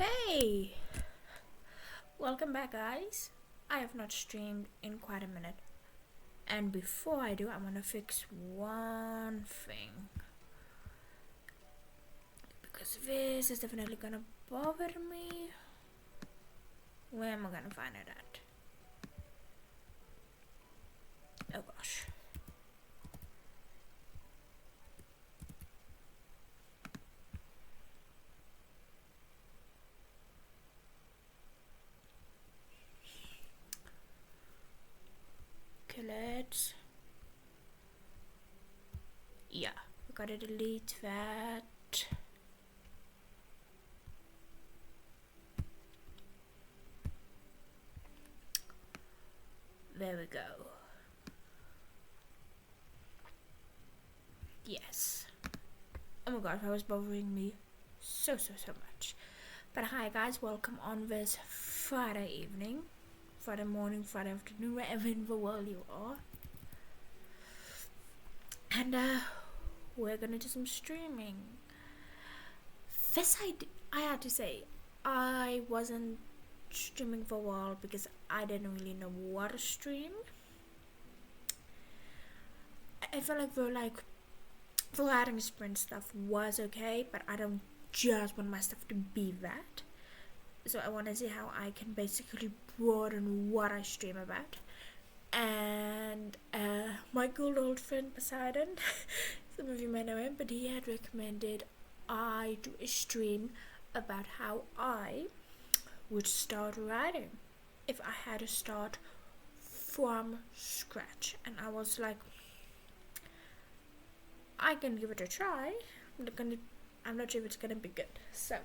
Okay, welcome back, guys. I have not streamed in quite a minute, and before I do, I want to fix one thing because this is definitely gonna bother me. Where am I gonna find it at? Oh gosh. Okay, yeah, we gotta delete that. There we go. Yes. Oh my gosh, that was bothering me so much. But hi guys, welcome on this Friday evening, Friday morning, Friday afternoon, wherever in the world you are. And we're gonna do some streaming. This I had to say, I wasn't streaming for a while because I didn't really know what to stream. I felt like the lighting sprint stuff was okay, but I don't just want my stuff to be that. So I want to see how I can basically broaden what I stream about. And my good old friend Poseidon, some of you may know him, but he had recommended I do a stream about how I would start writing if I had to start from scratch. And I was like, I can give it a try. I'm not sure if it's gonna be good. So,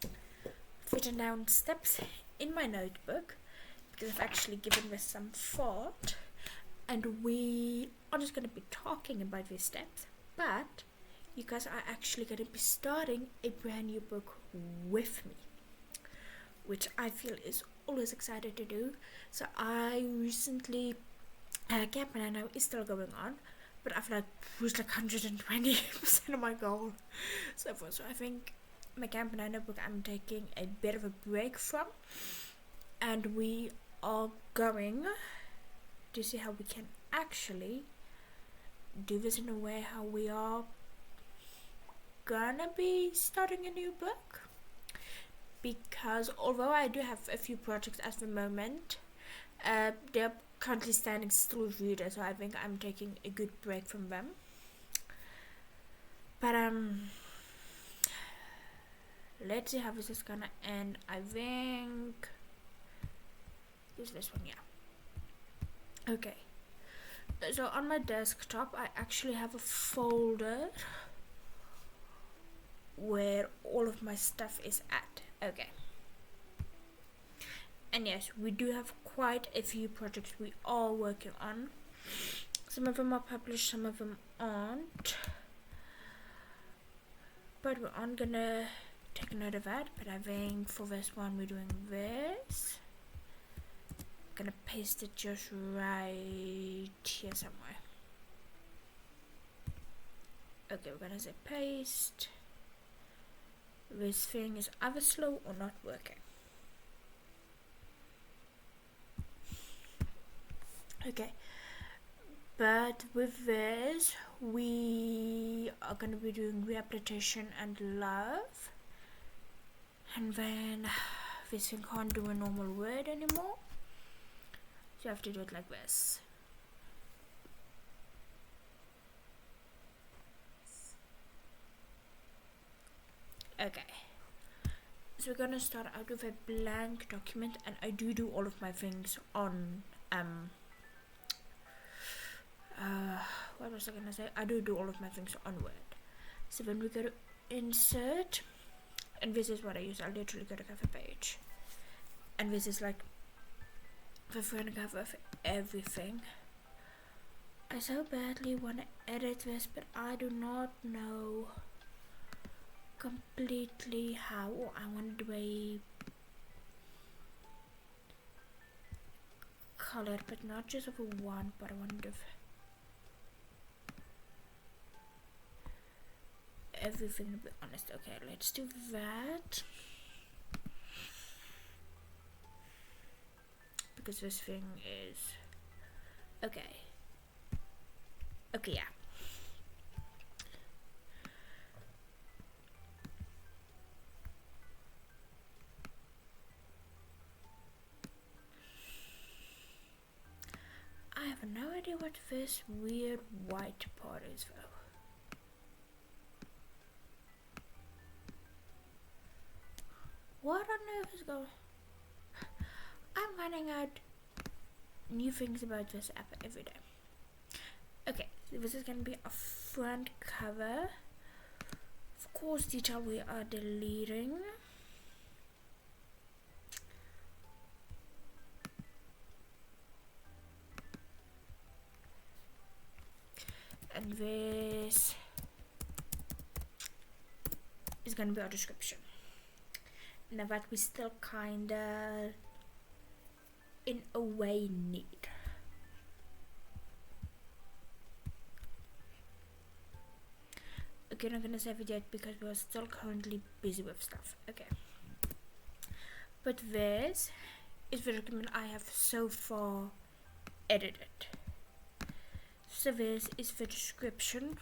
I've written down steps in my notebook because I've actually given this some thought, and we are just gonna be talking about these steps. But you guys are actually gonna be starting a brand new book with me, which I feel is always excited to do. So I recently, Camp Banana is still going on, but I've pushed 120% of my goal so far. So I think my Camp Banana book I'm taking a bit of a break from, and we are going to see how we can actually do this in a way how we are gonna be starting a new book. Because although I do have a few projects at the moment, they're currently standing still with readers, so I think I'm taking a good break from them. But let's see how this is gonna end. I think this one, yeah. Okay. So on my desktop, I actually have a folder where all of my stuff is at. Okay. And yes, we do have quite a few projects we are working on. Some of them are published, some of them aren't. But we aren't gonna take note of that. But I think for this one, we're doing this. Gonna paste it just right here somewhere. Okay, we're gonna say paste. This thing is either slow or not working. Okay, but with this we are going to be doing rehabilitation and love, and then this thing can't do a normal word anymore, so you have to do it like this. Okay, so we're gonna start out with a blank document, and I do all of my things on what was I gonna say? I do all of my things on Word. So when we go to insert, and this is what I use, I literally go to cover page, and this is like the front cover of everything. I so badly want to edit this, but I do not know completely how. I want to do a color, but not just of a one, but I want to do everything, to be honest. Okay, let's do that. because this thing is okay. Yeah. I have no idea what this weird white part is though. What on earth is going on? I'm finding out new things about this app every day. Okay, so this is going to be a front cover. Of course, detail we are deleting. And this is going to be our description. Now that we still kinda in a way need. Okay, I'm not gonna save it yet because we're still currently busy with stuff. Okay. But this is the document I have so far edited. So this is the description.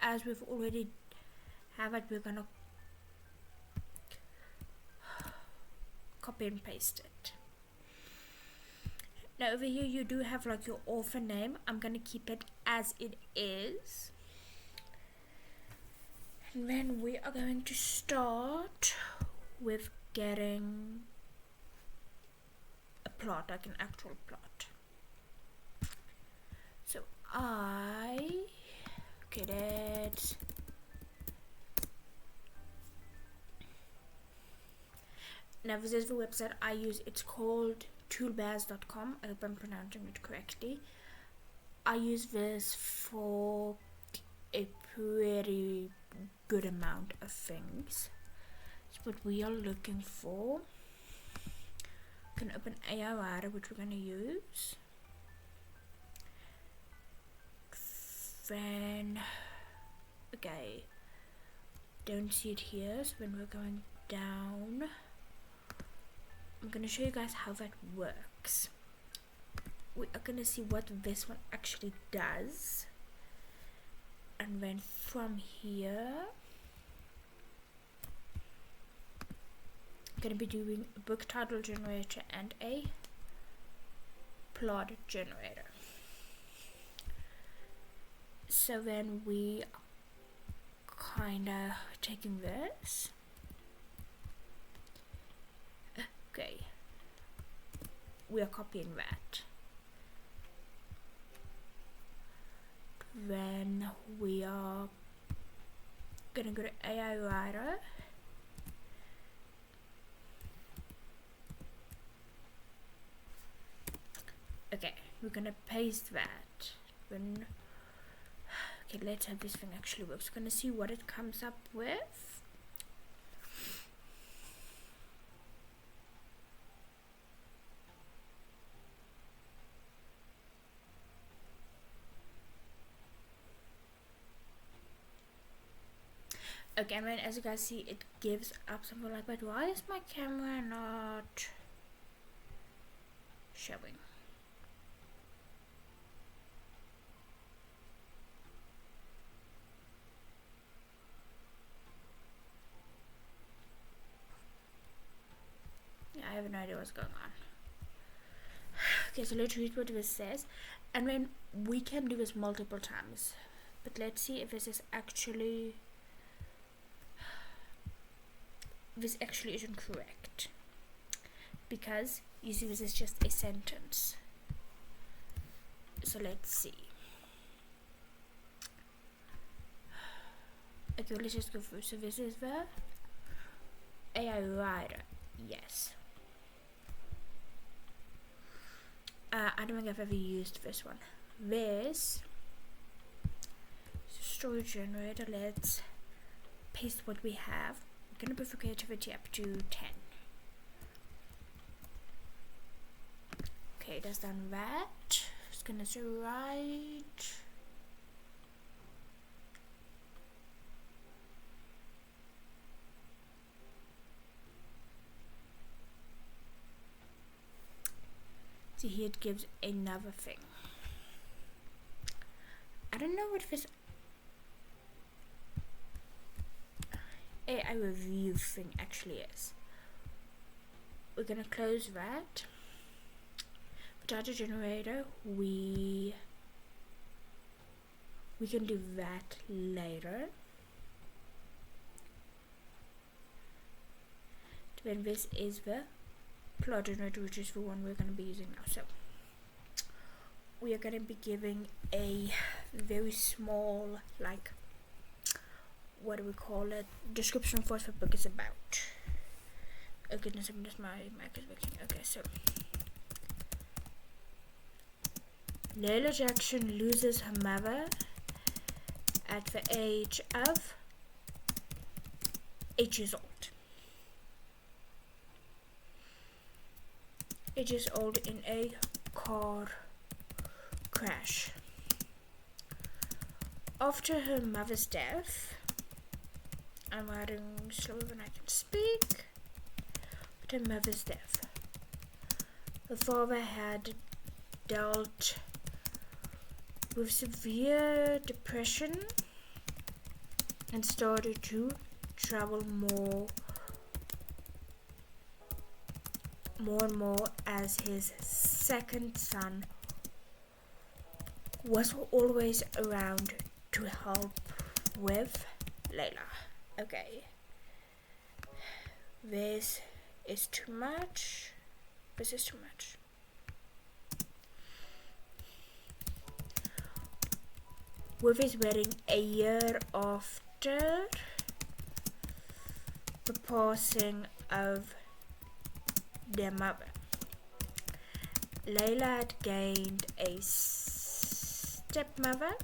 As we've already have it, we're gonna copy and paste it. Now over here you do have like your author name. I'm gonna keep it as it is. And then we are going to start with getting a plot, like an actual plot. So I get it. Now this is the website I use. It's called toolbears.com. I hope I'm pronouncing it correctly. I use this for a pretty good amount of things. It's what we are looking for. We can open AI Writer, which we're going to use. Then, okay, don't see it here, so when we're going down, I'm going to show you guys how that works. We are going to see what this one actually does. And then from here, I'm going to be doing a book title generator and a plot generator. So then we are kind of taking this. Okay, we are copying that. Then we are gonna go to AI Writer. Okay, we're gonna paste that. Then, okay, let's have this thing actually works. We're gonna see what it comes up with. Okay, and then as you guys see, it gives up something like that. Why is my camera not showing? Yeah, I have no idea what's going on. Okay, so let's read what this says. And then we can do this multiple times. But let's see if this is actually... This actually isn't correct, because you see this is just a sentence. So let's see. Okay, let's just go through. So this is the AI Writer. Yes. I don't think I've ever used this one. This story generator. Let's paste what we have. Gonna put for creativity up to 10. Okay, that's done that. Just gonna say right. So here it gives another thing. I don't know what this AI review thing actually is. We're gonna close that. Data generator, we can do that later. Then this is the plot generator, which is the one we're going to be using now. So we are going to be giving a very small, like, what do we call it, description of what the book is about. Oh goodness, I'm just, my mic is working. Okay, so Layla Jackson loses her mother at the age of 8 years old. 8 years old in a car crash. After her mother's death, I'm writing slower than I can speak. After her mother's death, her father had dealt with severe depression and started to travel more and more as his second son was always around to help with Layla. Okay, this is too much. This is too much. With his wedding a year after the passing of their mother, Layla had gained a stepmother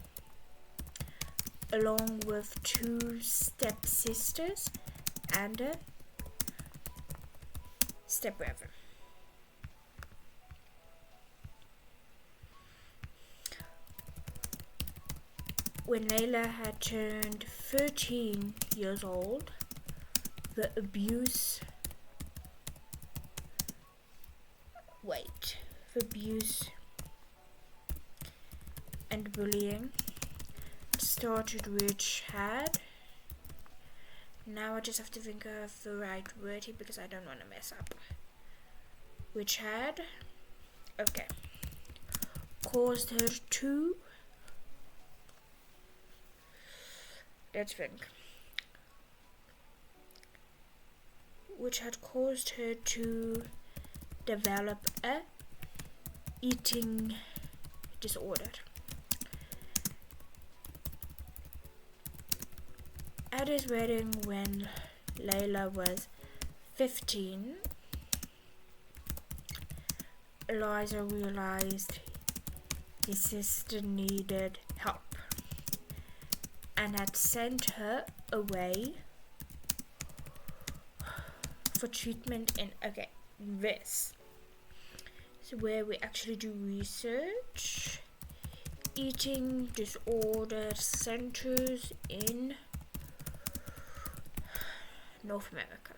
along with 2 stepsisters and a stepbrother. When Layla had turned 13 years old, the abuse and bullying started, which had, now I just have to think of the right word here because I don't want to mess up, which had, okay, caused her to, let's think, which had caused her to develop a eating disorder. At his wedding, when Layla was 15, Eliza realized his sister needed help and had sent her away for treatment in, okay, this is where we actually do research. Eating disorder centers in North America.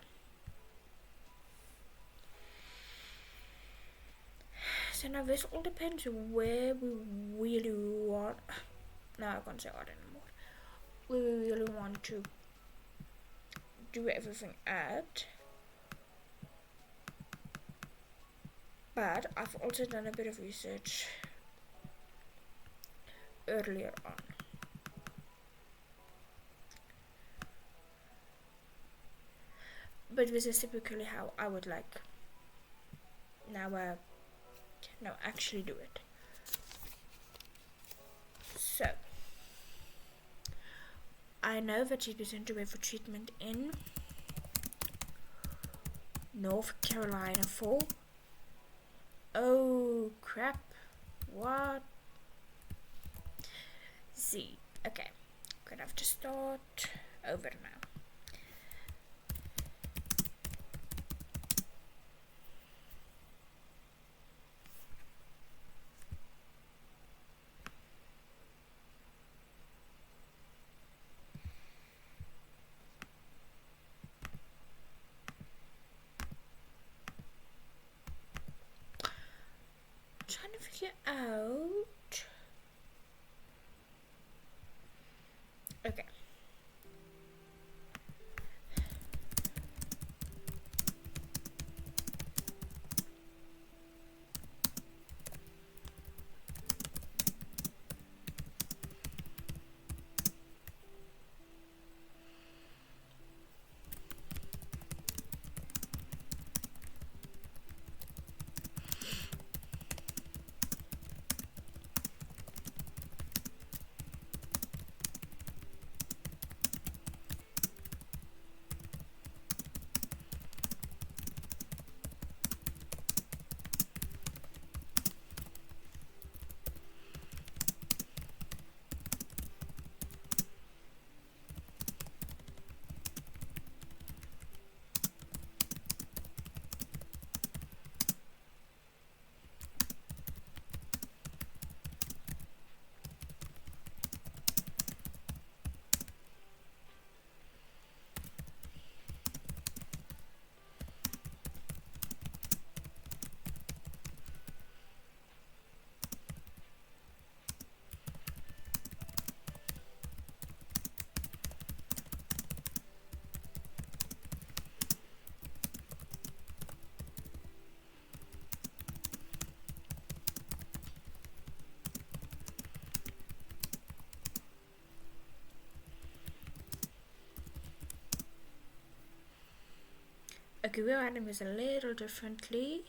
So now this all depends where we really want, no, I can't say art anymore, we really want to do everything at. But I've also done a bit of research earlier on. But this is typically how I would like now actually do it. So I know that she's been sent away for treatment in North Carolina for, oh crap, what? Z. Okay, gonna have to start over now. you out. Okay. Okay, we're writing this a little differently.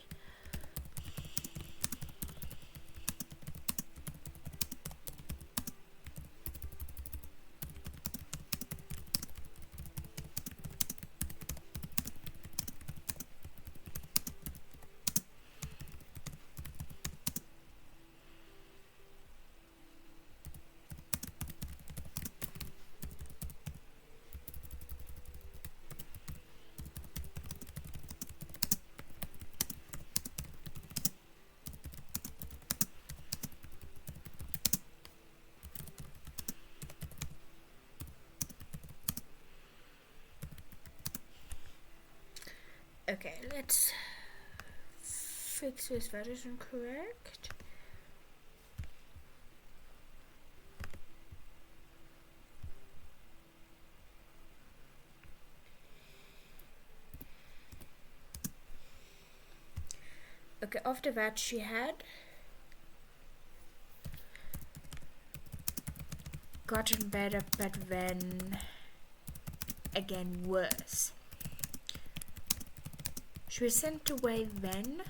Okay, let's fix this. That isn't correct. Okay, after that she had gotten better, but then again worse. She was sent away then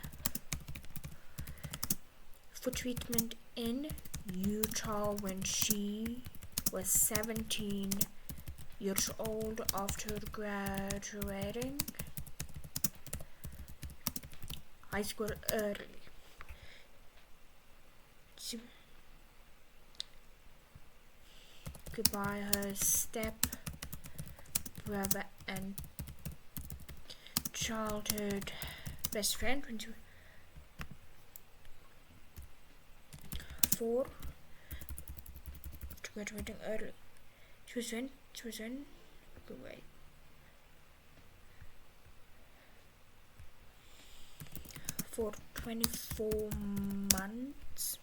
for treatment in Utah when she was 17 years old after graduating high school early. She goodbye her step brother and childhood best friend when she was 4, graduating early. She was in okay, wait. For 24 months.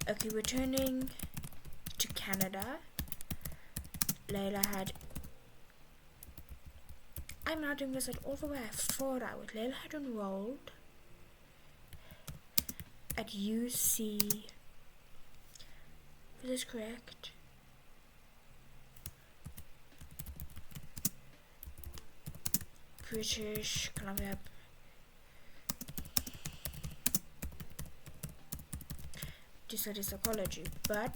Okay, returning to Canada, Layla had, I'm not doing this at all the way I thought I would. Layla had enrolled at UC, is this correct? British Columbia. To study psychology, but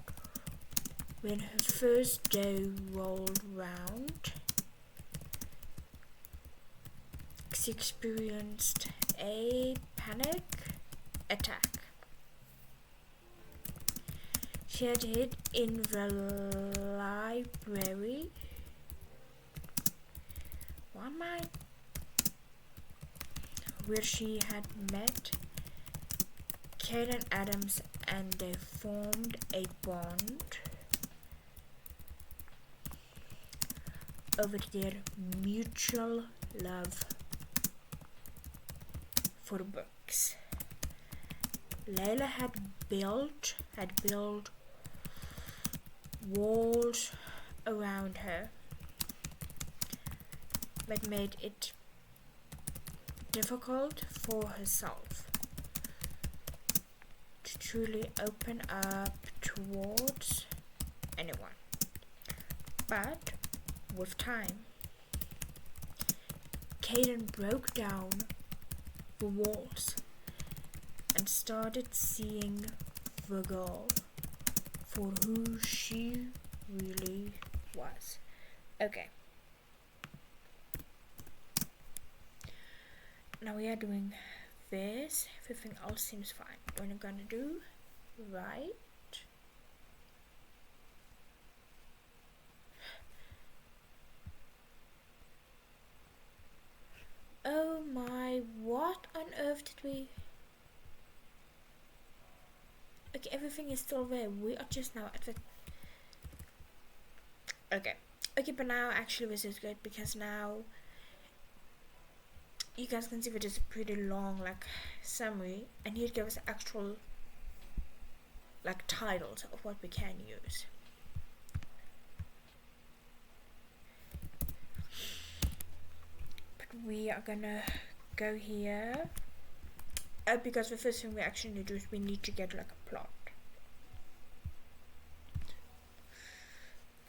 when her first day rolled round, she experienced a panic attack. She had hid in the library. Where she had met Kaden Adams and they formed a bond over their mutual love for books. Layla had built walls around her that made it difficult for herself to truly open up towards anyone. But with time, Kaden broke down the walls and started seeing the girl for who she really was. Okay. Now we are doing this. Everything else seems fine. What I'm gonna do, right? Oh my, what on earth did we... Okay, everything is still there. We are just now at the... Okay, but now actually this is good because now you guys can see that it's a pretty long like summary, and here it gives actual like titles of what we can use. But we are gonna go here because the first thing we actually need to do is we need to get like a plot.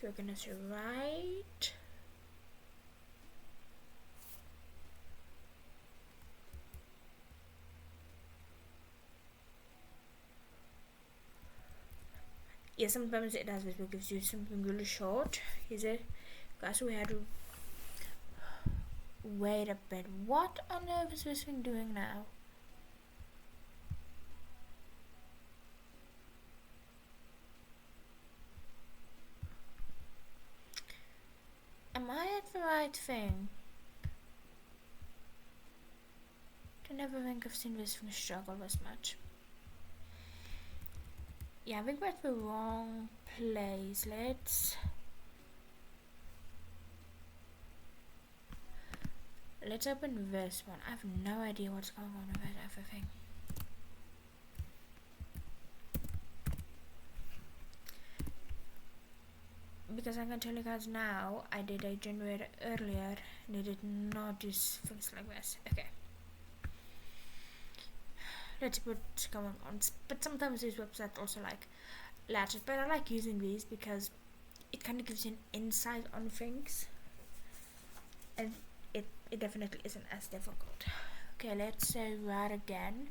So we're gonna say right. Yeah, sometimes it does this, but gives you something really short. Is it? Guys, we had to wait a bit. What on earth is this thing doing now? Am I at the right thing? I never think I've seen this thing struggle this much. Yeah, I think we're at the wrong place. Let's open this one. I have no idea what's going on with everything. Because I can tell you guys now, I did a generator earlier and it did not do things like this. Okay. Let's see what's going on. But sometimes these websites also like latches, but I like using these because it kind of gives you an insight on things, and it definitely isn't as difficult. Okay, let's say right again.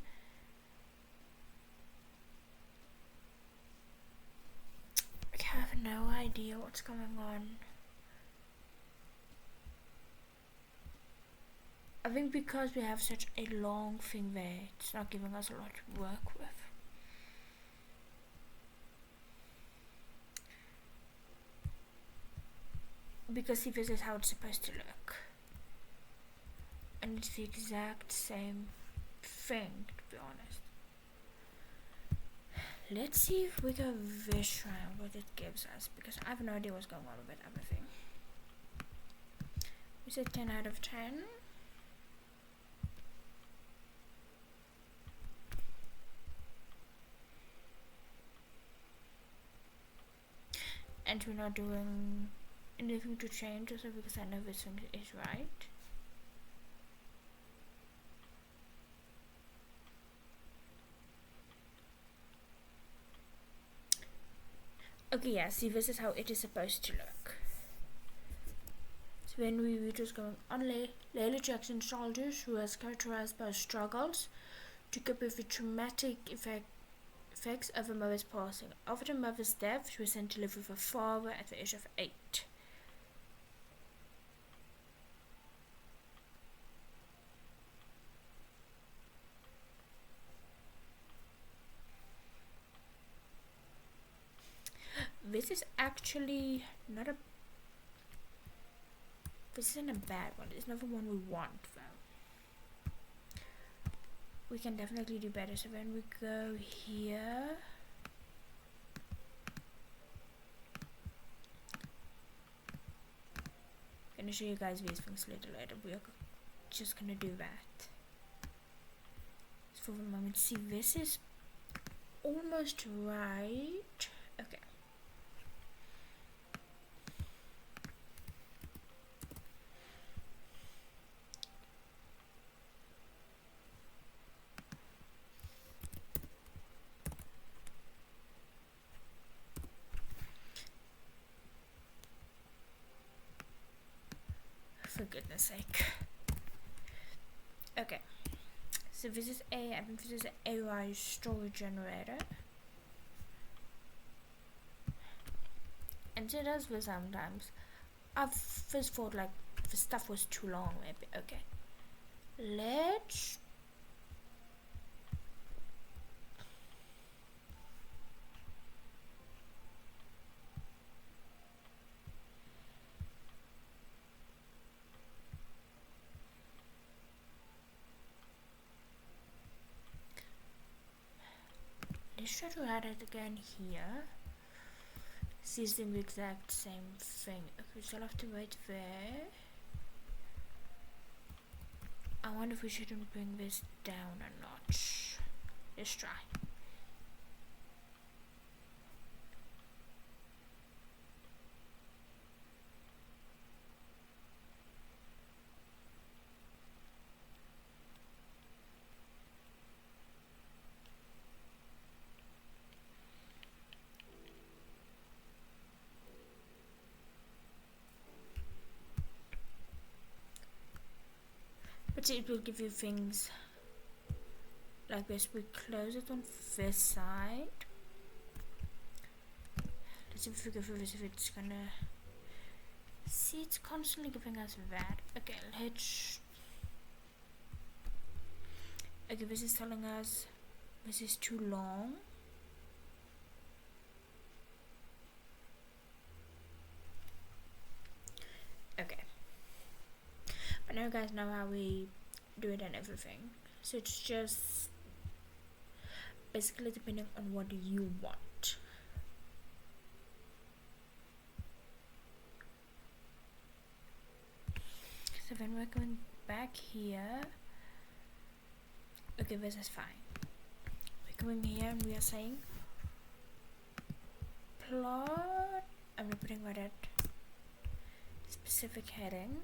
I have no idea what's going on. I think because we have such a long thing there, it's not giving us a lot to work with. Because see, this is how it's supposed to look. And it's the exact same thing, to be honest. Let's see if we go this round, what it gives us, because I have no idea what's going on with everything. We said 10 out of 10. And we're not doing anything to change also because I know this thing is right. Okay, yeah, see, this is how it is supposed to look. So when we were just going on Layla Jackson's shoulders, who was characterized by struggles to cope with the traumatic effects of her mother's passing. After her mother's death, she was sent to live with her father at the age of 8. This is actually not a... This isn't a bad one. It's not the one we want, though. We can definitely do better. So when we go here... I'm gonna show you guys these things a little later. We are just gonna do that. So for the moment, see, this is almost right. Okay. For goodness sake. Okay. So this is this is a AI story generator. And it does this sometimes. I've first thought like the stuff was too long maybe. Okay. Let's try to add it again here. It's using the exact same thing. Okay, so I'll have to wait there. I wonder if we shouldn't bring this down a notch. Let's try. But it will give you things like this. We close it on this side. Let's see if we go through this, if it's gonna see, it's constantly giving us that. Okay, let's okay, this is telling us this is too long. Okay. But now you guys know how we do it and everything. So it's just basically depending on what you want. So when we're going back here, okay, this is fine. We're coming here and we are saying plot. I'm not putting right at specific heading.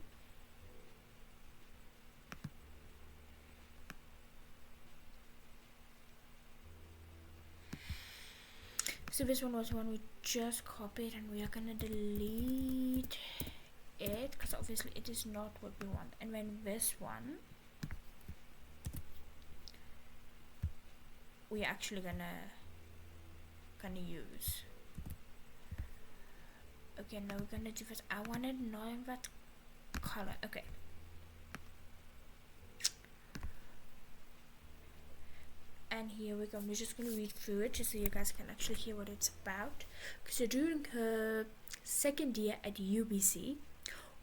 So this one was one we just copied, and we are gonna delete it because obviously it is not what we want. And then this one we actually gonna use. Okay, now we're gonna do this. I wanted knowing that color. Okay. And here we go. We're just going to read through it just so you guys can actually hear what it's about. So during her second year at UBC,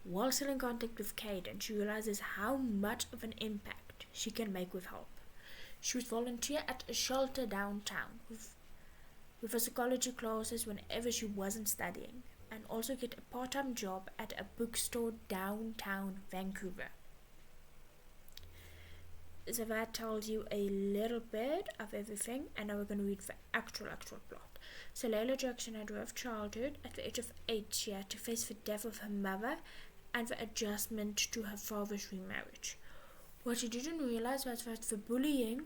while still in contact with Caden, she realizes how much of an impact she can make with help. She would volunteer at a shelter downtown with her psychology classes whenever she wasn't studying, and also get a part-time job at a bookstore downtown Vancouver. So that tells you a little bit of everything, and now we're going to read the actual plot. So Layla Jackson had a rough childhood. At the age of 8, she had to face the death of her mother and the adjustment to her father's remarriage. What she didn't realize was that the bullying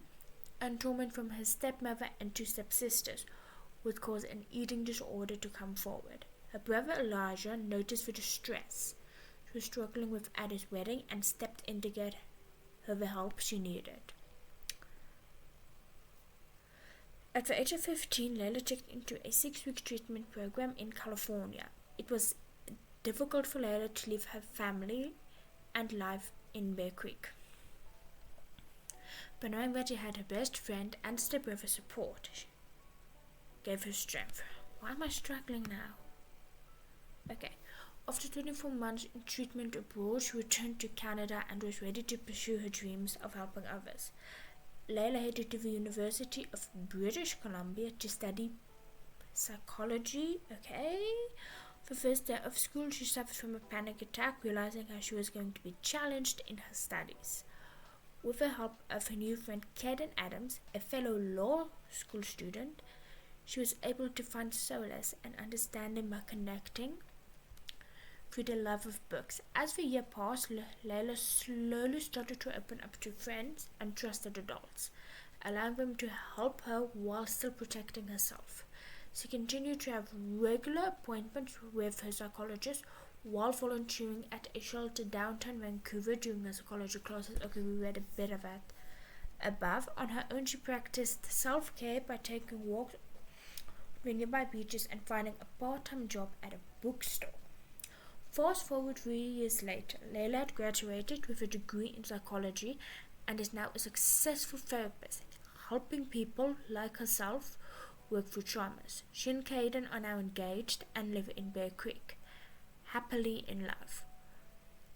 and torment from her stepmother and 2 stepsisters would cause an eating disorder to come forward. Her brother Elijah noticed the distress she was struggling with at his wedding and stepped in to get her the help she needed. At the age of 15, Layla checked into a 6-week treatment program in California. It was difficult for Layla to leave her family and life in Bear Creek. But knowing that she had her best friend and stepbrother support gave her strength. Why am I struggling now? Okay. After 24 months in treatment abroad, she returned to Canada and was ready to pursue her dreams of helping others. Layla headed to the University of British Columbia to study psychology. Okay. The first day of school, she suffered from a panic attack, realizing how she was going to be challenged in her studies. With the help of her new friend Caden Adams, a fellow law school student, she was able to find solace and understanding by connecting through the love of books. As the year passed, Layla slowly started to open up to friends and trusted adults, allowing them to help her while still protecting herself. She continued to have regular appointments with her psychologist while volunteering at a shelter downtown Vancouver during her psychology classes. Okay, we read a bit of that above. On her own, she practiced self-care by taking walks to nearby beaches and finding a part-time job at a bookstore. Fast forward 3 years later, Layla had graduated with a degree in psychology and is now a successful therapist, helping people like herself work through traumas. She and Caden are now engaged and live in Bear Creek, happily in love.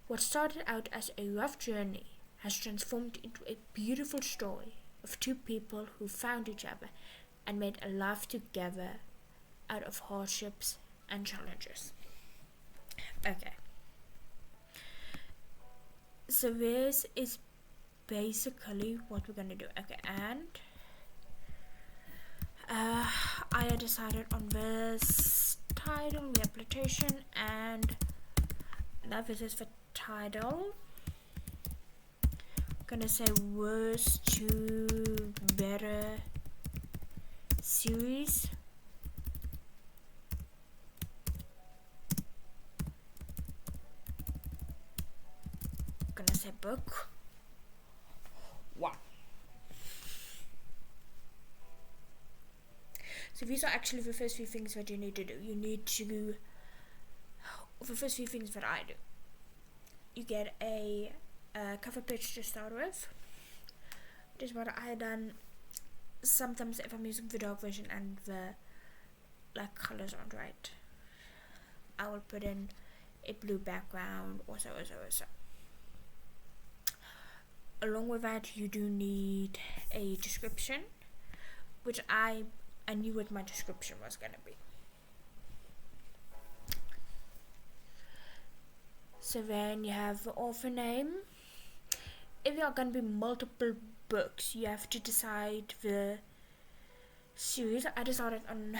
What started out as a rough journey has transformed into a beautiful story of two people who found each other and made a life together out of hardships and challenges. Okay. So this is basically what we're gonna do. Okay, and I decided on this title, rehabilitation, and now this is the title. I'm gonna say worst to better series. I'm gonna say book 1. So these are actually the first few things that you need to do. You need to, the first few things that I do. You get a cover page to start with. This is what I done. Sometimes if I'm using the dark version and the colors aren't right, I will put in a blue background or so. Along with that, you do need a description, which I knew what my description was gonna be. So then you have the author name. If there are gonna be multiple books, you have to decide the series. I decided on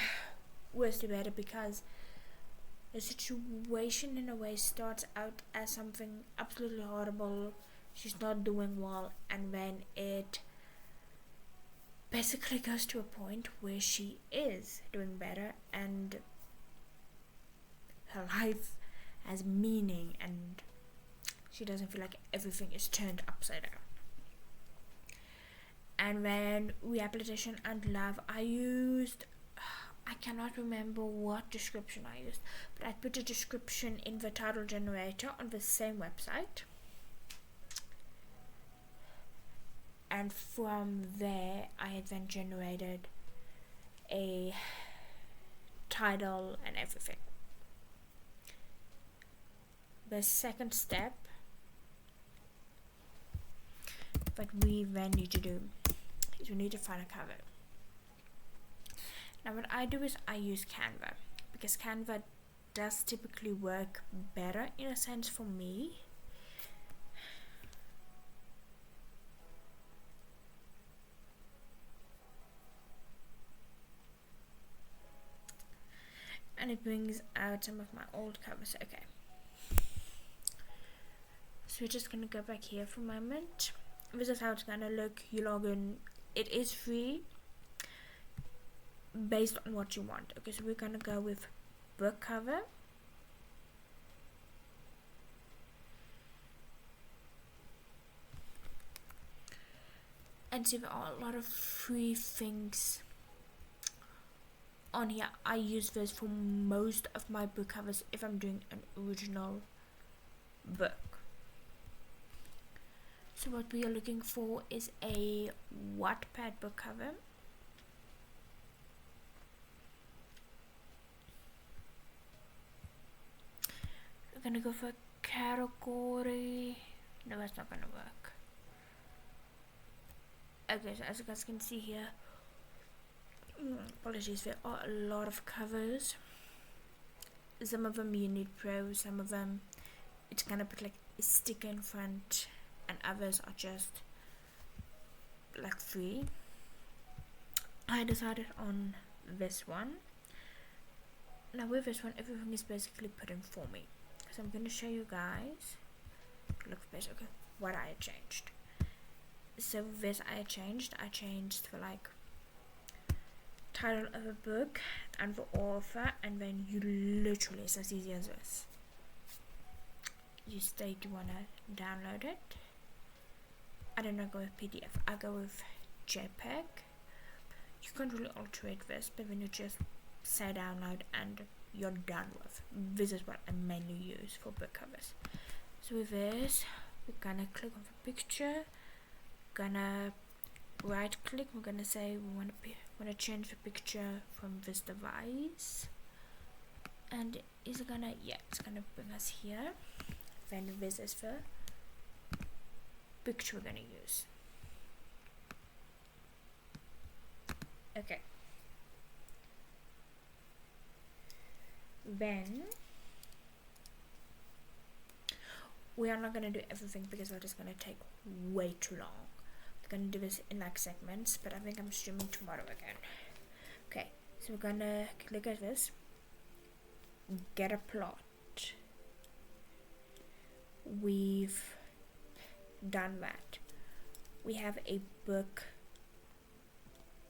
worst to better because the situation in a way starts out as something absolutely horrible. She's not doing well, and then it basically goes to a point where she is doing better and her life has meaning and she doesn't feel like everything is turned upside down. And then rehabilitation and love, I cannot remember what description I used, but I put a description in the title generator on the same website. And from there, I had then generated a title and everything. The second step that we then need to do is we need to find a cover. Now what I do is I use Canva, because Canva does typically work better in a sense for me. And it brings out some of my old covers. Okay. So we're just gonna go back here for a moment. This is how it's gonna look. You log in. It is free based on what you want. Okay, so we're gonna go with book cover. And so there are a lot of free things on here. I use this for most of my book covers if I'm doing an original book. So what we are looking for is a Wattpad book cover. We're gonna go for category. No, that's not gonna work. Okay, so as you guys can see here, apologies, there are a lot of covers. Some of them you need pro, some of them it's gonna put like a sticker in front, and others are just like 3. I decided on this one. Now with this one, everything is basically put in for me. So I'm going to show you guys, look basically what I changed. So this I changed for like title of a book and the author, and then you literally, it's as easy as this. You state you want to download it. I don't know, go with PDF, I go with JPEG. You can't really alter this, but then you just say download and you're done with. This is what I mainly use for book covers. So with this, we're gonna click on the picture, gonna right click, we're gonna say we want to change the picture from this device, and it's gonna bring us here. Then this is the picture we're gonna use. Okay. Then we are not gonna do everything because that is gonna take way too long. We're gonna do this in like segments, but I think I'm streaming tomorrow again. Okay, so we're gonna click at this, get a plot. We've done that. We have a book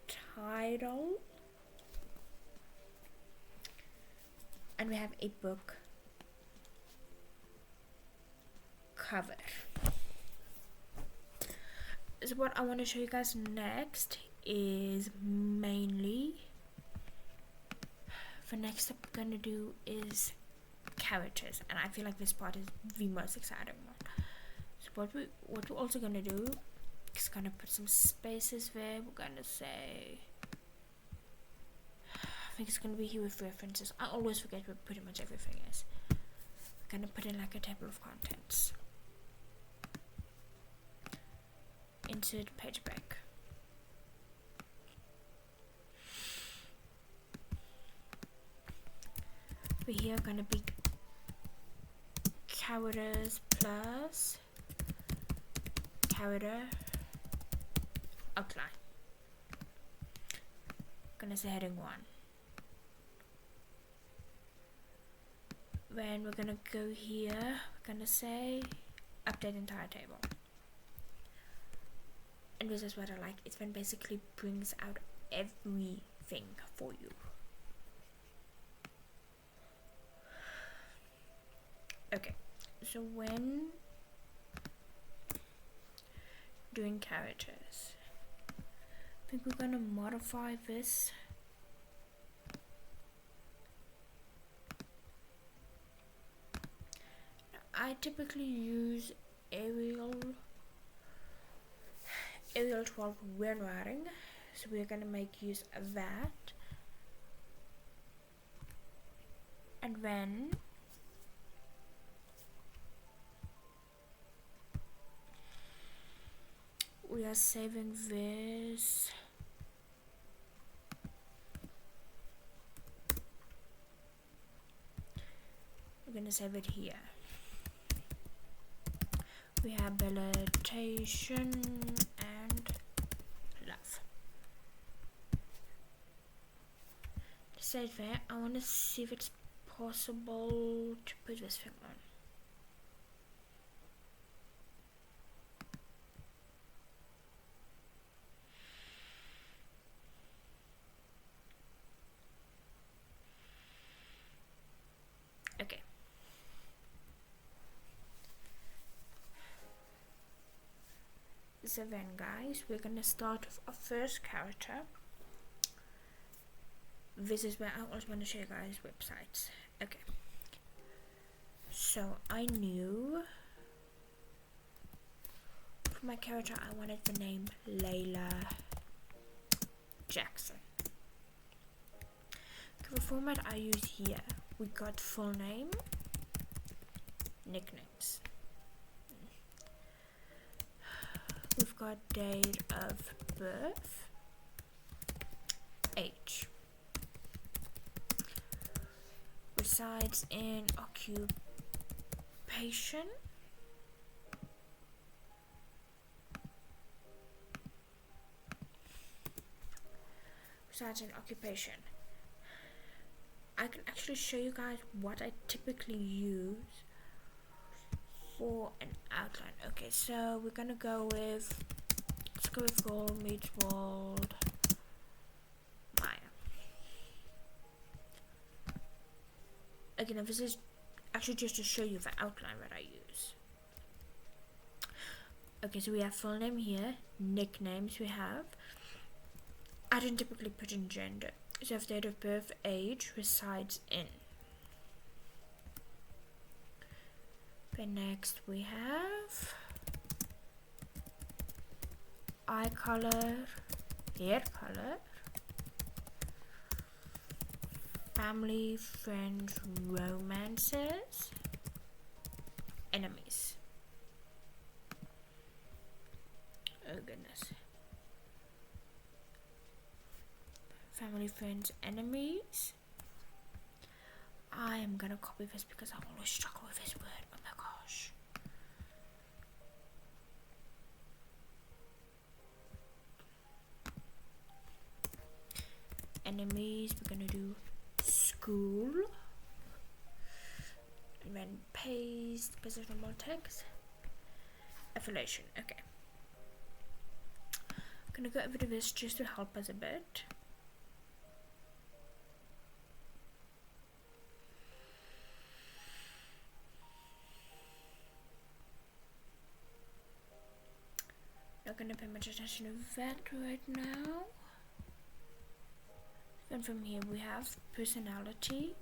title and we have a book cover. So what I want to show you guys next is mainly, the next step we're gonna do is characters, and I feel like this part is the most exciting one. So what we're also gonna do is gonna put some spaces there. We're gonna say, I think it's gonna be here with references. I always forget what pretty much everything is. We're gonna put in like a table of contents. Insert page break. We're here gonna be characters plus character outline. Gonna say heading 1. Then we're gonna go here, we're gonna say update entire table. And this is what I like, it then basically brings out everything for you. Okay, so when doing characters, I think we're gonna modify this. Now, I typically use Arial 12 when writing, so we're gonna make use of that. And then we are saving this. We're gonna save it here. Rehabilitation and love. To save there, I want to see if it's possible to put this thing on. Okay. So then guys, we're gonna start with our first character. This is where I also want to show you guys websites. Okay. So I knew for my character I wanted the name Layla Jackson. Okay, the format I use here, we got full name, nicknames. We've got date of birth, age, resides in occupation, besides an occupation. I can actually show you guys what I typically use for an outline. Okay, so we're gonna go with, let's go with Google Meets World Maya. Again, this is actually just to show you the outline that I use. Okay, so we have full name here, nicknames we have. I don't typically put in gender. So if date of birth, age, resides in. Then next we have eye color, hair color, family, friends, romances, enemies. Oh goodness. Family, friends, enemies. I am gonna copy this because I always struggle with this word. Oh my gosh. Enemies, we're gonna do school. And then paste, positional text. Affiliation, okay. I'm gonna get rid of this just to help us a bit. Not gonna pay much attention to that right now. Then from here we have personality,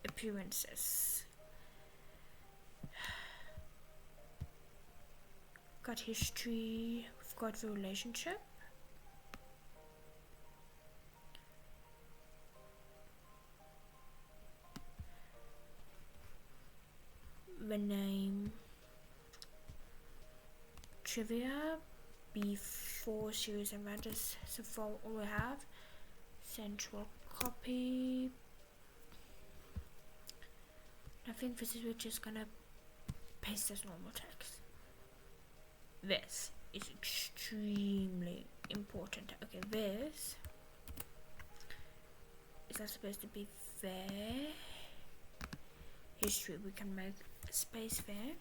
appearances. Got history, we've got the relationship. The name. Trivia, before series and matters, so far all we have. Central copy. I think this is we're just gonna paste as normal text. This is extremely important. Okay, this is not supposed to be there. History, we can make a space there.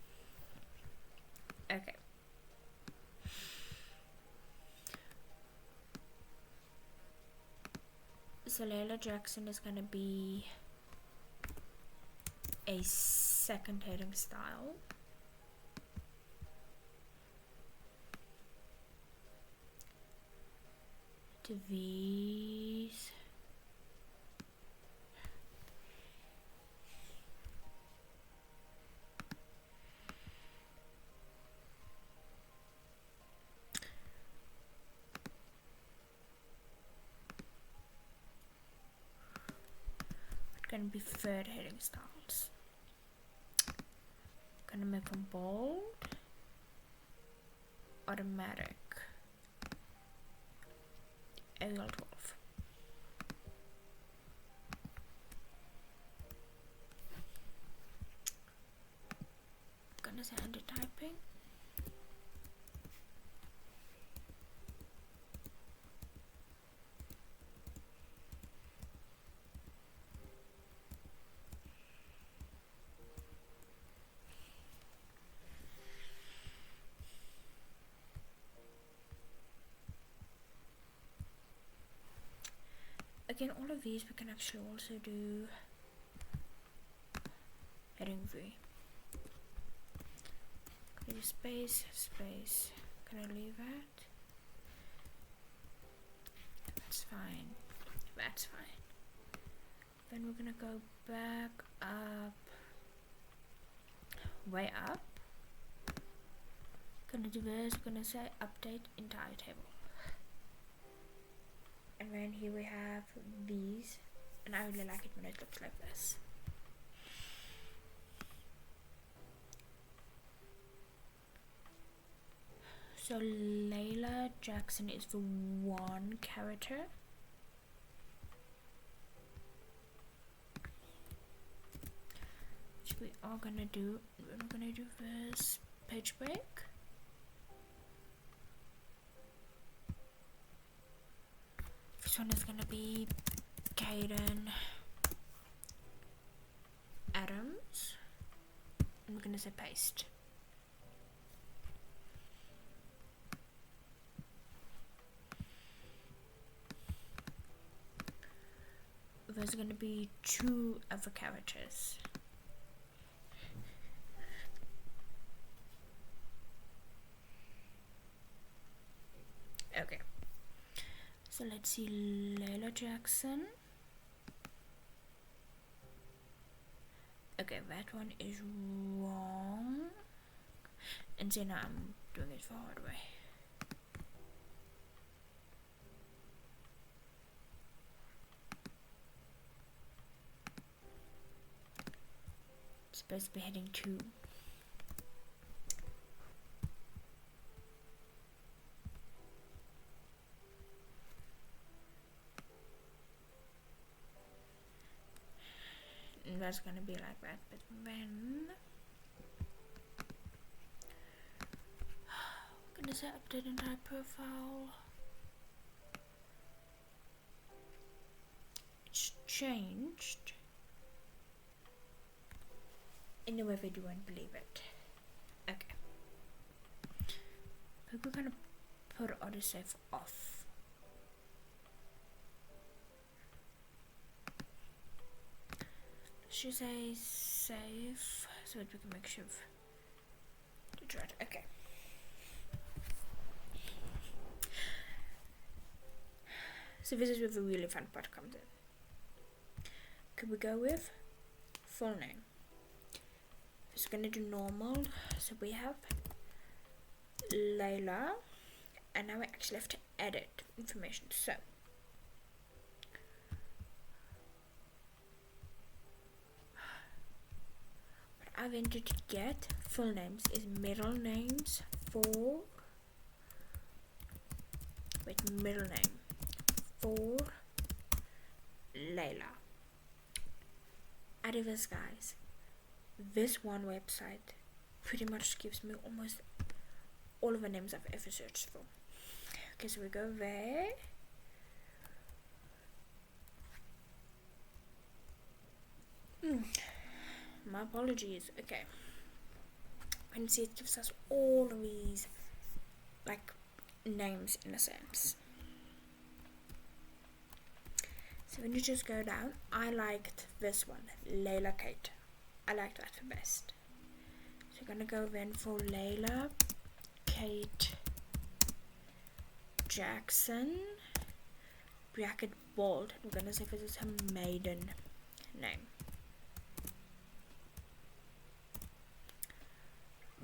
Okay. So Layla Jackson is gonna be a second heading style. To these. Gonna be third heading styles. Gonna make them bold, automatic, Arial 12. Gonna say under typing. Again, all of these we can actually also do heading 3. Can I do space, space? Can I leave that? That's fine. That's fine. Then we're gonna go back up, way up. Gonna do this. Gonna say update entire table. And then here we have these, and I really like it when it looks like this. So Layla Jackson is the one character. Which we are gonna do. We're gonna do this page break. This one is gonna be Caden Adams. I'm gonna say paste. There's gonna be 2 other characters. Okay. So let's see, Layla Jackson. Okay, that one is wrong. And then I'm doing it the hard way. It's supposed to be heading 2. And that's gonna be like that, but then I'm gonna say update entire profile. It's changed. Anyway, if you won't believe it. Okay. But we're gonna put autosave off. Should say save so that we can make sure to try it. Okay. So this is where the really fun part comes in. Could we go with full name? Just gonna do normal. So we have Layla, and now we actually have to edit information. So I wanted to get full names is middle names for middle name for Layla. Out of this, guys, this one website pretty much gives me almost all of the names I've ever searched for. Okay, so we go there. My apologies. Okay, and see, it gives us all of these like names in a sense. So when you just go down, I liked this one, Layla Kate. I liked that the best. So we're gonna go then for Layla Kate Jackson, bracket bold. We're gonna say this is her maiden name.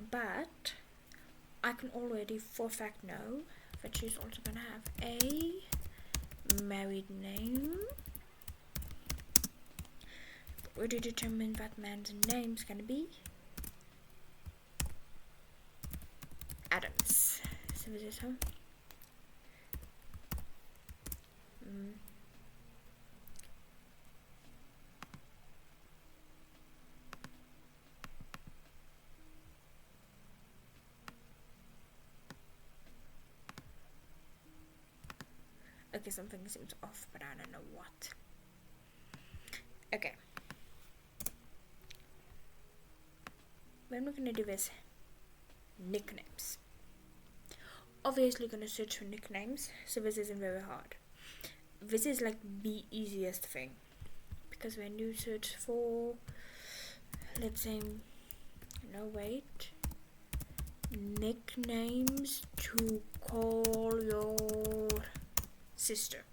But I can already for a fact know that she's also gonna have a married name. Already determined that man's name's gonna be Adams. So this is her. Okay, something seems off, but I don't know what. Okay. Then we're gonna do is nicknames. Obviously gonna search for nicknames, so this isn't very hard. This is like the easiest thing, because when you search for, let's say, no wait, nicknames to call your sister.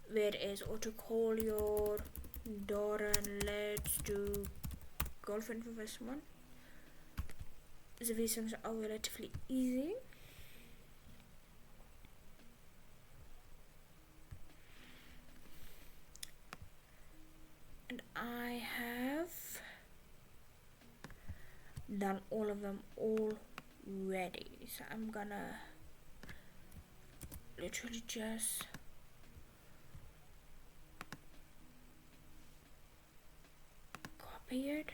There is, or to call your daughter, and let's do girlfriend for this one. So these things are relatively easy. And I have done all of them already. So I'm gonna literally just copy it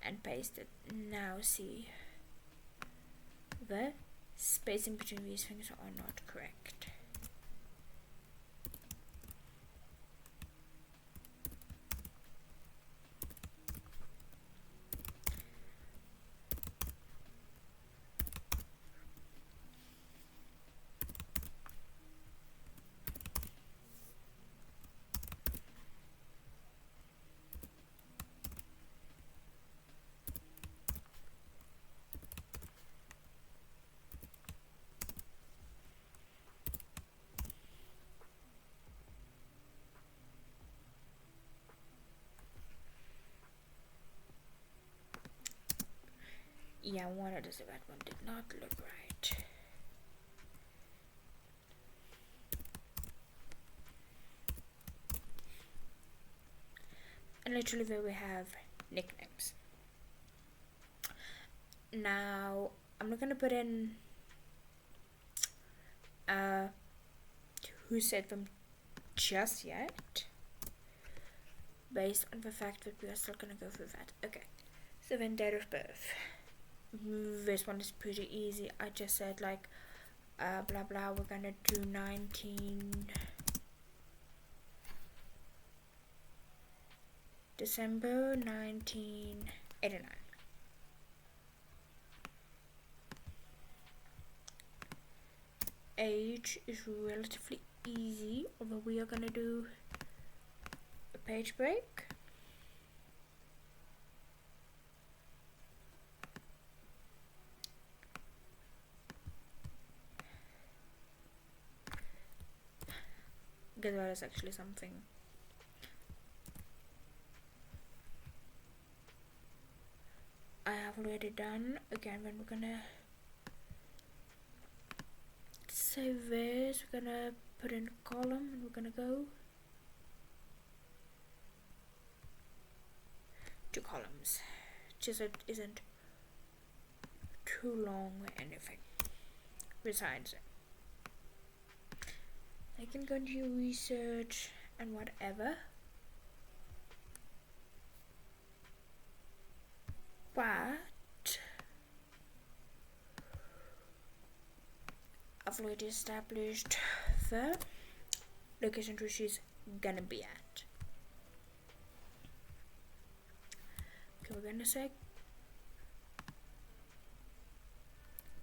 and paste it. Now see, the spacing between these things are not correct. Yeah, one of the that one did not look right. And literally there we have nicknames. Now I'm not gonna put in who said them just yet, based on the fact that we are still gonna go through that. Okay, so then date of birth. This one is pretty easy. I just said like blah blah, we're gonna do 19 December 1989. Age is relatively easy, although we are gonna do a page break. Because that is actually something I have already done. Again, when we're gonna save this, we're gonna put in a column and we're gonna go to columns, just so it isn't too long or anything. Besides, I can go into your research and whatever, but I've already established the location where she's gonna be at. Okay, we're gonna say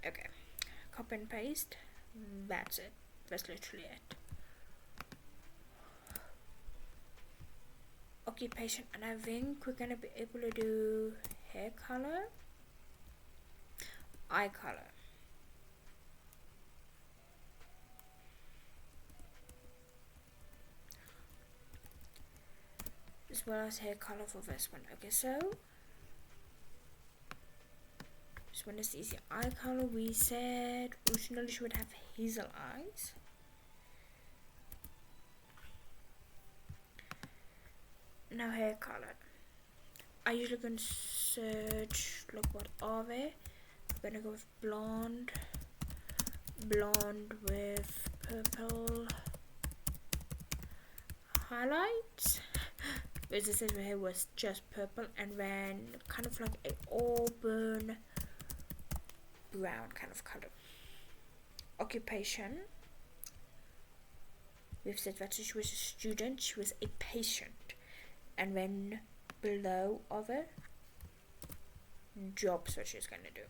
okay, copy and paste. That's it. That's literally it. Occupation, and I think we're gonna be able to do hair color, eye color. As well as hair color for this one. Okay, so this one is easy. Eye color, we said originally she would have hazel eyes. Now hair color. I usually gonna search, look what are they. I'm gonna go with blonde, blonde with purple highlights. As I said, my hair was just purple, and then kind of like a auburn brown kind of color. Occupation, we've said that she was a student, she was a patient, and then below other jobs that she's gonna do.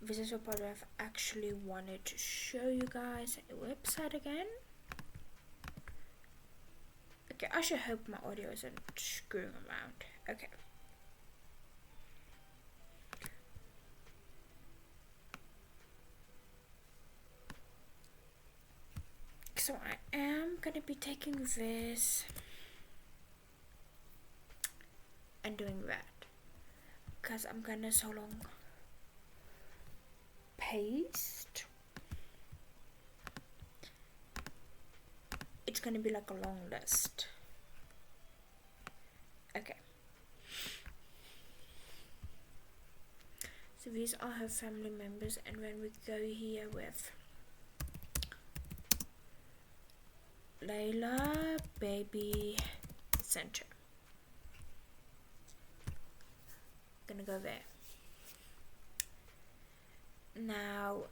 This is a part I've actually wanted to show you guys a website again. Okay, I should hope my audio isn't screwing around. Okay. So I am gonna be taking this and doing that, because I'm gonna so long paste. It's gonna be like a long list. Okay. So these are her family members, and when we go here with Layla, baby, center. Gonna go there. Now,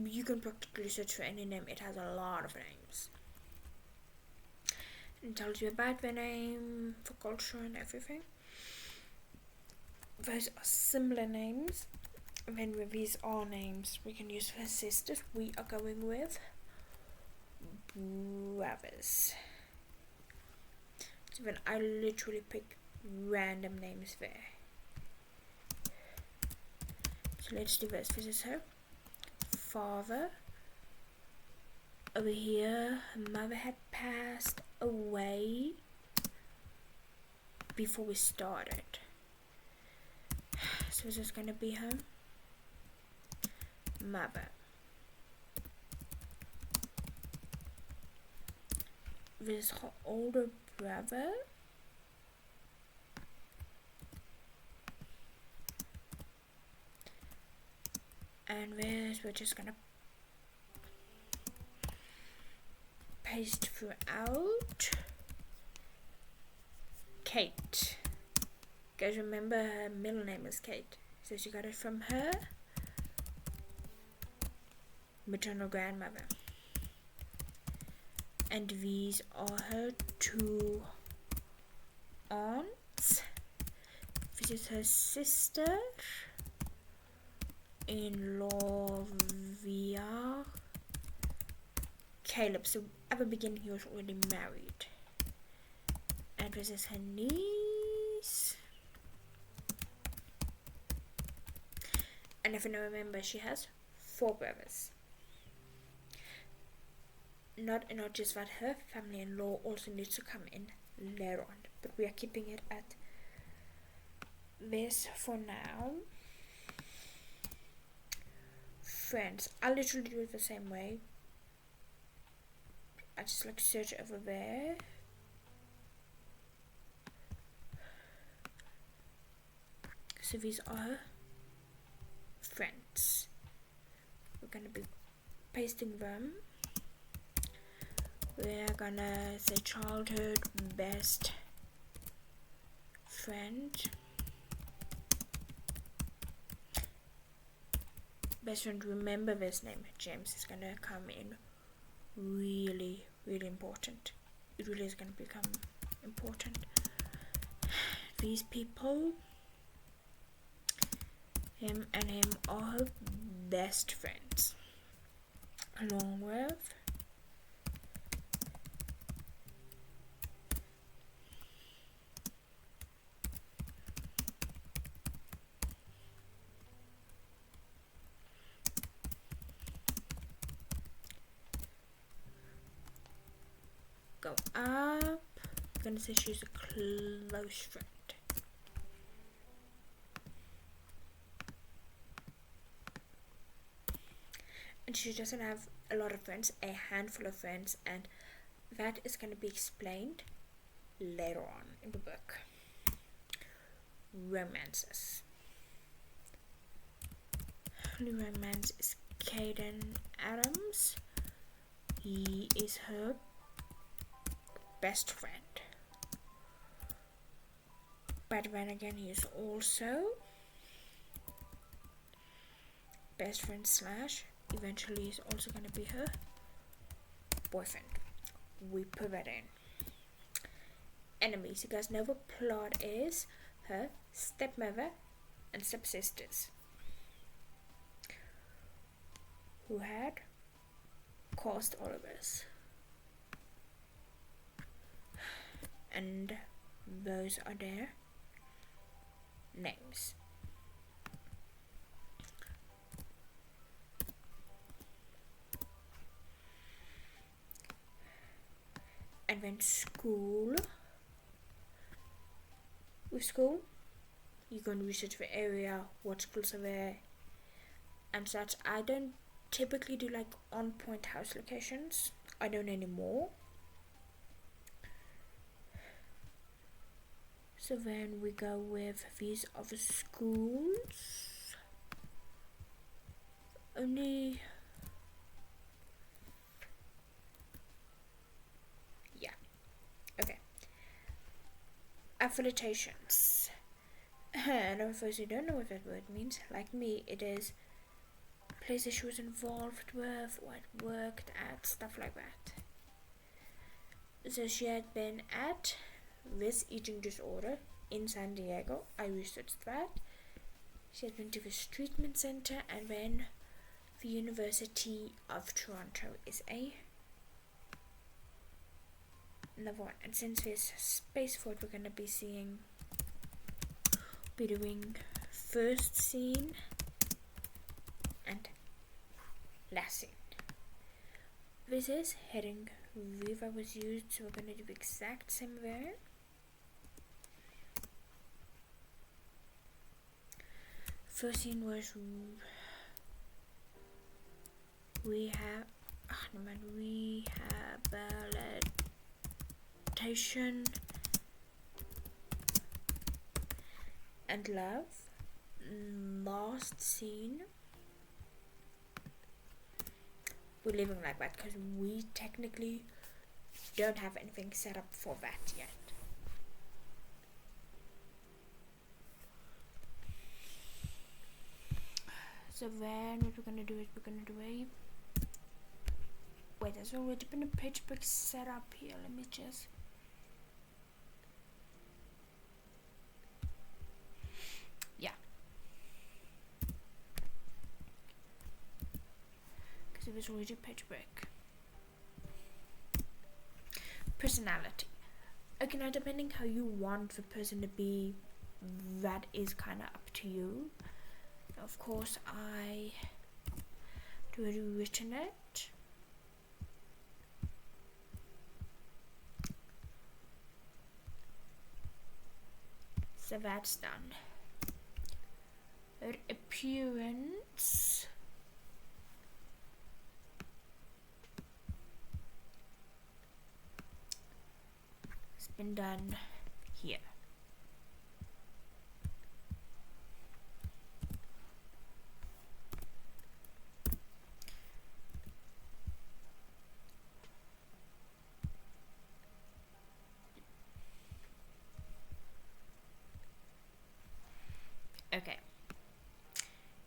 you can practically search for any name. It has a lot of names. It tells you about the name, for culture and everything. Those are similar names. And then with these are names we can use for sisters. We are going with brothers. So then I literally pick random names there. So let's do this. This is her father. Over here, her mother had passed away before we started. So this is gonna be her mother. This is her older brother. And this we're just gonna paste throughout. Kate. Guys, remember her middle name is Kate. So she got it from her maternal grandmother. And these are her two aunts. This is her sister in law via Caleb. So at the beginning he was already married. And this is her niece. And if you remember, she has 4 brothers. Not just that her family-in-law also needs to come in later on, but we are keeping it at this for now. Friends, I literally do it the same way. I just like search over there. So these are friends. We're gonna be pasting them. We're gonna say childhood best friend. Best friend, remember this name. James is gonna come in really, really important. It really is gonna become important. These people, him and him, are her best friends. Along with go up. I'm gonna say she's a close friend. And she doesn't have a lot of friends, a handful of friends, and that is going to be explained later on in the book. Romances. Only romance is Caden Adams. He is her best friend. But then again, he is also best friend slash eventually is also going to be her boyfriend. We put that in. Enemies. You guys know the plot is her stepmother and stepsisters who had caused all of this. And those are their names. And then school. With school, you can research the area, what schools are there, and such. I don't typically do like on-point house locations. I don't anymore. So then we go with these other schools. only, yeah, okay. Affiliations. And of course you don't know what that word means. Like me, it is places she was involved with, what worked at, stuff like that. So she had been at this eating disorder in San Diego. I researched that. She had been to this treatment center, and then the University of Toronto is another one. And since this Space Fort, we're gonna be doing first scene and last scene. This is heading river was used, so we're gonna do the exact same there. First scene was rehabilitation and love. Last scene, we're living like that because we technically don't have anything set up for that yet. So then what we're gonna do is we're gonna do wait, there's already been a page book set up here. Let me just because it was already a page break. Personality. Okay, now depending how you want the person to be, that is kind of up to you. Of course, I already written it. So that's done. Her appearance. Has been done here. Okay.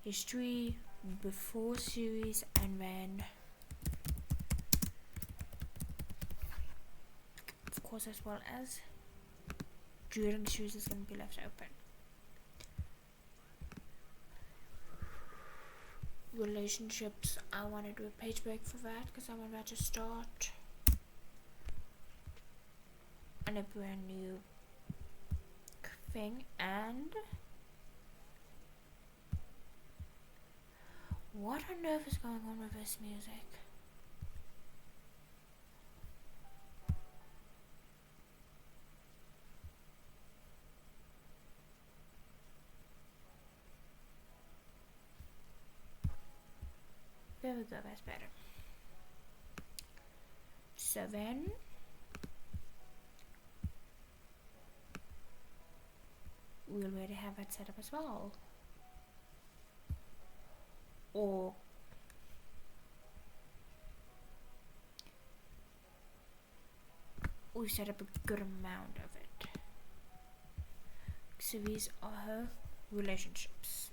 History before series, and then of course as well as during series is going to be left open. Relationships, I want to do a page break for that because I'm about to start on a brand new thing. And what on earth is going on with this music? There we go, that's better. So then we already have that set up as well. Or we set up a good amount of it. So these are her relationships.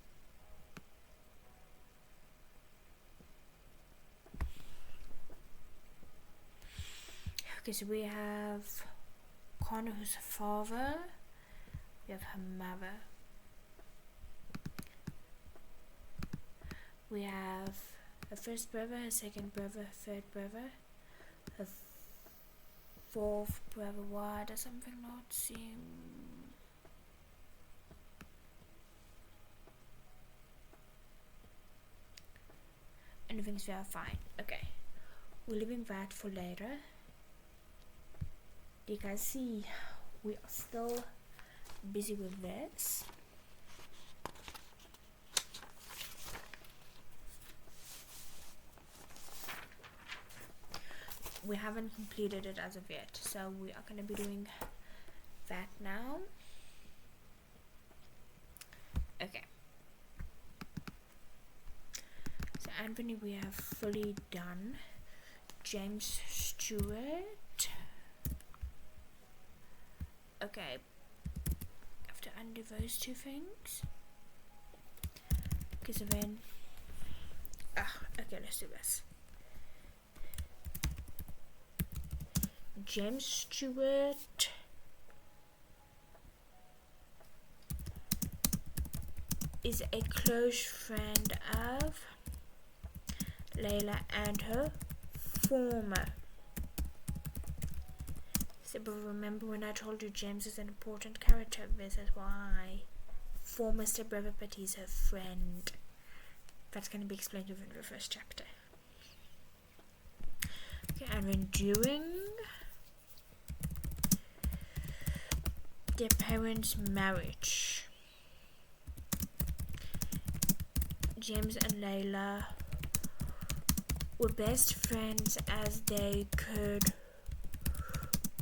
Okay, so we have Connor, who's her father. We have her mother. We have her first brother, her second brother, her third brother, her fourth brother. Why does something not seem... And things are fine. Okay, we're leaving that for later. You can see we are still busy with this. We haven't completed it as of yet, so we are going to be doing that now. Okay. So, and Anthony we have fully done. James Stewart. Okay, I have to undo those two things. Because then, okay, let's do this. James Stewart is a close friend of Layla and her former. So, but remember when I told you James is an important character, this is why. Former stepbrother, but he's her friend. That's going to be explained within the first chapter. Okay, and then during their parents' marriage, James and Layla were best friends as they could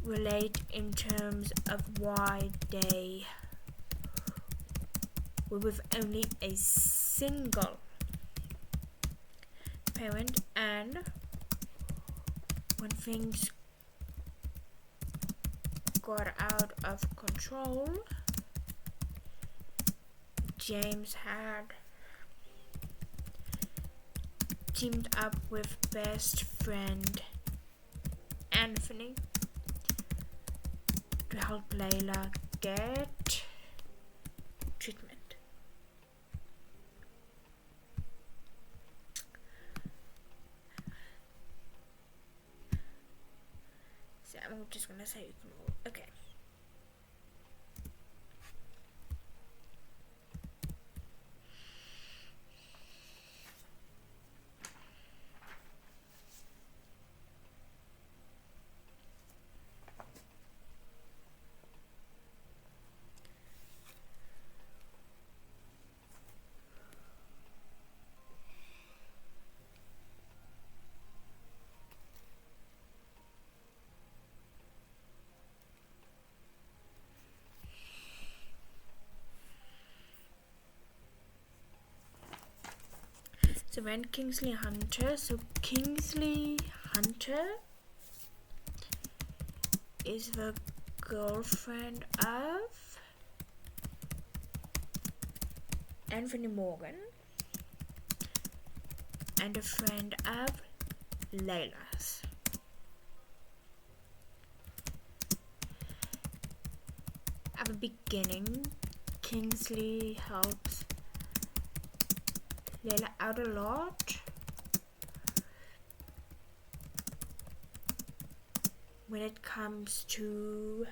relate in terms of why they were with only a single parent, and when things got out of control, James had teamed up with best friend Anthony to help Layla get treatment. So I'm just gonna say okay. So then Kingsley Hunter. So Kingsley Hunter is the girlfriend of Anthony Morgan and a friend of Layla's. At the beginning, Kingsley helps Layla out a lot when it comes to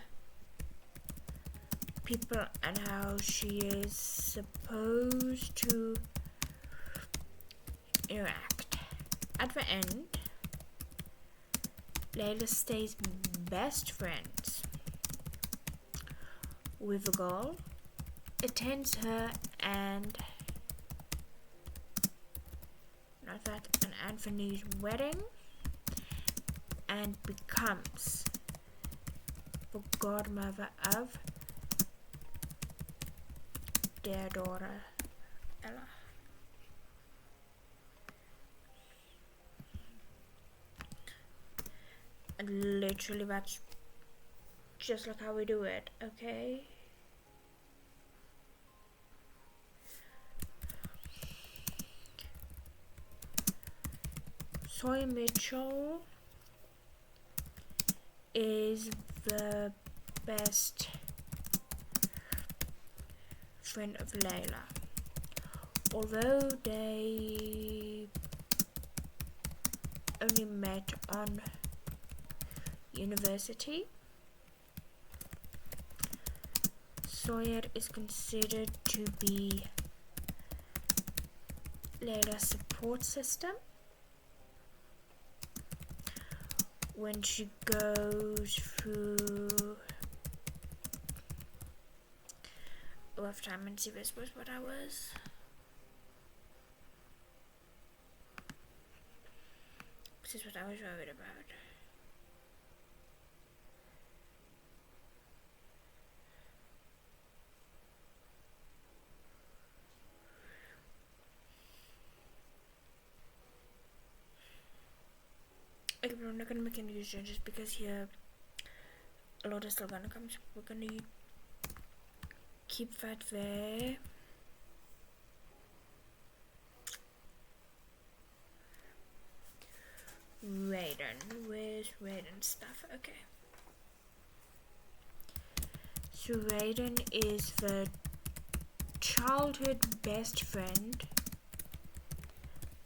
people and how she is supposed to interact. At the end, Layla stays best friends with a girl, attends her and Anthony's wedding, and becomes the godmother of their daughter Ella. And literally that's just like how we do it, okay? Sawyer Mitchell is the best friend of Layla. Although they only met on university, Sawyer is considered to be Layla's support system when she goes through a rough time, and see this was what I was. This is what I was worried about. I'm not gonna make any huge changes because here a lot is still gonna come, so we're gonna keep that there. Raiden, where's Raiden's stuff? Okay. So Raiden is the childhood best friend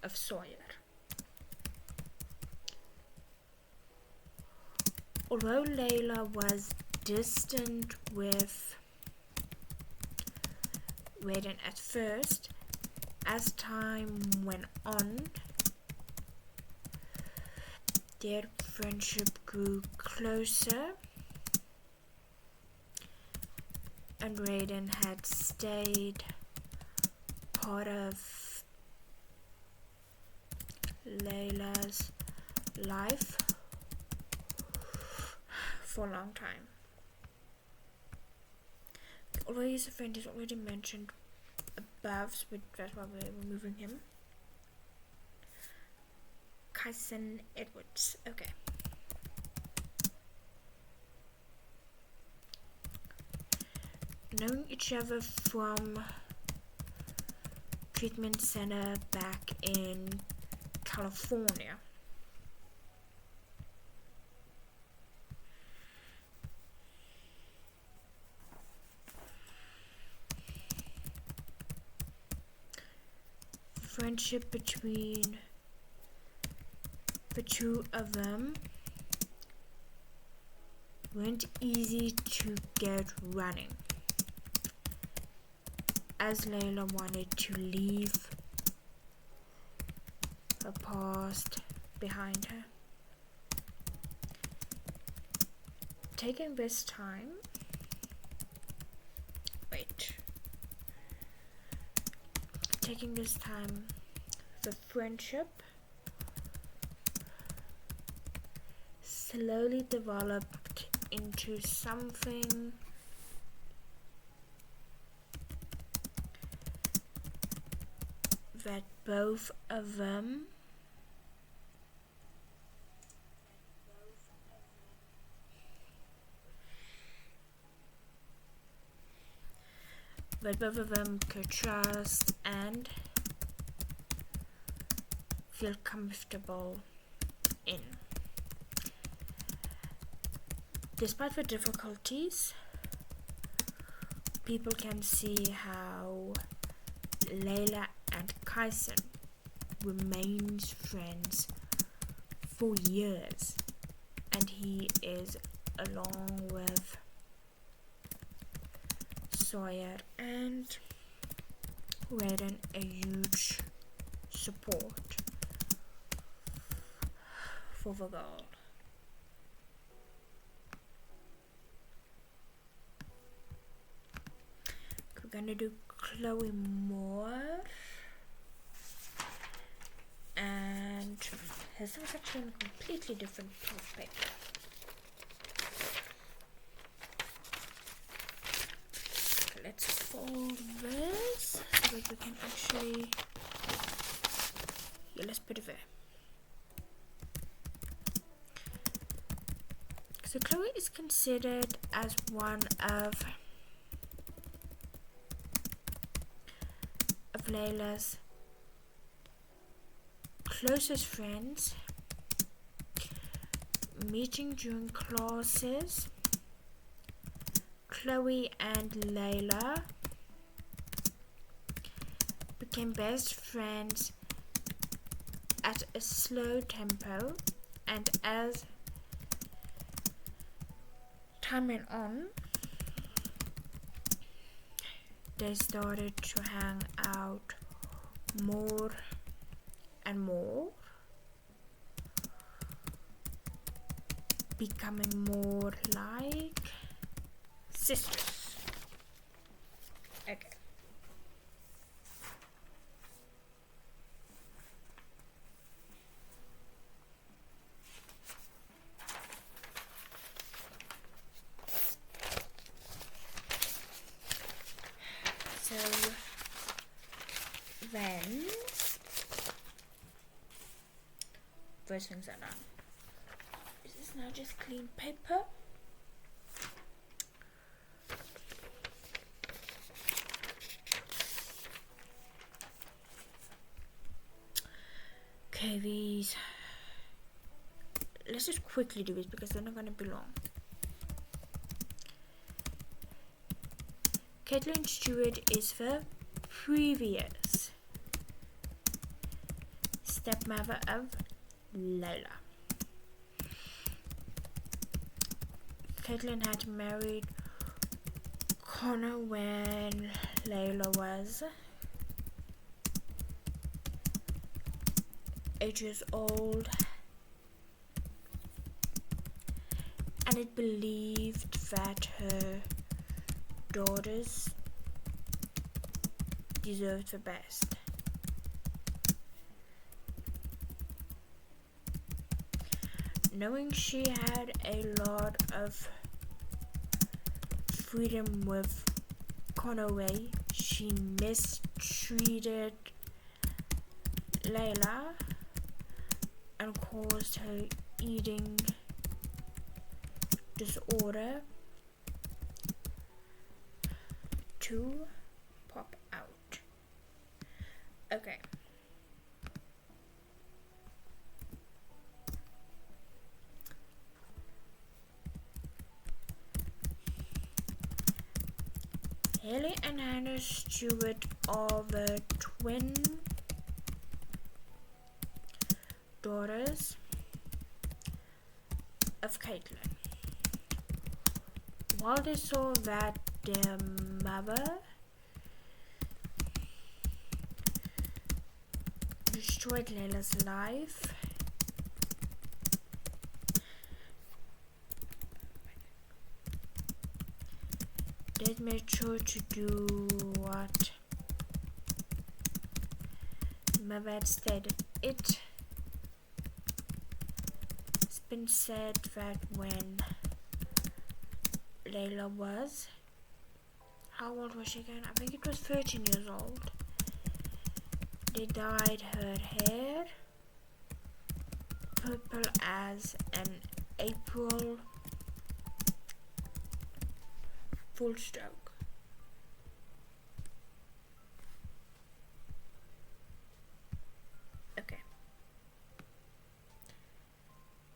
of Sawyer. Although Layla was distant with Raiden at first, as time went on, their friendship grew closer, and Raiden had stayed part of Layla's life for a long time. Although he's a friend, he's already mentioned above, so that's why we're removing him. Kyson Edwards. Okay. Knowing each other from treatment center back in California. Friendship between the two of them weren't easy to get running, as Layla wanted to leave her past behind her. Taking this time, the friendship slowly developed into something that both of them could trust and feel comfortable in. Despite the difficulties, people can see how Layla and Kyson remains friends for years, and he is, along with Sawyer and Raiden, a huge support for the girl. We're gonna do Chloe Moore, and his is actually on a completely different piece of paper. Let's fold this so that we can actually, let's put it there. So Chloe is considered as one of Layla's closest friends, meeting during classes. Chloe and Layla became best friends at a slow tempo, and as time went on, they started to hang out more and more, becoming more like sisters. Okay. So then those things are done. Now just clean paper. Okay, these. Let's just quickly do this because they're not going to be long. Caitlin Stewart is the previous stepmother of Layla. Caitlin had married Connor when Layla was 8 years old, and it believed that her daughters deserved the best. Knowing she had a lot of freedom with Conaway, she mistreated Layla and caused her eating disorder to pop out. Okay. Haley and Hannah Stewart are the twin daughters of Caitlin. While they saw that their mother destroyed Layla's life, they made sure to do what the mother had stated. It's been said that when Layla was, how old was she again? I think it was 13 years old. They dyed her hair purple as an April full stroke. Okay.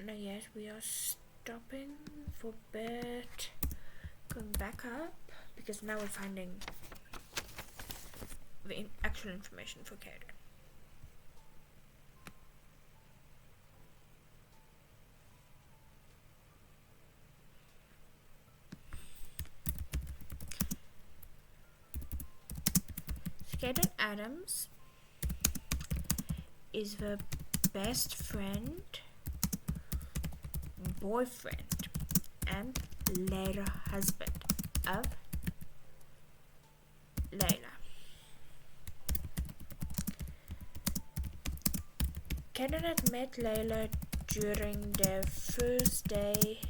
Now yes, we are stopping for bit. Going back up because now we're finding the actual information for Kaden. Kaden Adams is the best friend, boyfriend, and later husband of Layla. Kaden had met Layla during their first day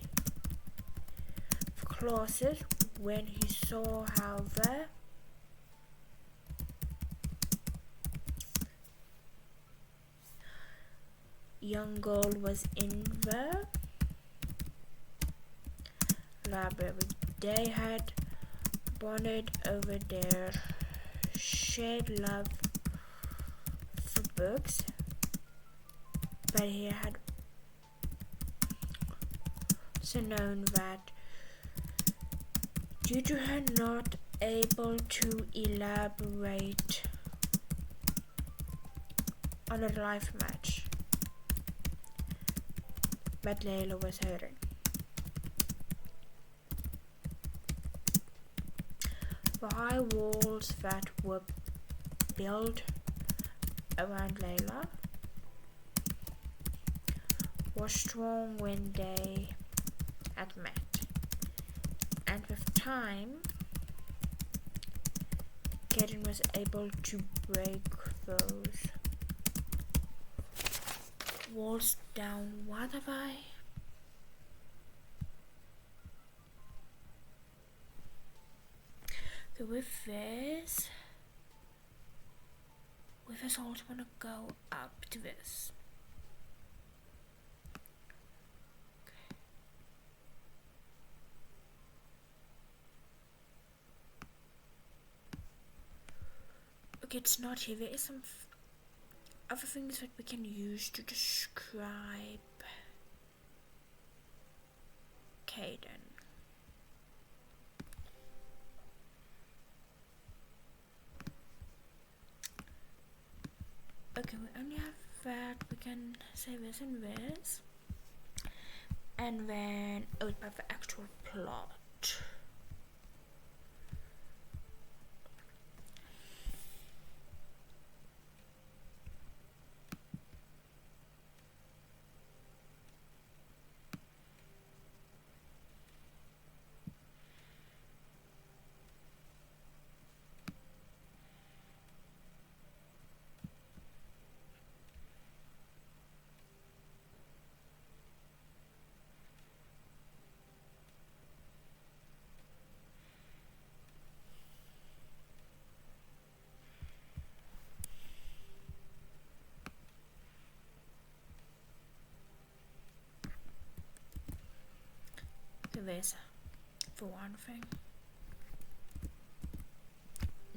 of classes when he saw how the young girl was in the library. They had bonded over their shared love for books, but he had also known that due to her not able to elaborate on a life match, but Layla was hurting. The high walls that were built around Layla were strong when they had met, and with time, Kaden was able to break those walls down. What have I? So with this, I also want to go up to this. Okay. Okay, it's not here. There is some other things that we can use to describe Caden. Okay, we only have that. We can say this and this. And then, oh, it's about the actual plot. This for one thing.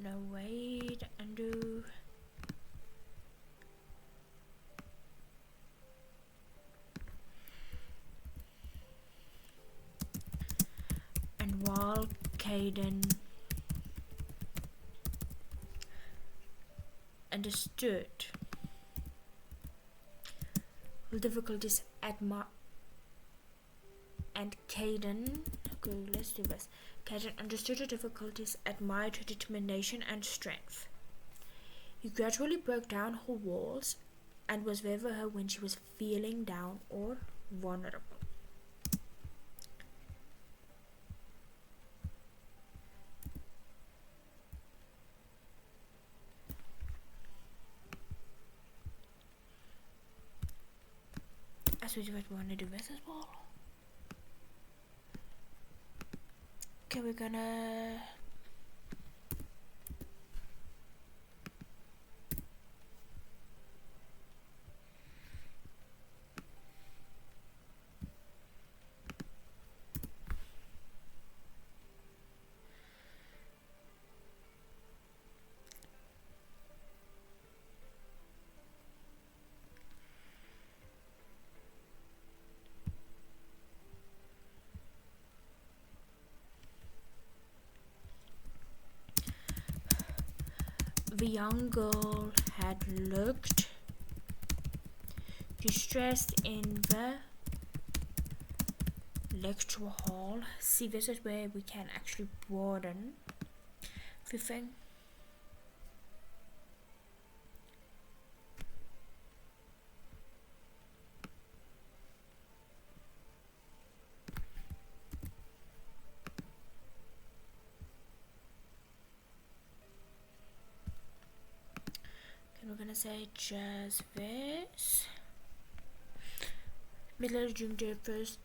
No, wait, undo. And while Caden understood the difficulties and Caden, okay, let's do this. Caden understood the difficulties, admired her determination and strength. He gradually broke down her walls and was there for her when she was feeling down or vulnerable. I suppose you might want to do this as well. Okay, we're gonna the young girl had looked distressed in the lecture hall. See, this is where we can actually broaden the thing. We're gonna say just this. Middle during their first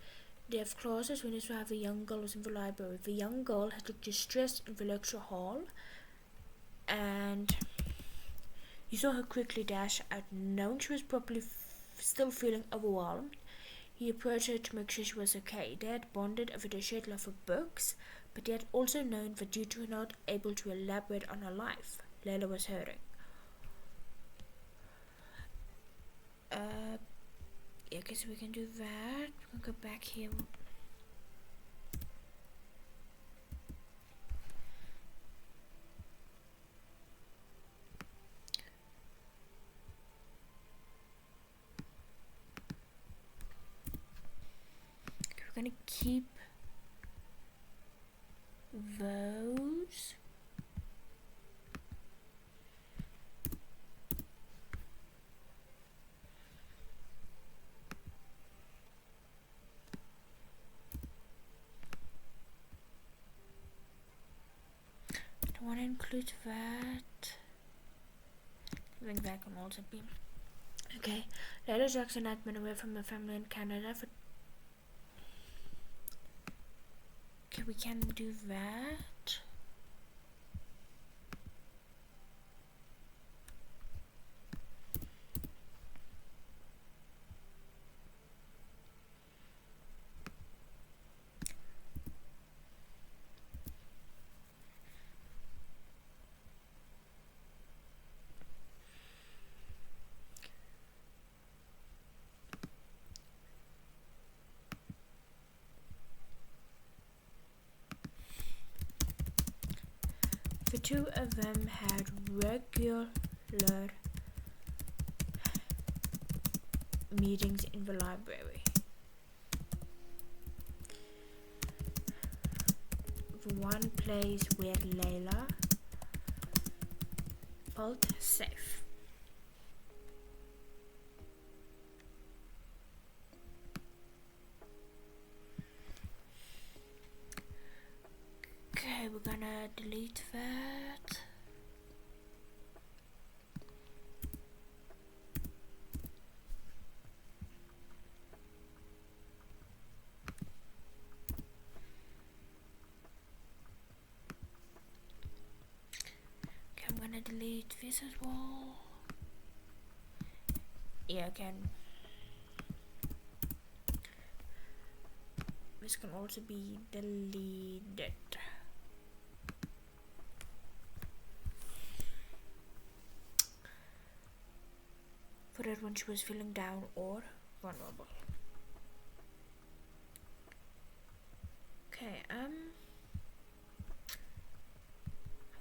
day of classes, when his wife, a young girl, was in the library. The young girl had looked distressed in the lecture hall, and he saw her quickly dash out, knowing she was probably still feeling overwhelmed. He approached her to make sure she was okay. They had bonded over their shared love for books, but they had also known that due to her not able to elaborate on her life, Layla was hurting. Yeah, okay, so we can do that. We can go back here. Okay, we're gonna keep those. I want to include that. I think that can also be. Okay, Layla Jackson had been away from her family in Canada for. Okay, we can do that. two of them had regular meetings in the library. The one place where Layla felt safe. Okay, we're gonna delete that. Okay, I'm gonna delete this as well. Yeah, again. This can also be deleted. Put it when she was feeling down or vulnerable. Okay, I'm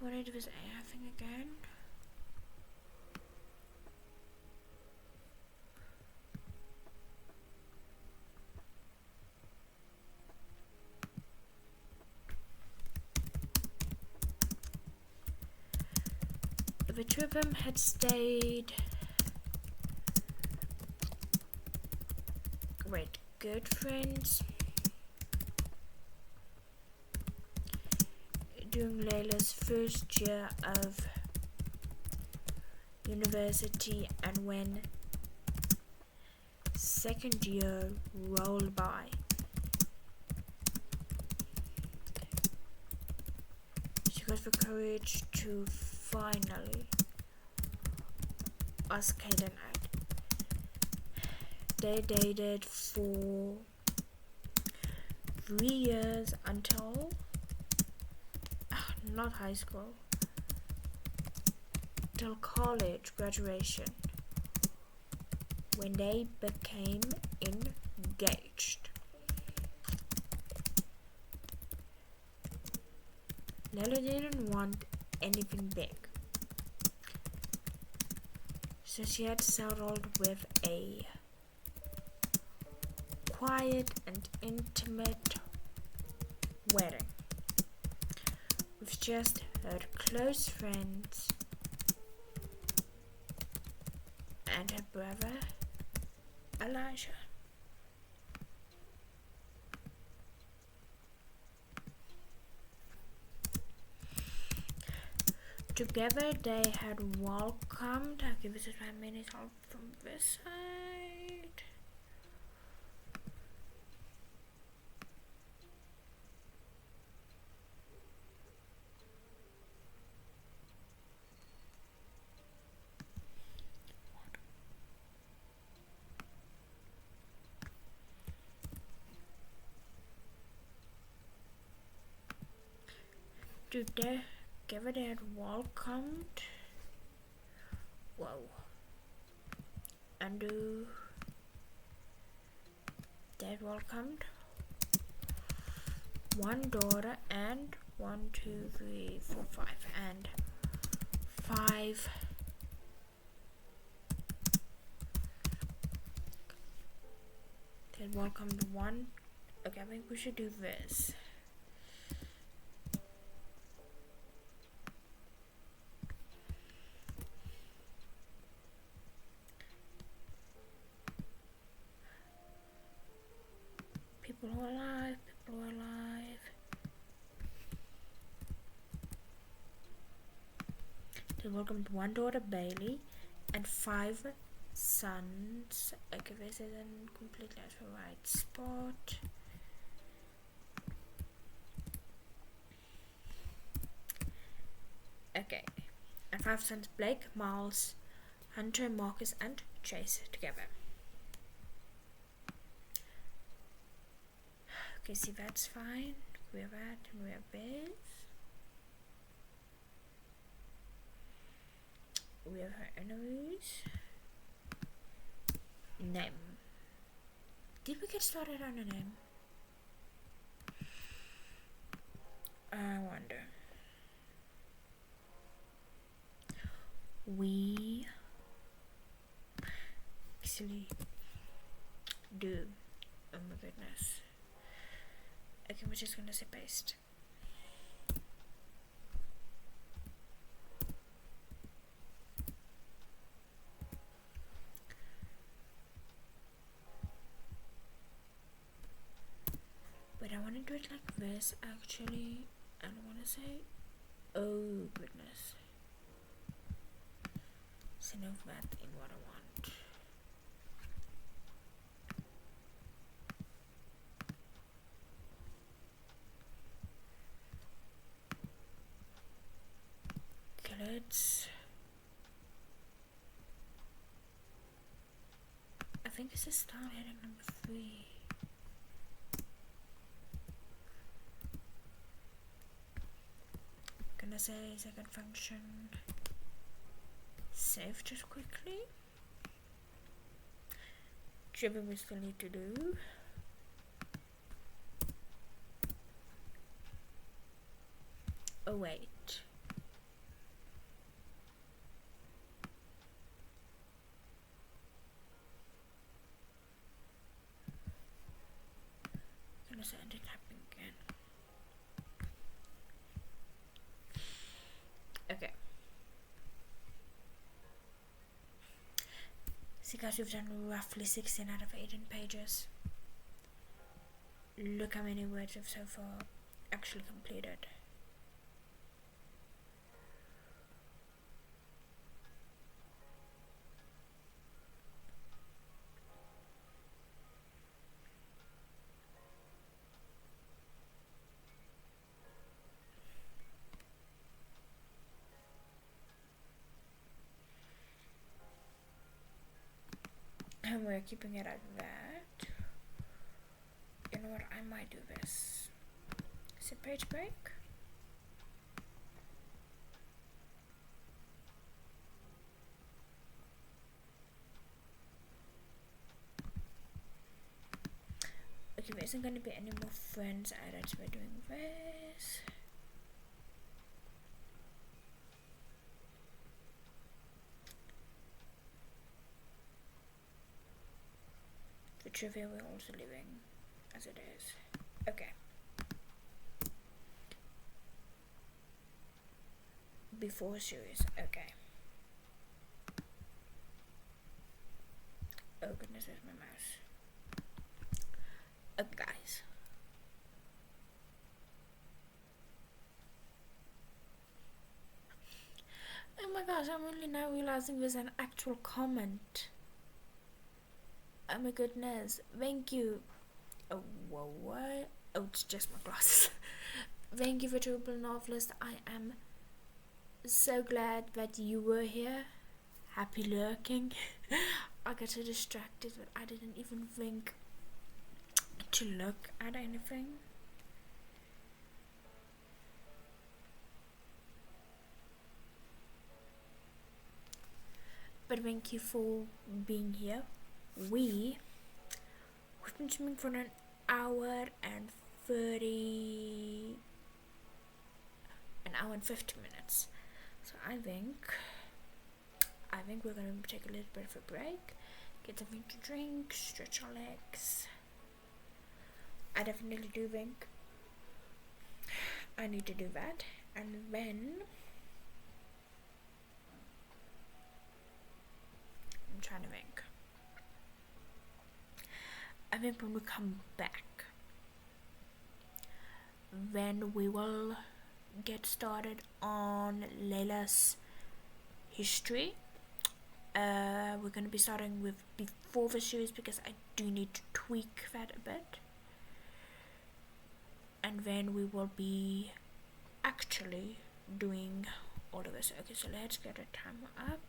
gonna do this AI thing again. The two of them had stayed good friends during Layla's first year of university, and when second year rolled by, she got the courage to finally ask Kaden out. They dated for 3 years until not high school, till college graduation, when they became engaged. Layla didn't want anything big, so she had settled with a quiet and intimate wedding with just her close friends and her brother Elijah. Together they had welcomed, I'll give this 5 minutes help from this side. Together they had welcomed, they had welcomed one daughter and 5. They had welcomed one. Okay, I think we should do this. People who are alive. They welcomed one daughter, Bailey, and 5 sons. Okay, this isn't completely at the right spot. Okay, and 5 sons: Blake, Miles, Hunter, Marcus, and Chase together. Okay, see, that's fine. We have that and we have this. We have her enemies. Name. Did we get started on a name? I wonder. we actually do. Oh my goodness. Okay, we're just gonna say paste. But I want to do it like this actually. I don't want to say, oh goodness. So no that in what I want. Okay, let's. I think this is style heading number 3. Gonna say second function. Save just quickly. Driven we still need to do. Oh wait. Gonna say it happening again. Okay. See guys, we've done roughly 16 out of 18 pages. Look how many words we've so far actually completed. And we're keeping it at that. You know what, I might do this. Set page break. Okay, there isn't going to be any more friends added, so we're doing this. The trivia we're also leaving as it is. Okay. Before series, okay. Oh goodness, there's my mouse. Okay guys. Oh my gosh, I'm only now realizing there's an actual comment. Oh my goodness, thank you. Oh, whoa, what? Oh, it's just my glasses. Thank you, Virtual Novelist. I am so glad that you were here. Happy lurking. I got so distracted that I didn't even think to look at anything. But thank you for being here. We've been streaming for an hour and 50 minutes. So I think we're gonna take a little bit of a break, get something to drink, stretch our legs. I definitely do think I need to do that, and then I'm trying to think. I think when we come back, then we will get started on Layla's history. We're going to be starting with before the series because I do need to tweak that a bit. And then we will be actually doing all of this. Okay, so let's get a timer up.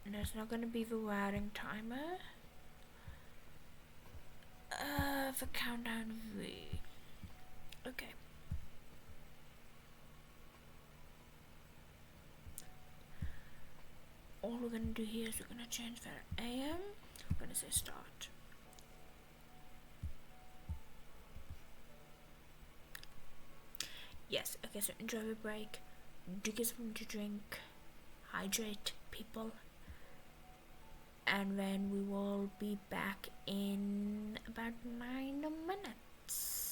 And it's not going to be the routing timer. The countdown V. Okay. All we're going to do here is we're going to change that AM. We're going to say start. Yes, okay. Okay, so enjoy your break. Do get something to drink. Hydrate, people. And then we will be back in about 9 minutes.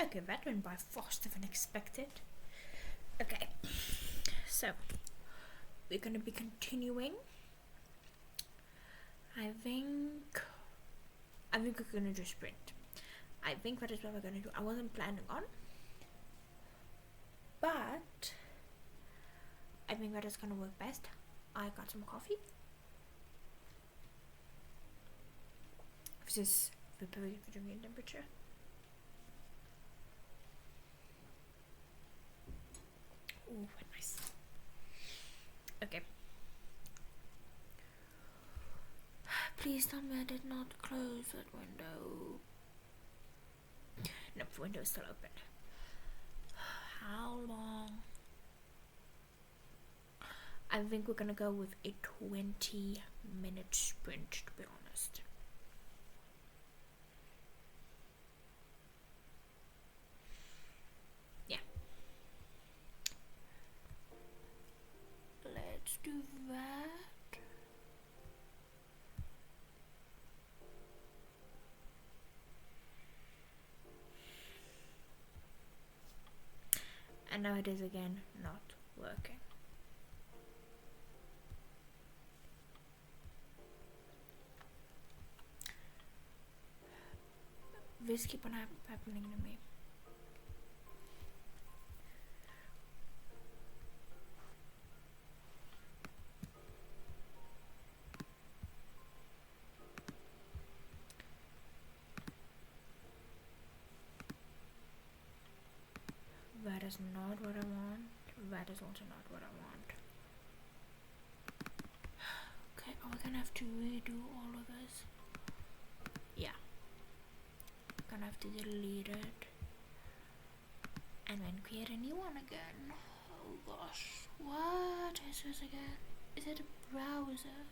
Okay, that went by faster than expected. Okay, so we're gonna be continuing. I think we're gonna do sprint. I think that is what we're gonna do. I wasn't planning on, but I think that is gonna work best. I got some coffee. This is the perfect vitamin temperature. Ooh, nice. Okay. Please tell me I did not close that window. Nope, the window is still open. How long? I think we're gonna go with a 20-minute sprint, to be honest. Yeah. Let's do that. And now it is again not working. This keep on happening to me. That is not what I want. That is also not what I want. Okay, are we gonna have to redo all of this? Yeah. Gonna have to delete it. And then create a new one again. Oh gosh. What is this again? Is it a browser?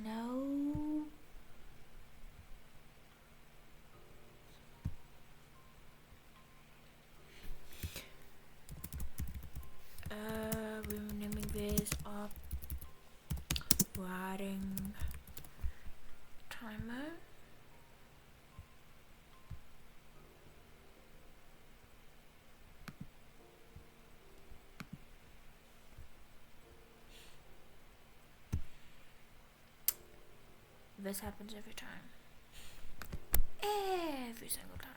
No. We're naming this up. Writing timer. This happens every time. Every single time.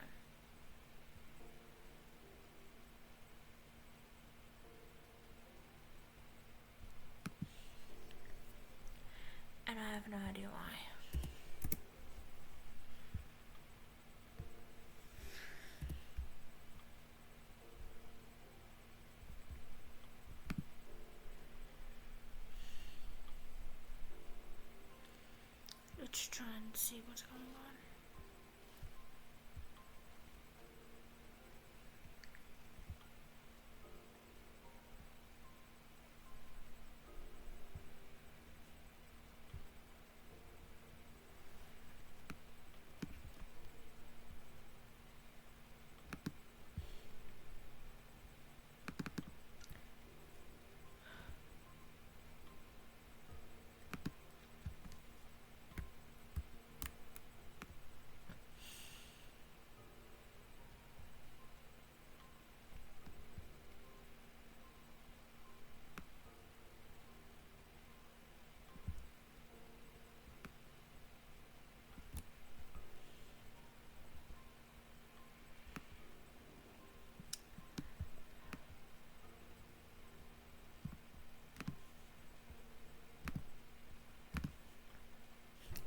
And I have no idea why. Let's try and see what's going on.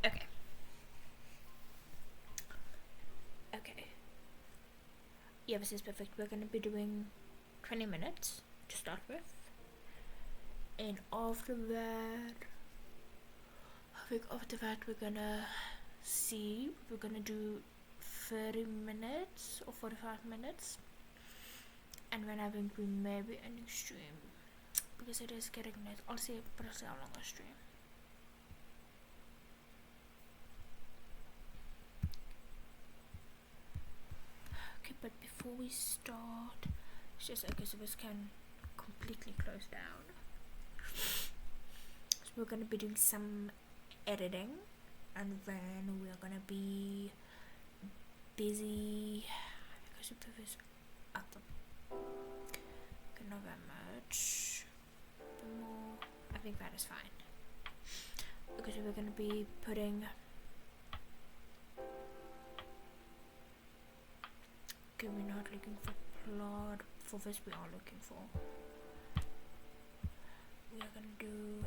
Okay. Okay. Yeah, this is perfect. We're gonna be doing 20 minutes to start with. And after that, I think after that we're gonna see. We're gonna do 30 minutes or 45 minutes. And then I think we may be ending stream. Because it is getting late. I'll see how long I stream. Okay, but before we start, it's just okay, so this can completely close down. So we're gonna be doing some editing, and then we're gonna be dizzy because of this atom. Okay, not that much. The more, I think that is fine. Because we're going to be putting. Okay, we're not looking for plot. For this, we are looking for. We are going to do.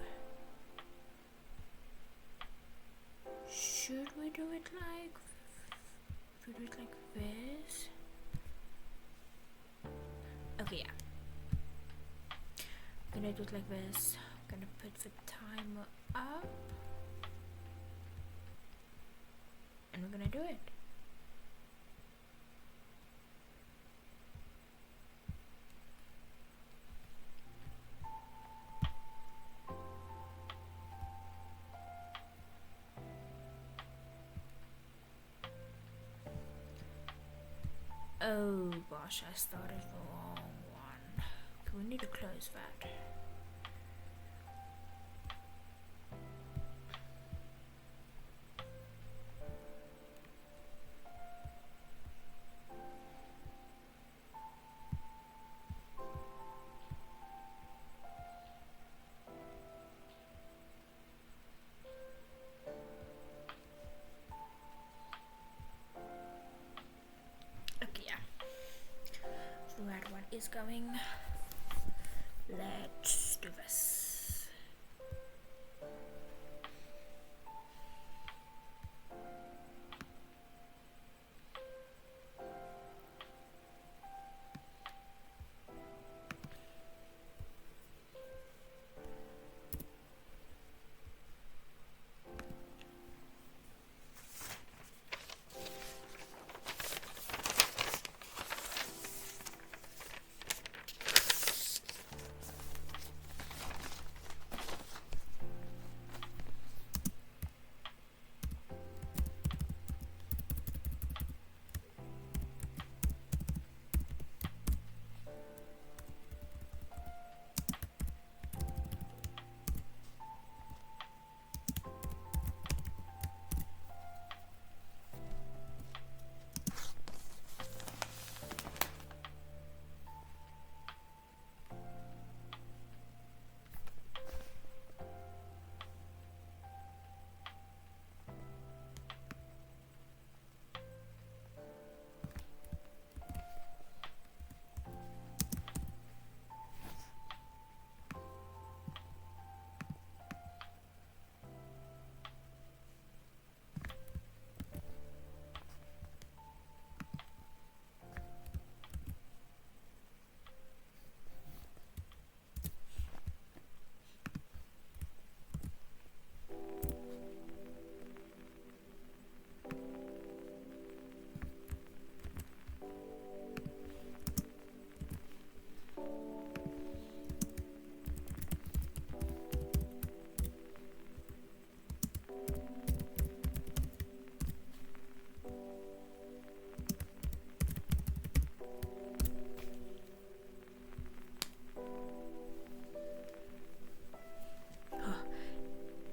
Should we do it like? Should we do it like this? Okay, yeah. I'm gonna do it like this. I'm gonna put the timer up. And we're gonna do it. Oh gosh, I started the wrong one. Okay, we need to close that. Red one is going. Let's do this.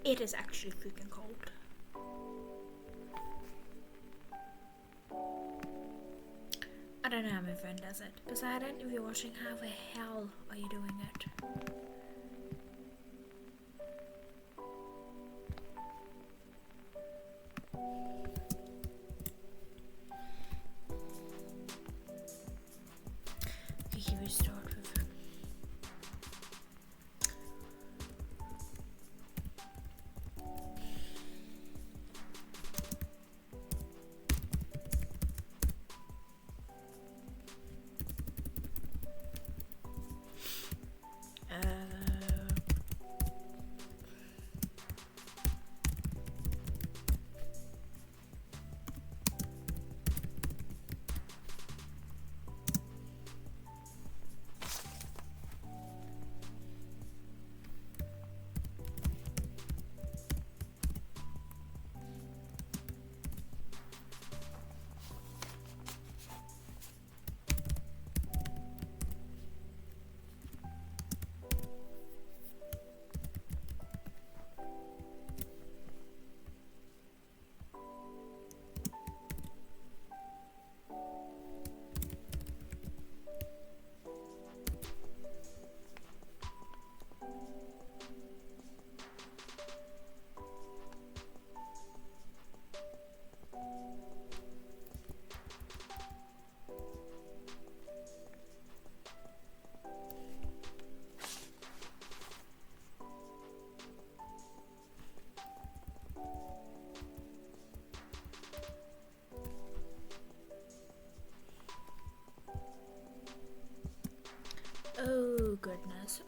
It is actually freaking cold. I don't know how my friend does it, because I don't know if you're watching, how the hell are you doing it? Okay, here we start with goodness.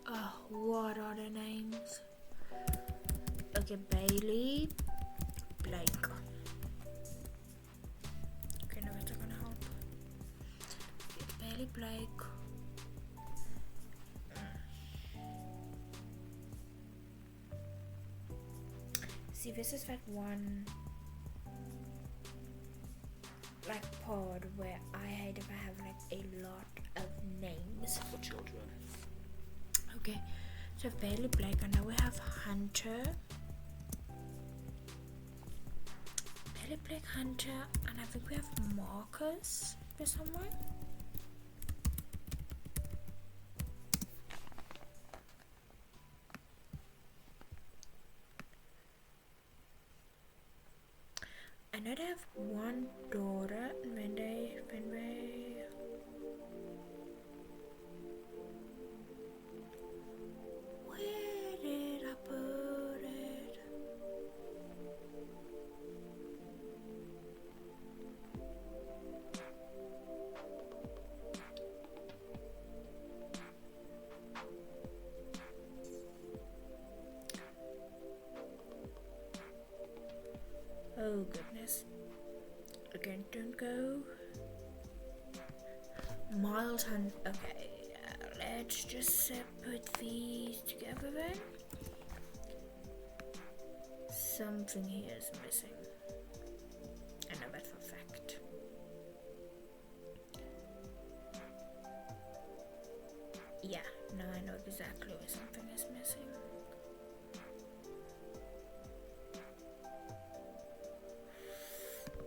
What are their names? Okay, Bailey, Blake. Okay, no, it's not gonna help. It's Bailey, Blake. See, this is that one like pod where I hate if I have like a lot of names for children. Okay, so Bailey, Blake, and now we have Hunter. Bailey, Blake, Hunter, and I think we have Marcus here somewhere. I know they have one daughter, and when they where did I put it? Oh goodness. Again, don't go. Miles Hunt. Okay, let's just put these together then. Something here is missing. I know that for a fact. Yeah, now I know exactly where something is missing.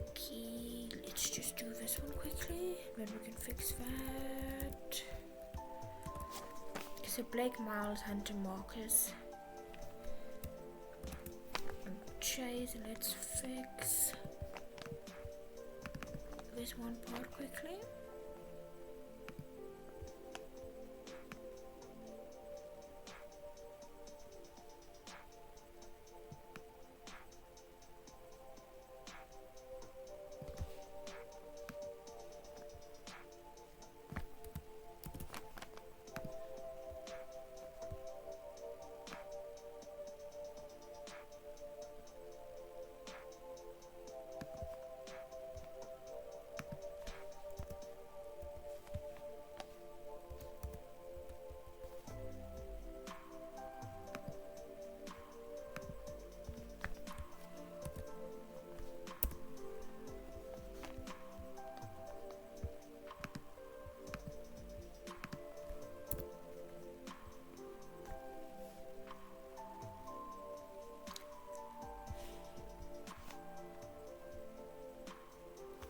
Okay, let's just do this one quickly, then we can fix that. So Blake, Miles, Hunter, Marcus, and Chase. Let's fix this one part quickly.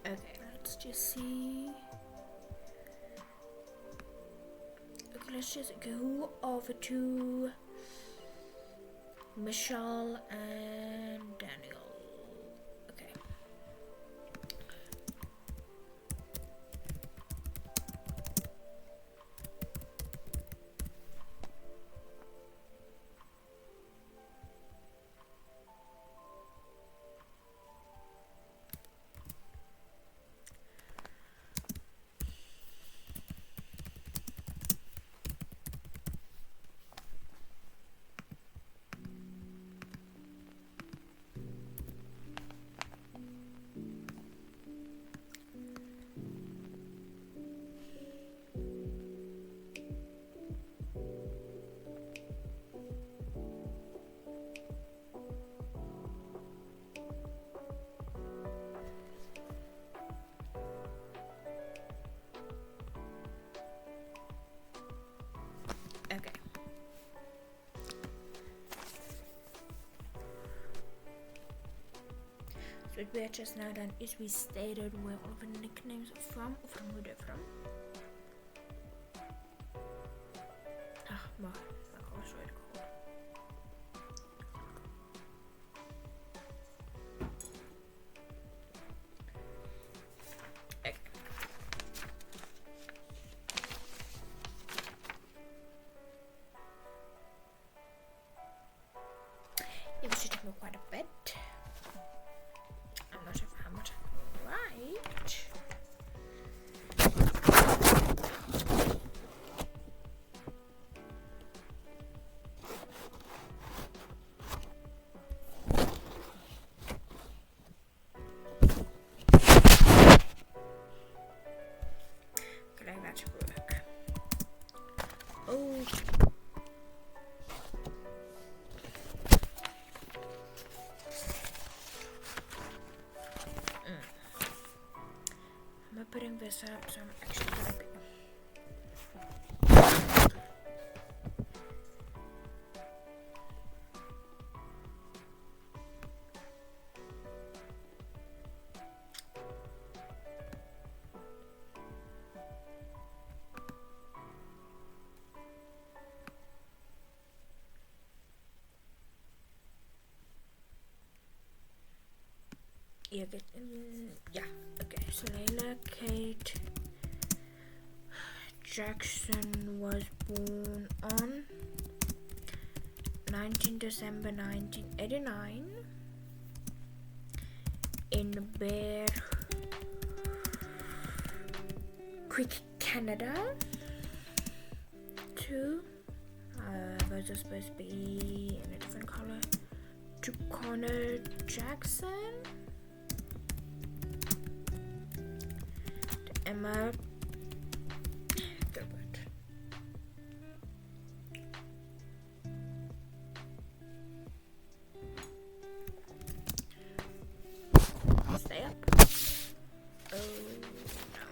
Okay, let's just see. Okay, let's just go over to Michelle and Daniel. Okay. Okay. So what we had just now done is we stated where all the nicknames are from who they're from. Ah, my gosh, right cool. Okay. It should take me quite a bit. I'm not sure how much I can write. much work. Oh. I'm putting this up, so I'm actually gonna be. Yeah, okay, so Layla Kate Jackson was born on 19 December 1989 in Bear Creek, Canada. Those are supposed to be in a different color. To Connor Jackson. Emma Gilbert. Stay up. Oh no.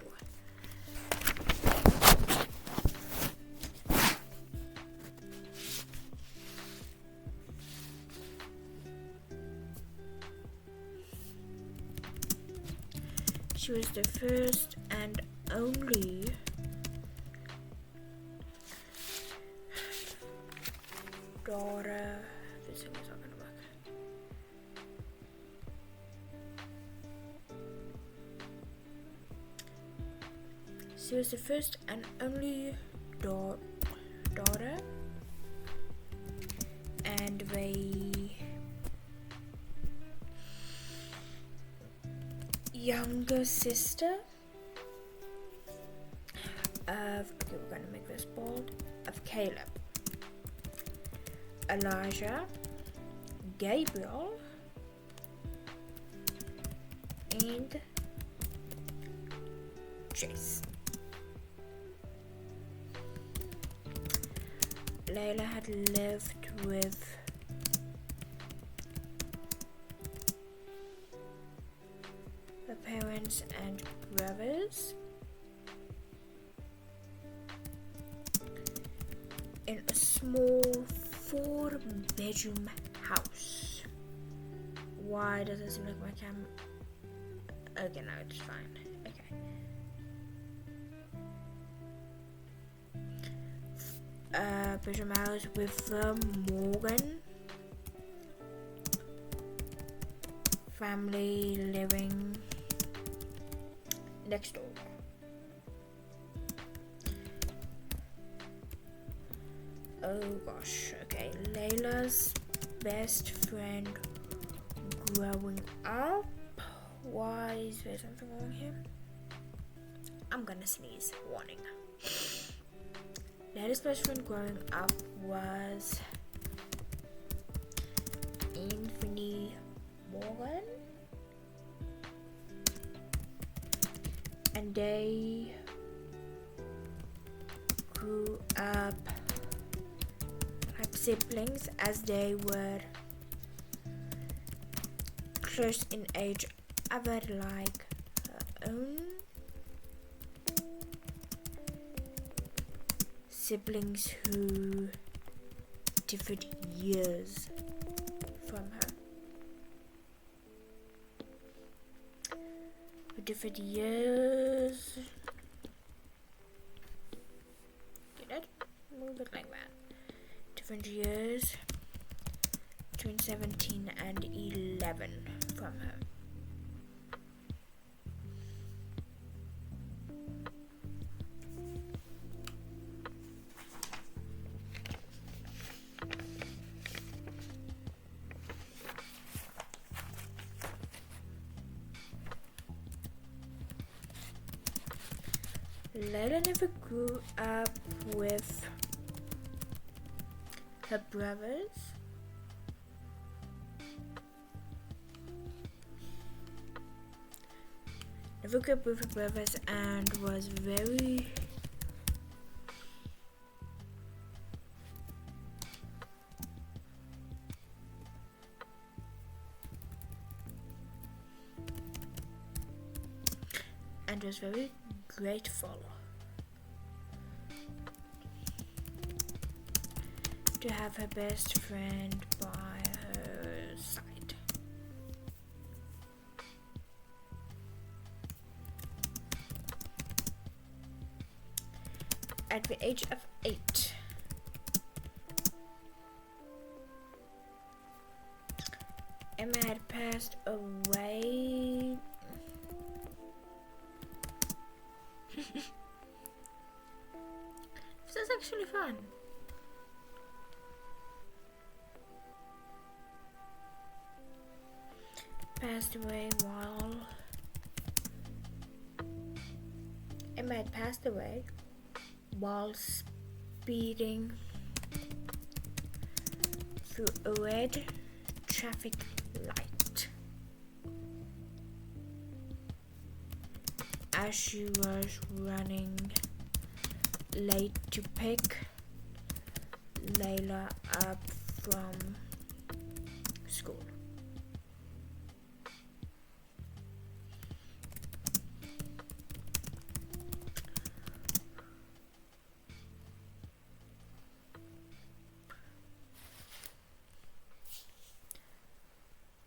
She was the first and only daughter. This thing is not gonna work. She was the first and only daughter and the younger sister of, okay, we're gonna make this bold, of Caleb, Elijah, Gabriel, and Chase. Layla had lived with her parents and brothers in a small 4-bedroom house. Why does it seem like my camera? Okay, now it's fine. Okay. Bedroom house with the Morgan family living next door. Oh gosh, okay. Layla's best friend growing up. Why is there something wrong here? I'm gonna sneeze. Warning. Layla's best friend growing up was Anthony Morgan. And they grew up like siblings, as they were close in age, other like her own siblings who differed years from her. Different years. Get it? Move it like that. Different years between 17 and 11 from her. Layla never grew up with her brothers. Never grew up with her brothers and was very and was very grateful to have her best friend by her side. At the age of 8, Emma had passed away. This is actually fun. Passed away while Emma had passed away while speeding through a red traffic light as she was running late to pick Layla up from school.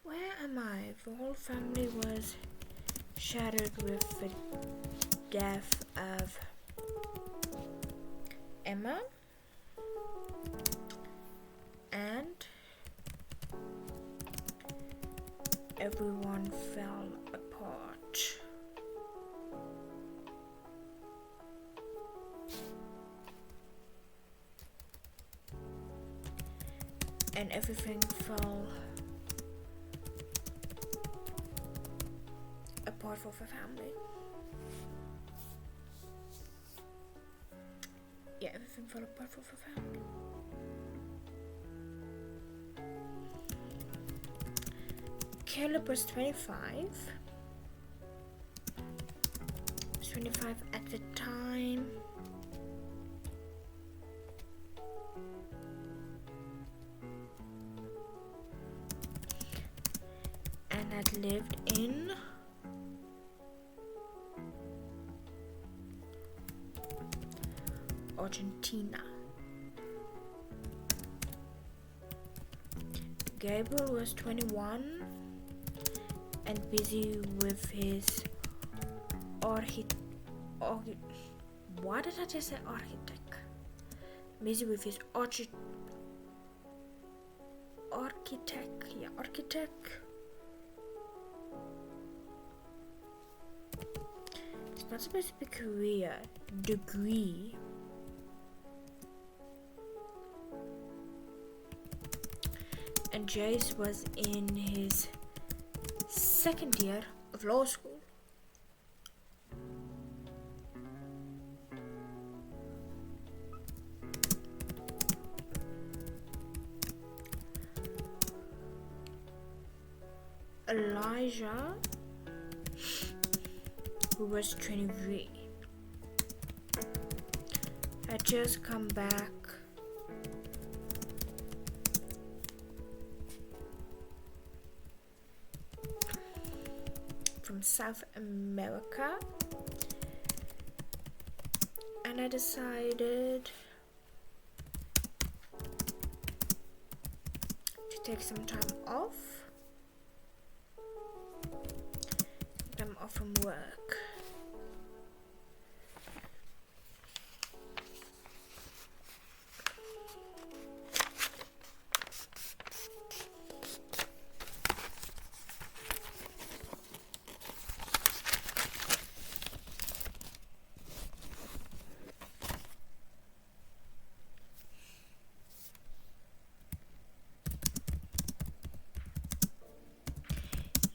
Where am I? The whole family was shattered with the death of Emma, and everyone fell apart. And everything fell apart for the family. Yeah, everything fell apart for the family. Caleb was 25. He was 25 at the time. And had lived in Argentina. Gabriel was 21 and busy with his why did I just say architect? Busy with his architect. It's not supposed to be career, degree. And Jace was in his second year of law school. Elijah, who was 23, had just come back from South America, and I decided to take some time off. I'm off from work.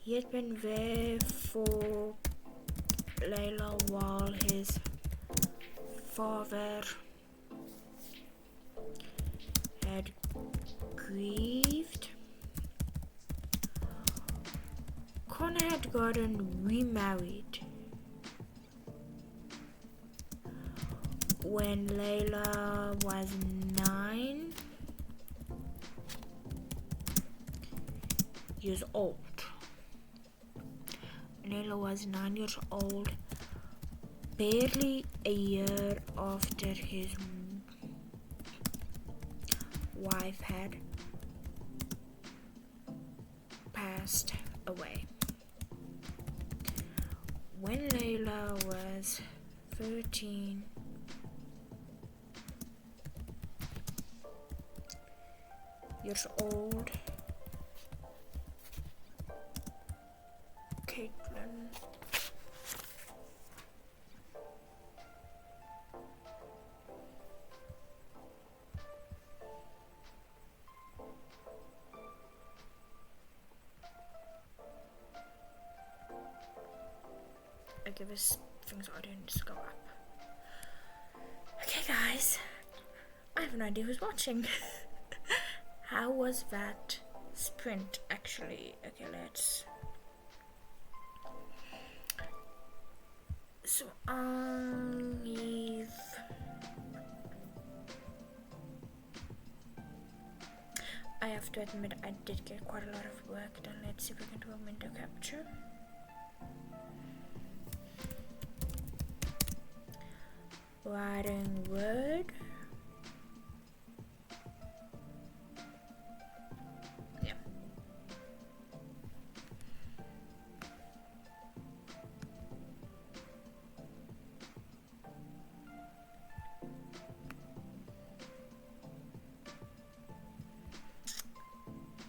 He had been there for Layla while his father had grieved. Connor had gotten remarried when Layla was 9 years old. Layla was 9 years old barely a year after his wife had passed away. When Layla was 13 years old, Caitlin I give his things audience go up. Okay guys, I have no idea who's watching. How was that sprint actually? Okay, let's. So I have to admit I did get quite a lot of work done. Let's see if we can do a window capture. Writing word. Yeah.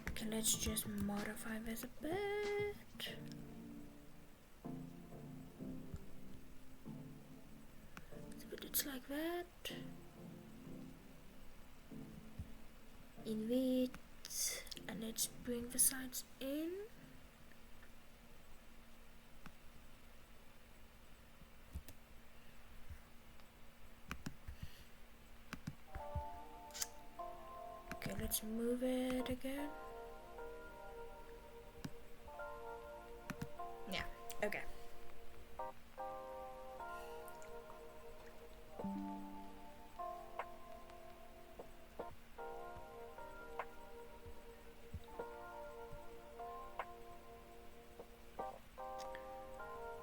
Okay, let's just modify this a bit. It's like that. In width, and let's bring the sides in. Okay, let's move it again. Yeah, okay.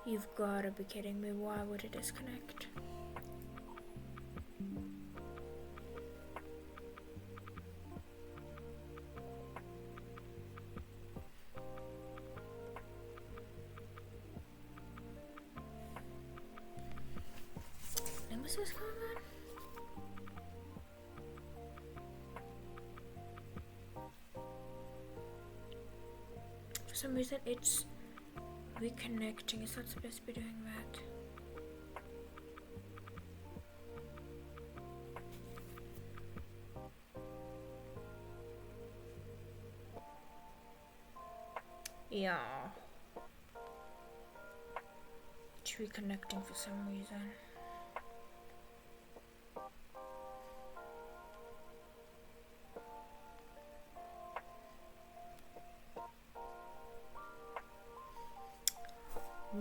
You've gotta be kidding me, why would it disconnect? And what's this going on? For some reason it's reconnecting. It's not supposed to be doing that. Yeah. It's reconnecting for some reason.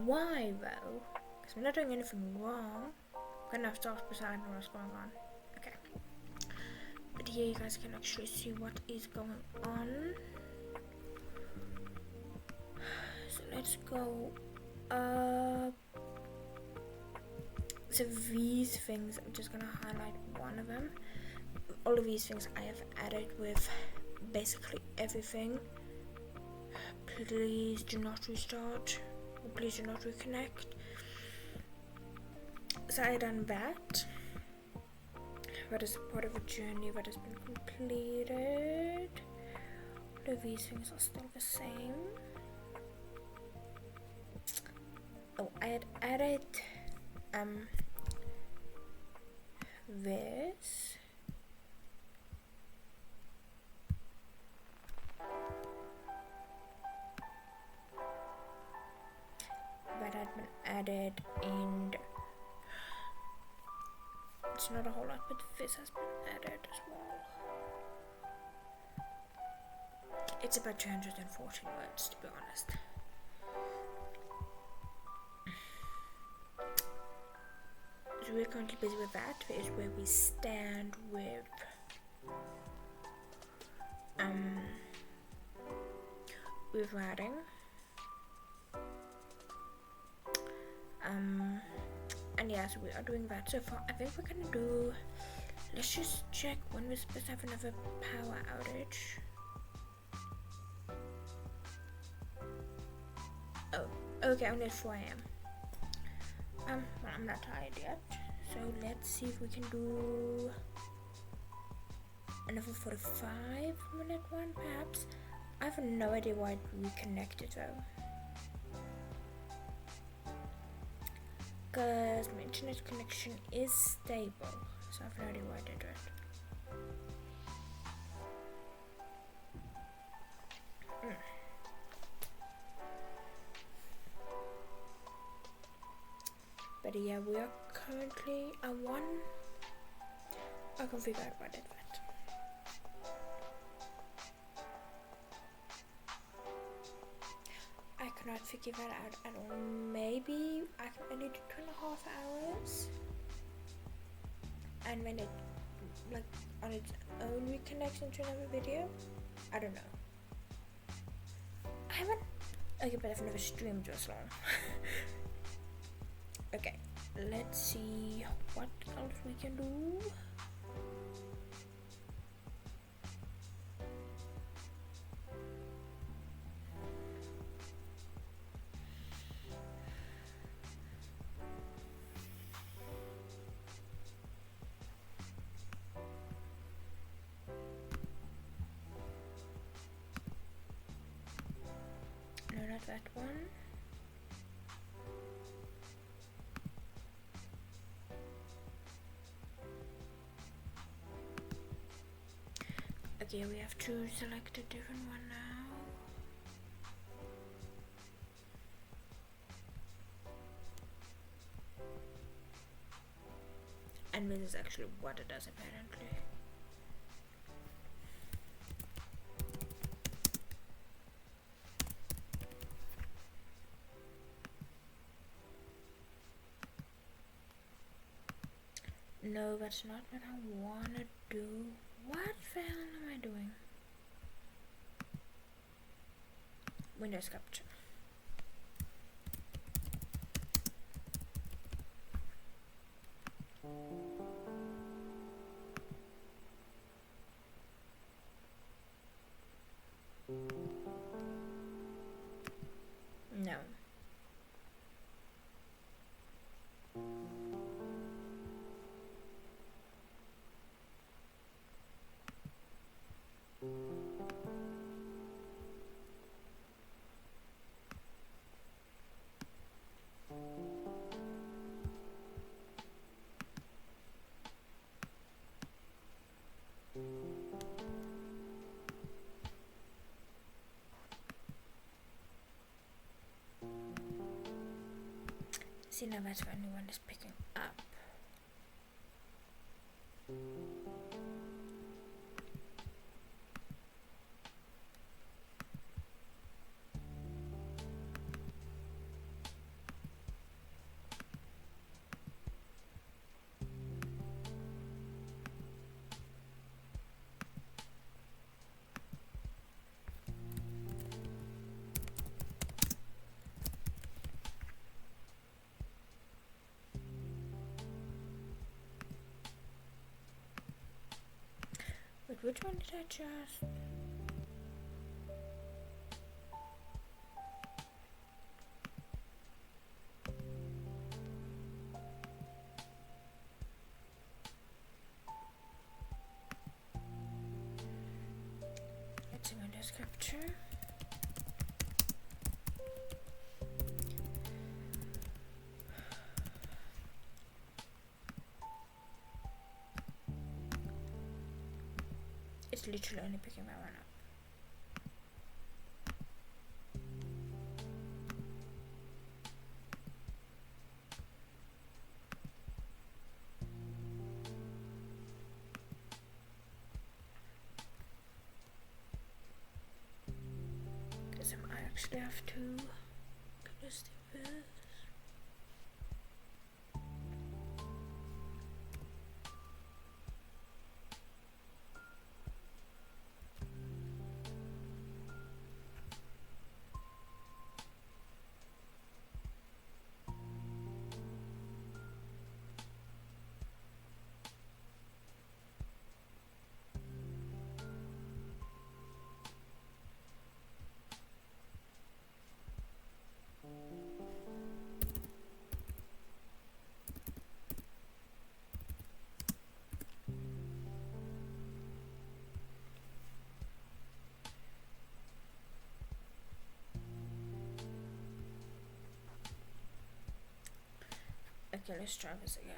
Why though? Because I'm not doing anything wrong. I'm gonna have to ask beside me what's going on. Okay. But here you guys can actually see what is going on. So let's go up. So these things, I'm just gonna highlight one of them. All of these things I have added with basically everything. Please do not restart. Please do not reconnect. So I done that. That is part of a journey that has been completed. All of these things are still the same. Oh, I had added this. That had been added, and it's not a whole lot, but this has been added as well. It's about 214 words, to be honest. So we're currently busy with that. That is where we stand with writing. And yes, we are doing that so far. I think we're gonna do, let's just check when we're supposed to have another power outage. Oh, okay, only at 4 a.m. Well, I'm not tired yet, so let's see if we can do another 45-minute one, perhaps. I have no idea why it reconnected though, because my internet connection is stable, so I have no idea why I did it. But yeah, we are currently at 1. I can figure out why I did that. I cannot figure that out at all. Maybe I can only do 2.5 hours, and when it like on its own reconnects into another video. I don't know. I haven't. Okay, but I've never streamed this long. Okay, let's see what else we can do. No, not that one. Okay, we have to select a different one now. And this is actually what it does apparently. No, that's not what I wanna do. What the hell am I doing? Windows capture. No. See, now that's when anyone is picking up. Wait, which one did I just? It's a Windows capture. It's literally only picking that one up. Because I actually have to just do this. Okay, let's try this again.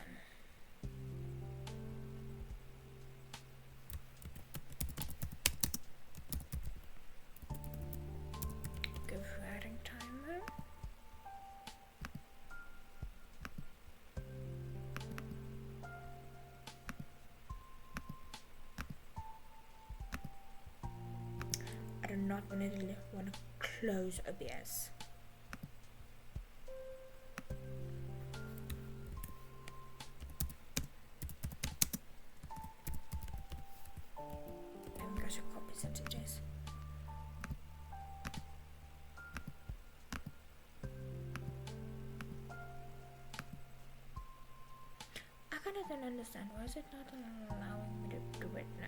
Give writing timer. I do not really want to close OBS. I'm going to copy sentences. I kind of don't understand. Why is it not allowing me to do it now?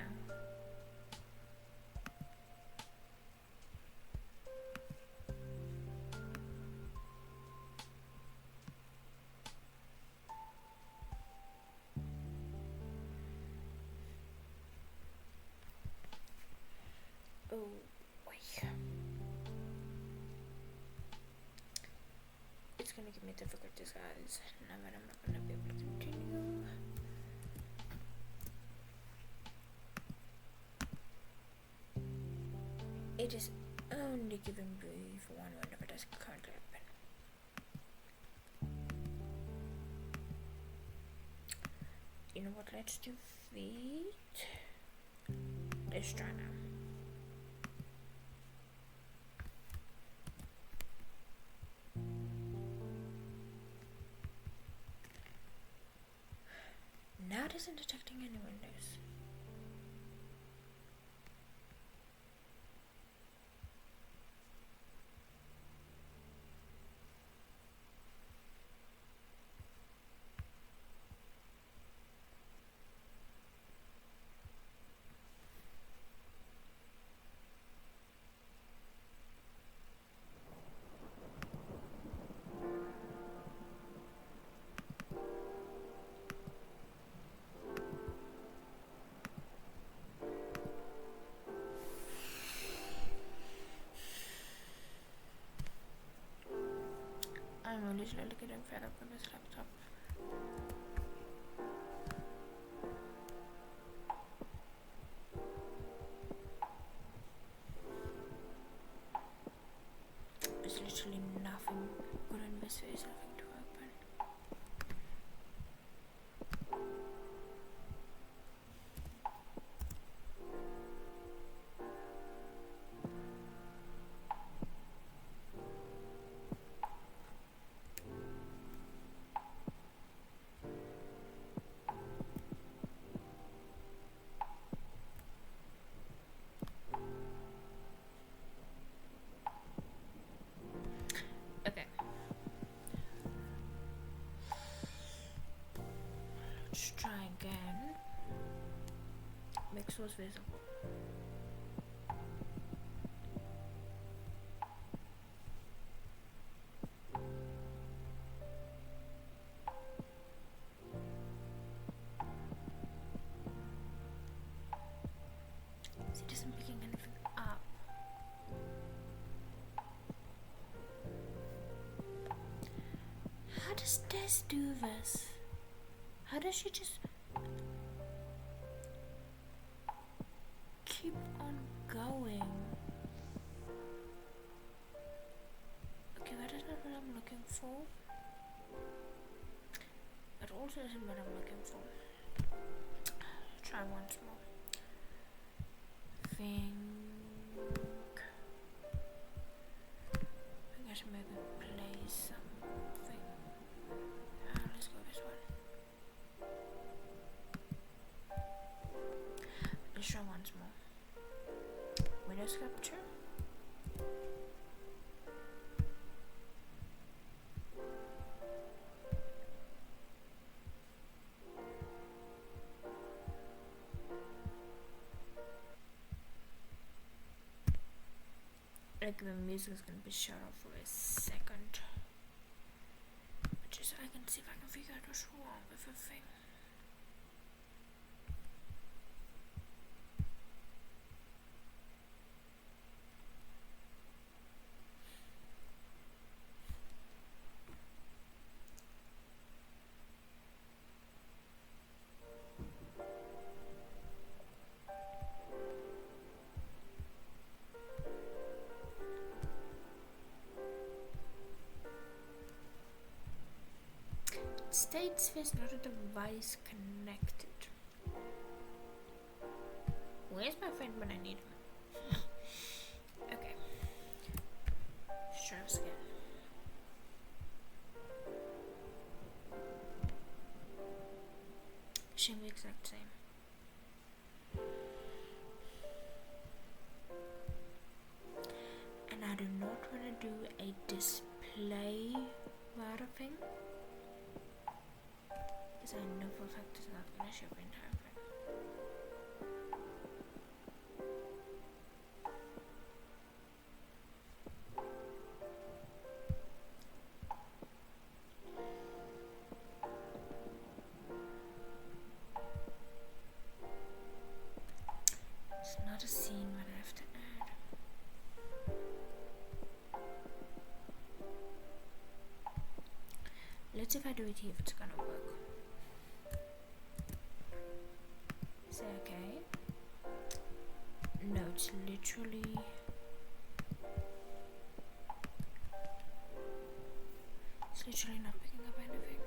Oh, wait. It's gonna give me difficulties, guys. Now that I'm not gonna be able to continue. It is only giving me for one whenever it is currently open. You know what? Let's do feet. Let's try now. Now it isn't detecting any windows. I'm literally getting fed up with this laptop. There's literally nothing good in this face, nothing to open. Okay. Let's try again. Make source visible. It isn't picking anything up. How does Des do this? How does she just keep on going? Okay, that is not what I'm looking for. It also isn't what I'm looking for. Try once more. Think. I think I should maybe play something. Let's go this one. Let's try once more. Windows capture. Like the music is gonna be shut off for a second. Just so I can see if I can figure out what's wrong with the thing. states there's not a device connected. Where's my friend when I need him? Okay. Let's try this again. Should be exact same. And I do not want to do a display router thing, because I know for a fact it's not going to show the entire thing. It's not a scene that I have to add. Let's see if I do it here if it's gonna work. Say okay. No, it's literally not picking up anything.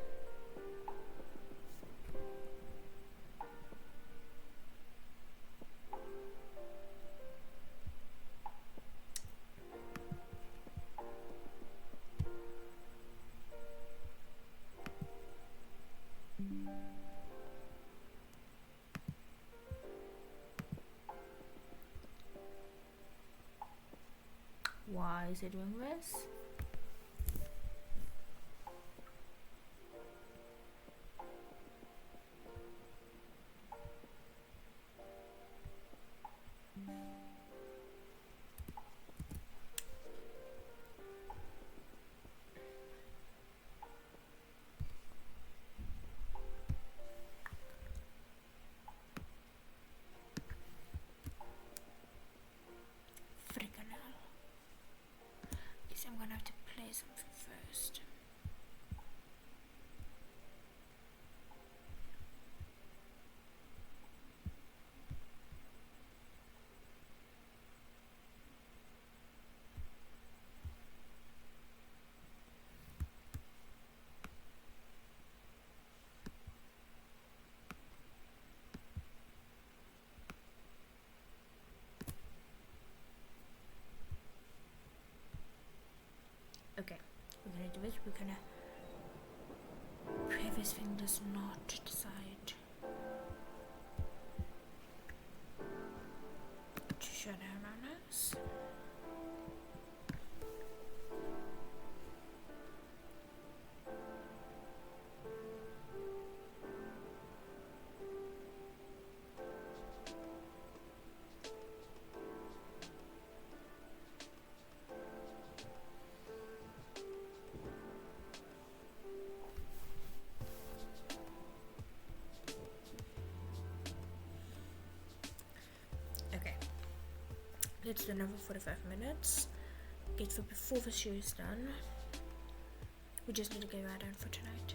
Why is it doing this? Freaking hell. Guess I'm gonna have to play something first. Okay, we're gonna do it. We're gonna pray this thing does not decide to shut down on us. Let's do another 45 minutes. Get for before the show is done. We just need to go right down for tonight.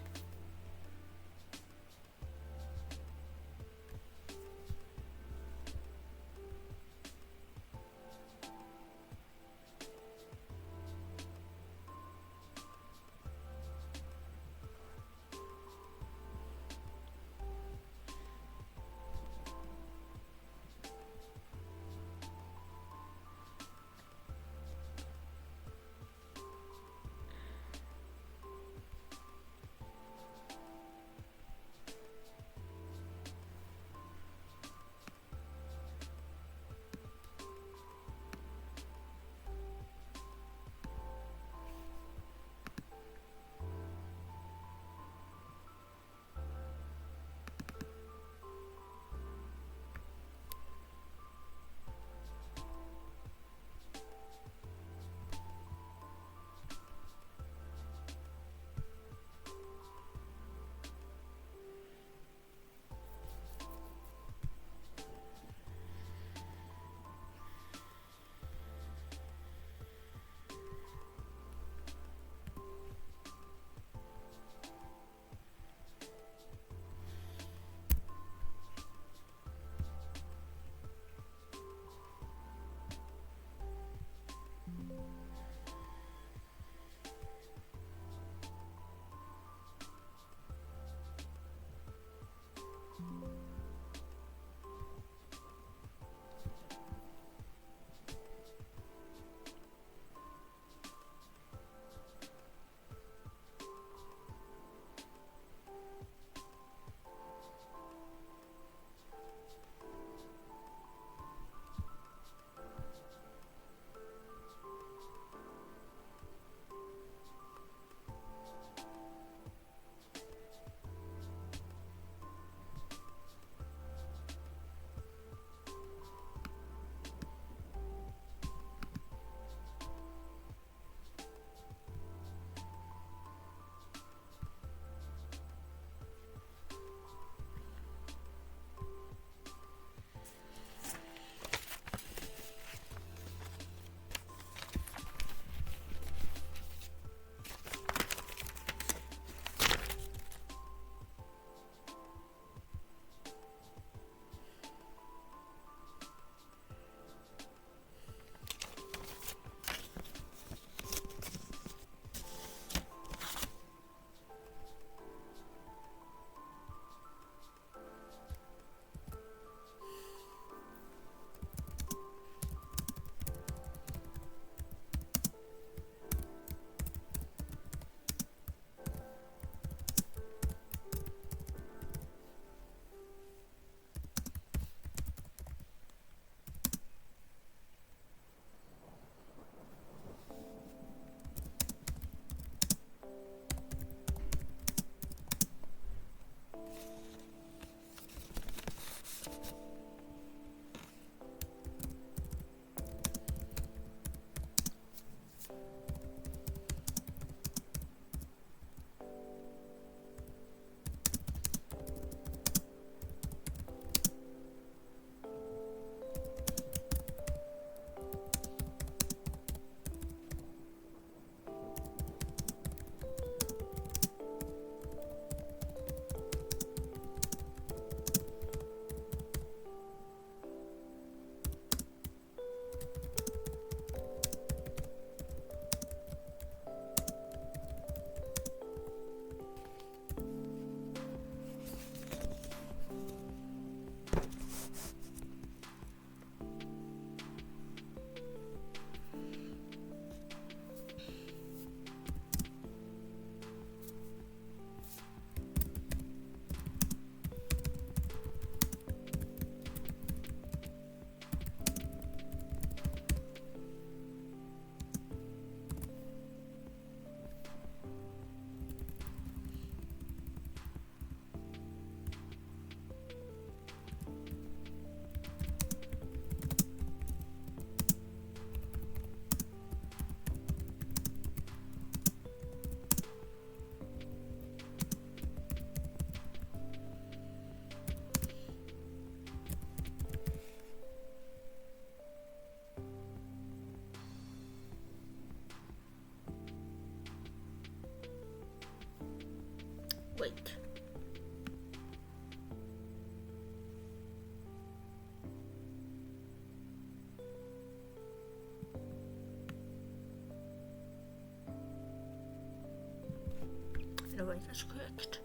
if that's correct.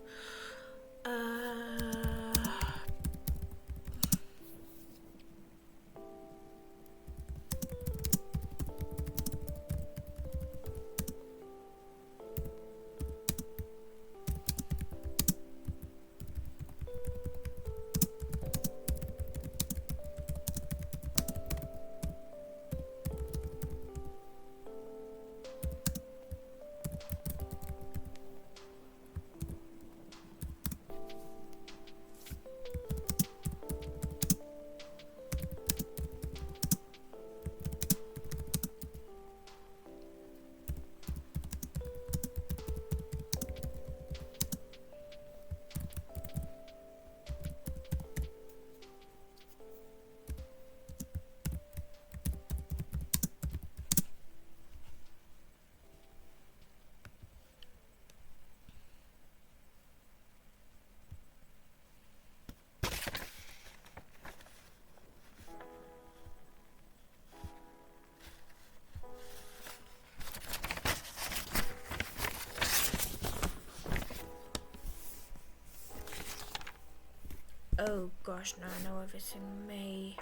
Oh gosh, now I know everything may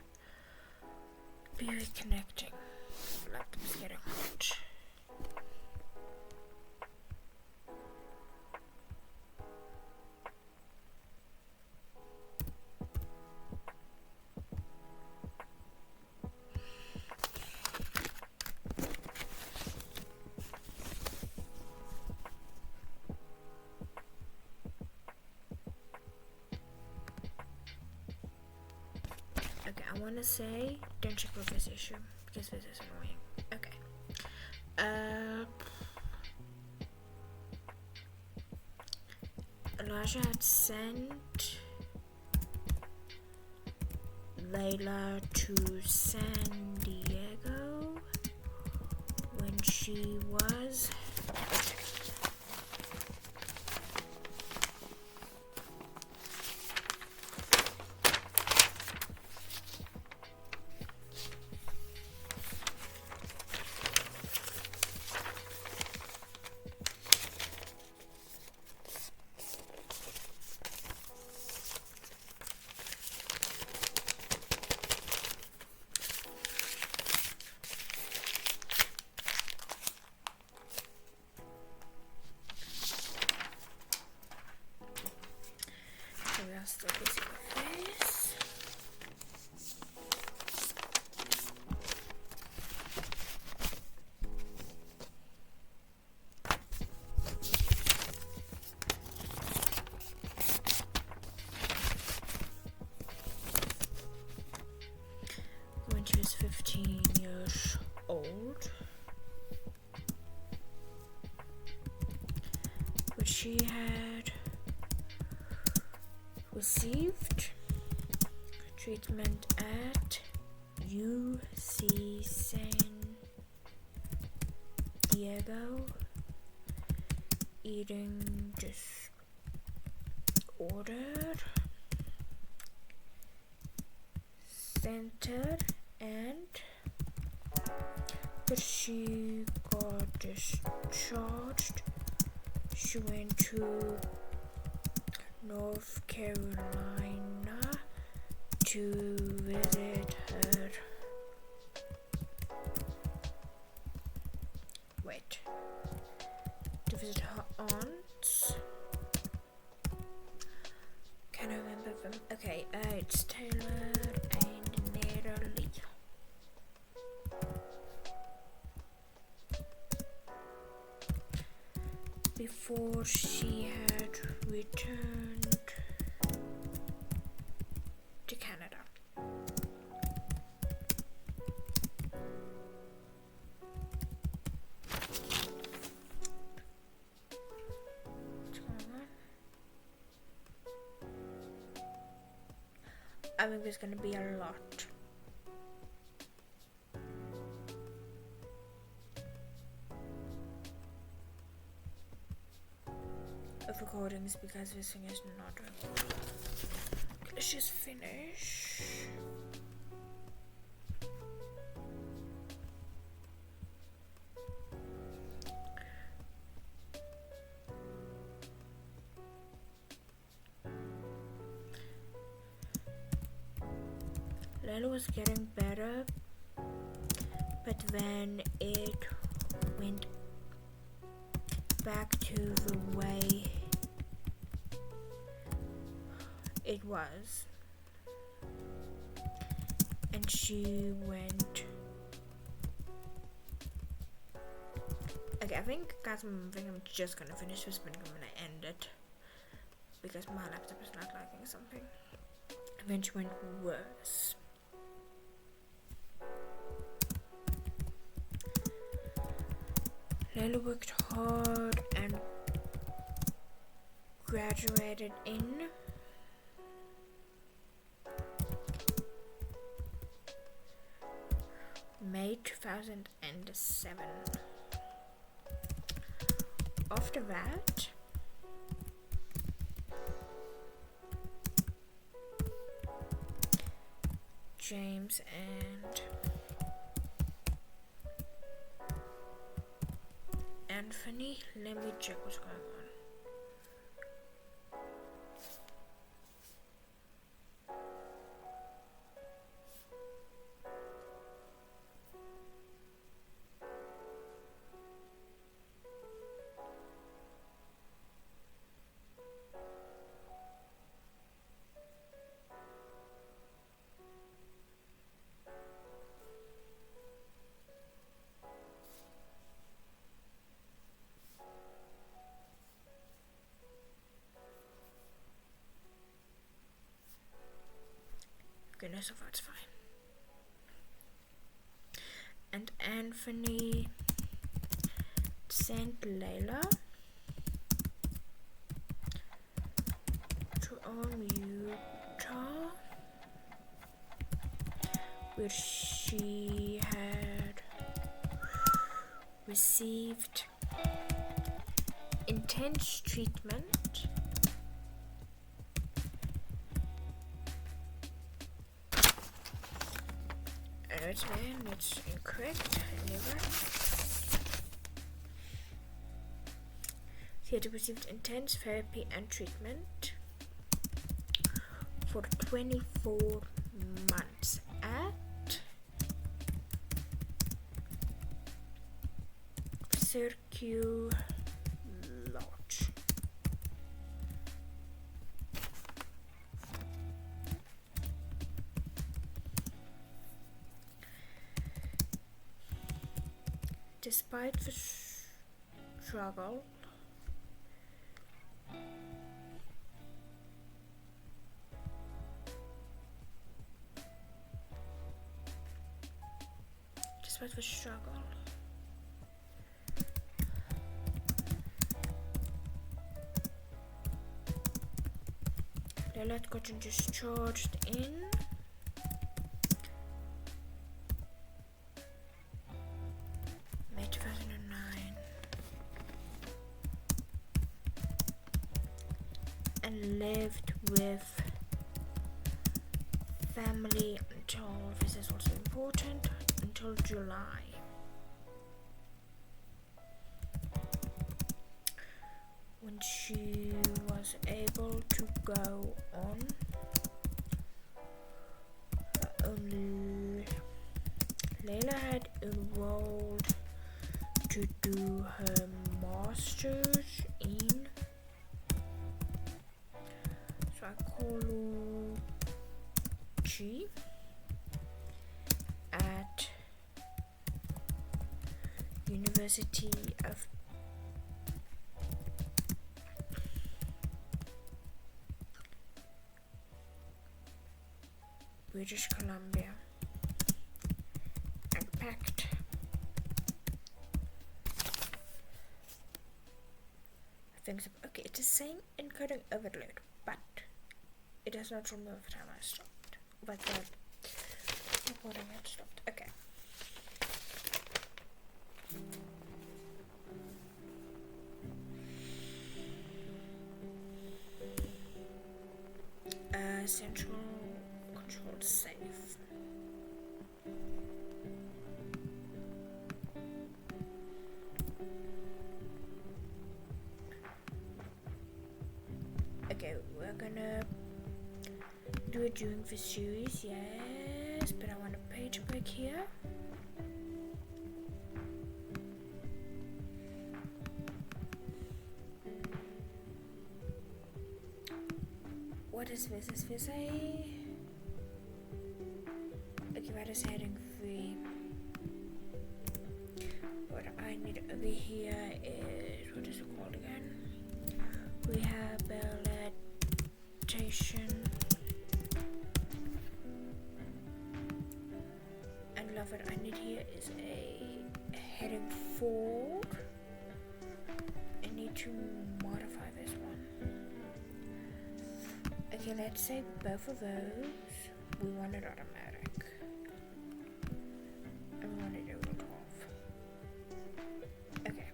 be reconnecting. Laptop's getting hot. Okay, I want to say, don't check with this issue, because this is annoying. Okay. Elijah had sent Layla to San Diego when she was... Still busy with this. When she was 15 years old, which she had received treatment at UC San Diego, eating disordered, centered, and but she got discharged. She went to North Carolina to visit her. To visit her aunts. Can I remember them? Okay, it's Taylor and Natalie. Before she had returned to Canada. What's going on? I think there's gonna be a lot. Of recordings because this thing is not recording. Let's just finish. Layla was getting better, but then it went back to the way it was, and she went. Okay, I think guys, I'm just gonna finish this, but I'm gonna end it because my laptop is not liking something. And then she went worse. Layla worked hard and graduated in May 2007. After that, James and Anthony, let me check what's going on. Goodness, if that's fine. And Anthony sent Layla to Utah, where she had received intense treatment it's incorrect. Never. She had received intense therapy and treatment for 24 months at Cirque Lodge. Despite the struggle, Layla had gotten discharged in May 2009 and lived with family until, this is also important, until July. When she was able to go on her own. Layla had enrolled to do her master's in psychology at University of British Columbia, and packed things up. Okay, it's the same encoding overload, but it does not remove the time I stopped. But the recording had stopped. Okay. Central control safe. Okay, we're gonna do it during the series, yes. this, but I want a page break here. What is this? Is this a... Okay, that is heading 3. What I need over here is... What is it called again? Rehabilitation. And love what I need here is a heading 4. I need to modify this one. Okay, let's say both of those. We want it automatic. And we want it over 12. Okay.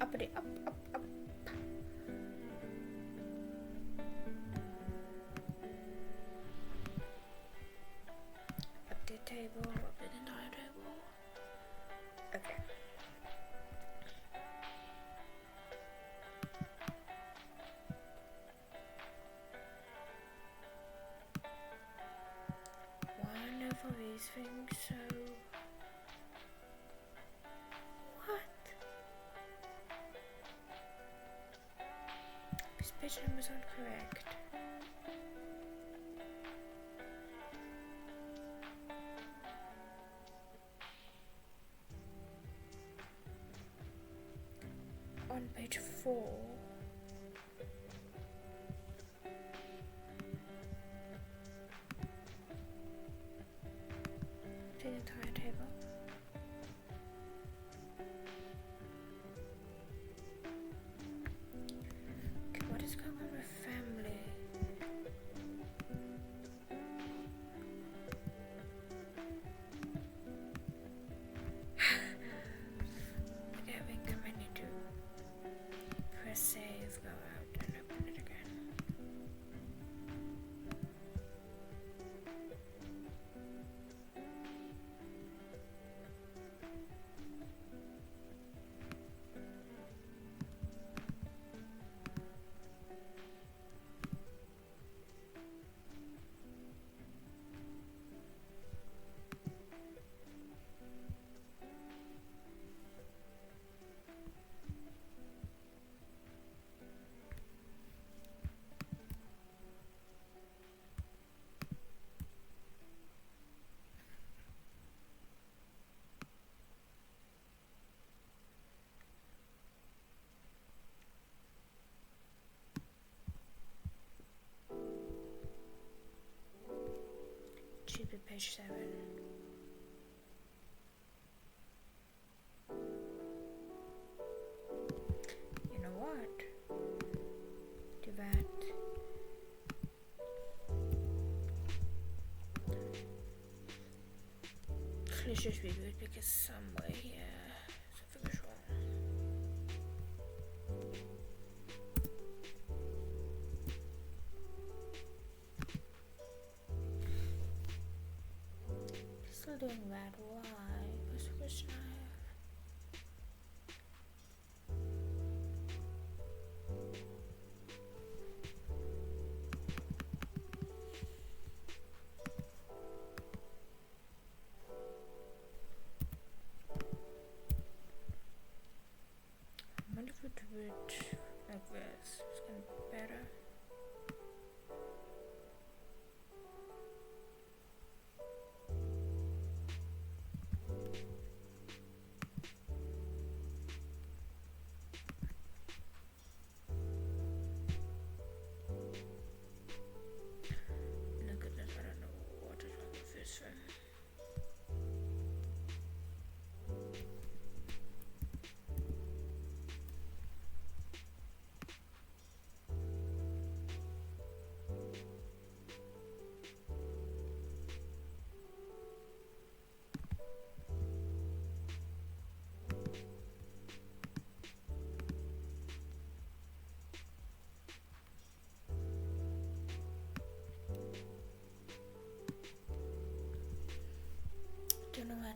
Uppity up, up, up. Update table, update entire table. Okay. One of these things, so... Page numbers aren't correct. On page 4. The entire table. What is going on with family? Okay, I think I might need to press save, go out, and open it again. Should be page 7. You know what? Do that. Let's just reboot it because somewhere here something is wrong. Still doing that. Why? What's the question I have?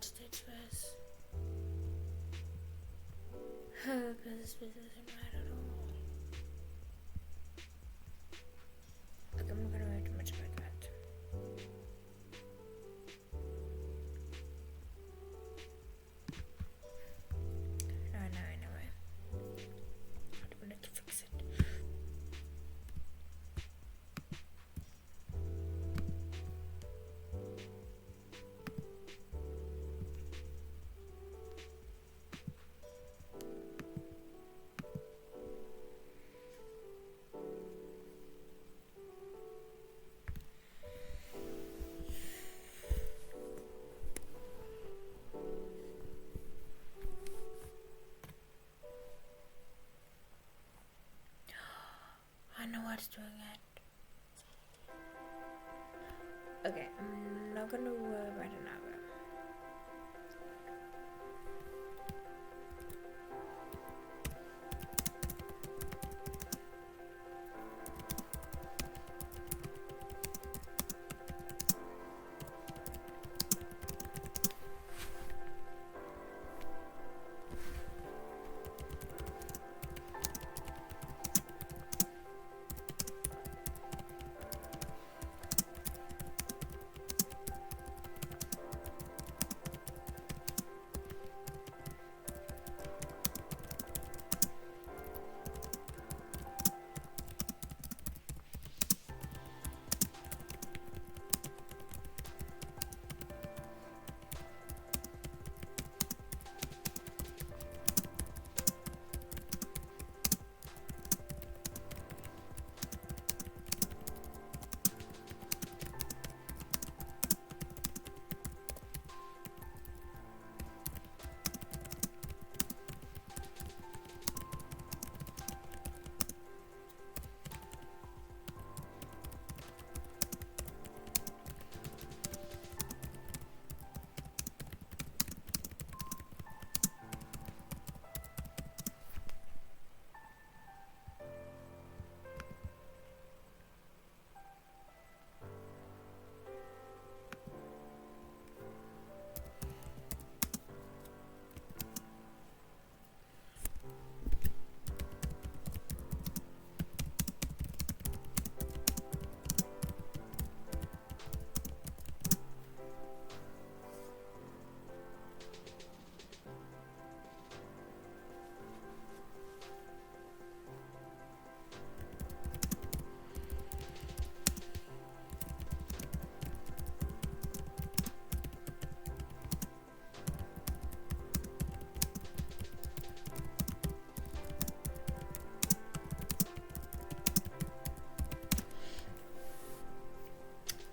United States was. Because this place isn't right at all. Like, I'm not gonna worry too much about that. No, anyway. I don't want to fix it. I know what's doing it. Okay, I'm not gonna worry about it now.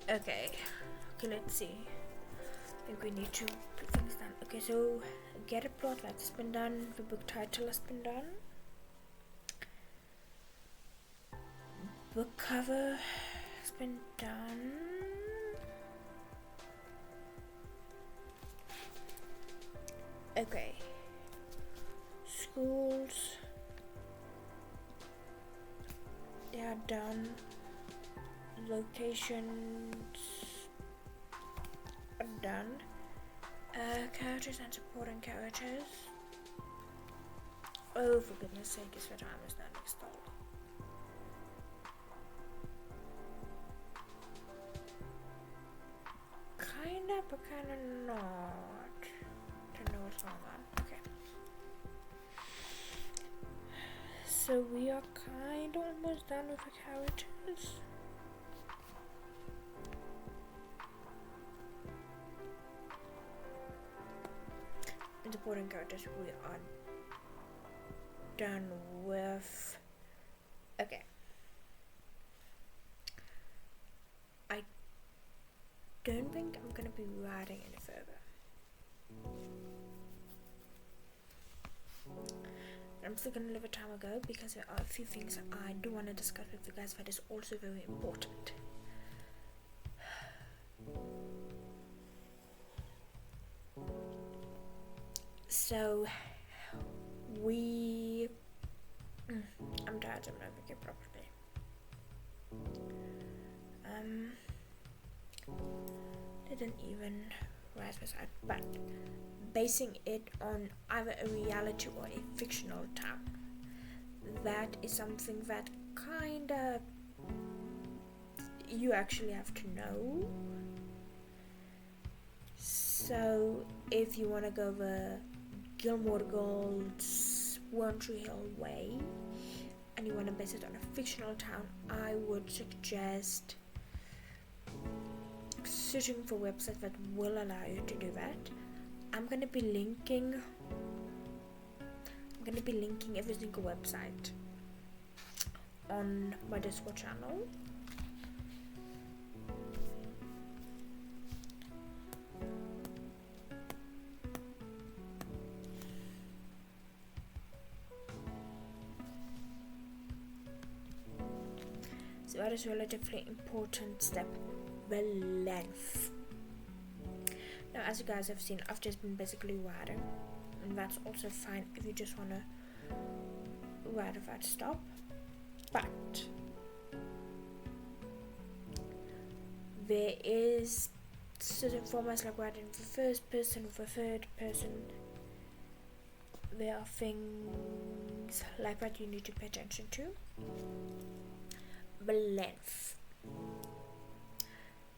Okay, let's see. I think we need to put things down. Okay, so get a plot that's been done. The book title has been done. Book cover has been done. Okay. Schools. They are done. Locations are done. Characters and supporting characters. Oh, for goodness sake, is the time is not installed. Kinda, but kinda not. Don't know what's going on. Okay. So we are kinda almost done with the characters. Supporting characters we are done with. Okay. I don't think I'm gonna be writing any further. I'm still gonna leave a time ago because there are a few things I do want to discuss with you guys that is also very important. So I'm tired, I'm not thinking properly. Didn't even website, but basing it on either a reality or a fictional town. That is something that kinda you actually have to know. So if you want to go the Gilmore Girls One Tree Hill way and you want to base it on a fictional town, I would suggest searching for websites that will allow you to do that. I'm gonna be linking every single website on my Discord channel. So that is a relatively important step, the length. Now, as you guys have seen, I've just been basically writing, and that's also fine if you just want to write without stop. But there is certain formats like writing the first person, the third person. There are things like that you need to pay attention to. The length.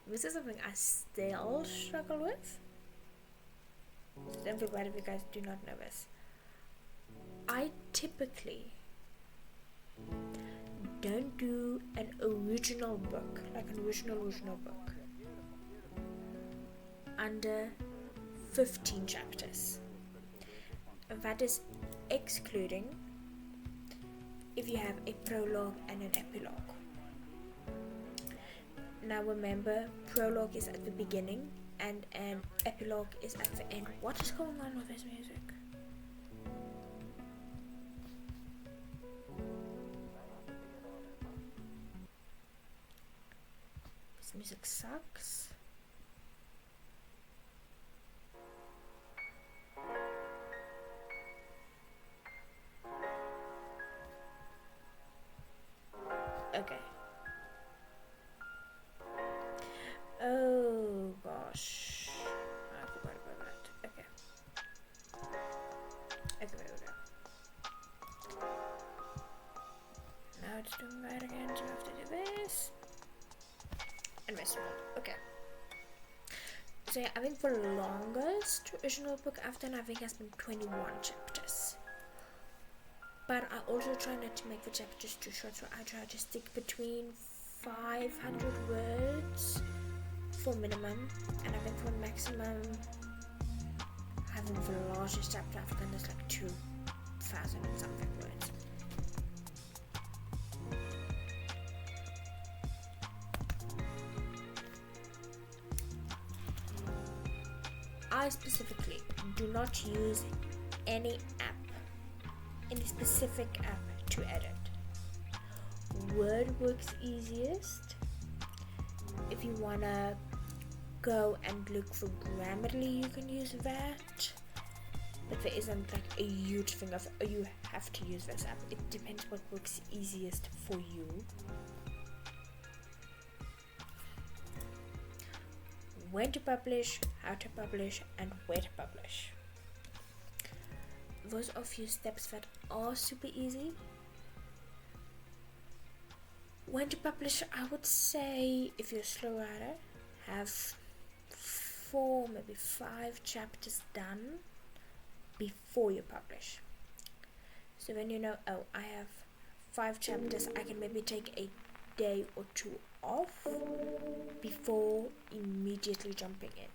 This is something I still struggle with. So don't feel bad if you guys do not know this. I typically don't do an original book, like an original book, under 15 chapters. And that is excluding if you have a prologue and an epilogue. Now remember, prologue is at the beginning and an epilogue is at the end. What is going on with this music? This music sucks. Okay. Oh gosh, I forgot about that. Okay, there we go. Now it's doing that again, so I have to do this. And this one. Okay. So yeah, I think the longest original book I've done, I think, has been 21 chapters. But I also try not to make the chapters too short, so I try to stick between 500 words for minimum, and I think for maximum, having the largest chapter I've done is like 2,000 and something words. I specifically do not use any specific app to edit. Word works easiest. If you wanna go and look for Grammarly, you can use that, but there isn't like a huge thing of you have to use this app. It depends what works easiest for you. When to publish, how to publish, and where to publish. Those are a few steps that are super easy. When to publish, I would say, if you're a slow writer, have 4, maybe 5 chapters done before you publish. So when you know, oh, I have 5 chapters, I can maybe take a day or 2 off before immediately jumping in.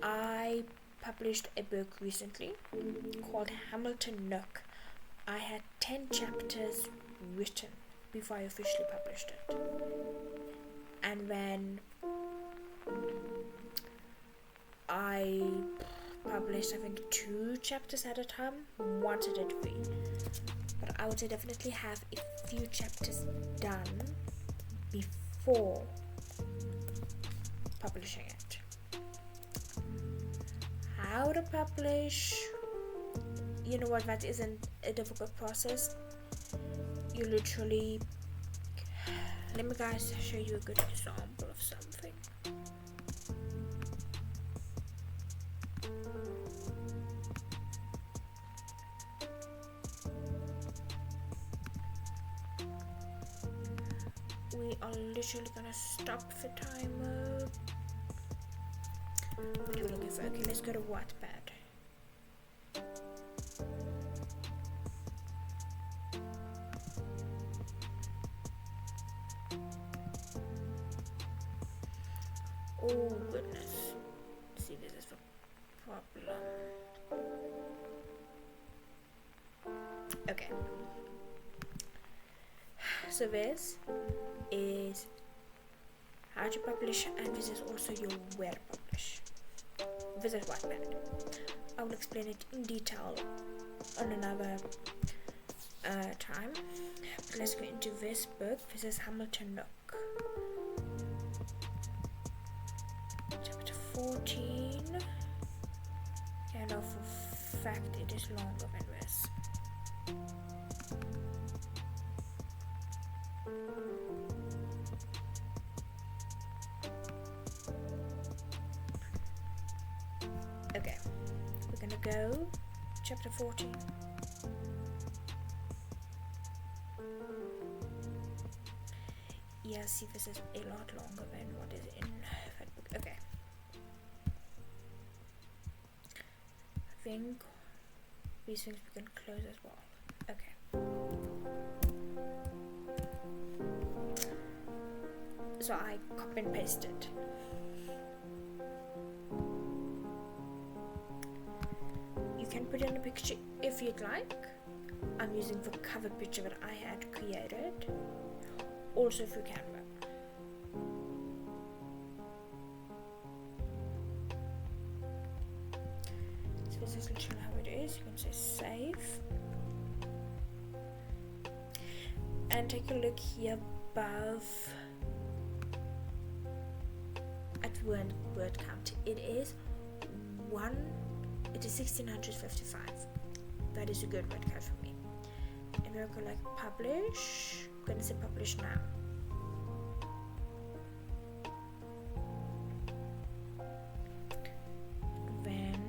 I published a book recently called Hamilton Nook. I had 10 chapters written before I officially published it. And then I published, I think, 2 chapters at a time. Once I did 3. But I would say definitely have a few chapters done before publishing it. How to publish, you know what, that isn't a difficult process. You literally, let me guys show you a good example of something. we are literally gonna stop the timer. What are we looking for? Okay, let's go to Wattpad. Oh goodness. Let's see, this is the problem. Okay. So this is how to publish, and this is also your where to publish. Visit Wattpad. I will explain it in detail on another time. But let's go into this book. This is Hamilton Nook. Chapter 14. Yeah, I know for a fact it is longer than this. Okay, we're gonna go chapter 14. Yeah, see, this is a lot longer than what is in that book. Okay. I think these things we can close as well. Okay. So I copy and pasted. You can put in a picture if you'd like. I'm using the cover picture that I had created. Also through Canva. So this is literally how it is. You can say save. And take a look here above at word count. It is 1655. That is a good word count for me. And we're going to like publish. I'm going to say publish now. Then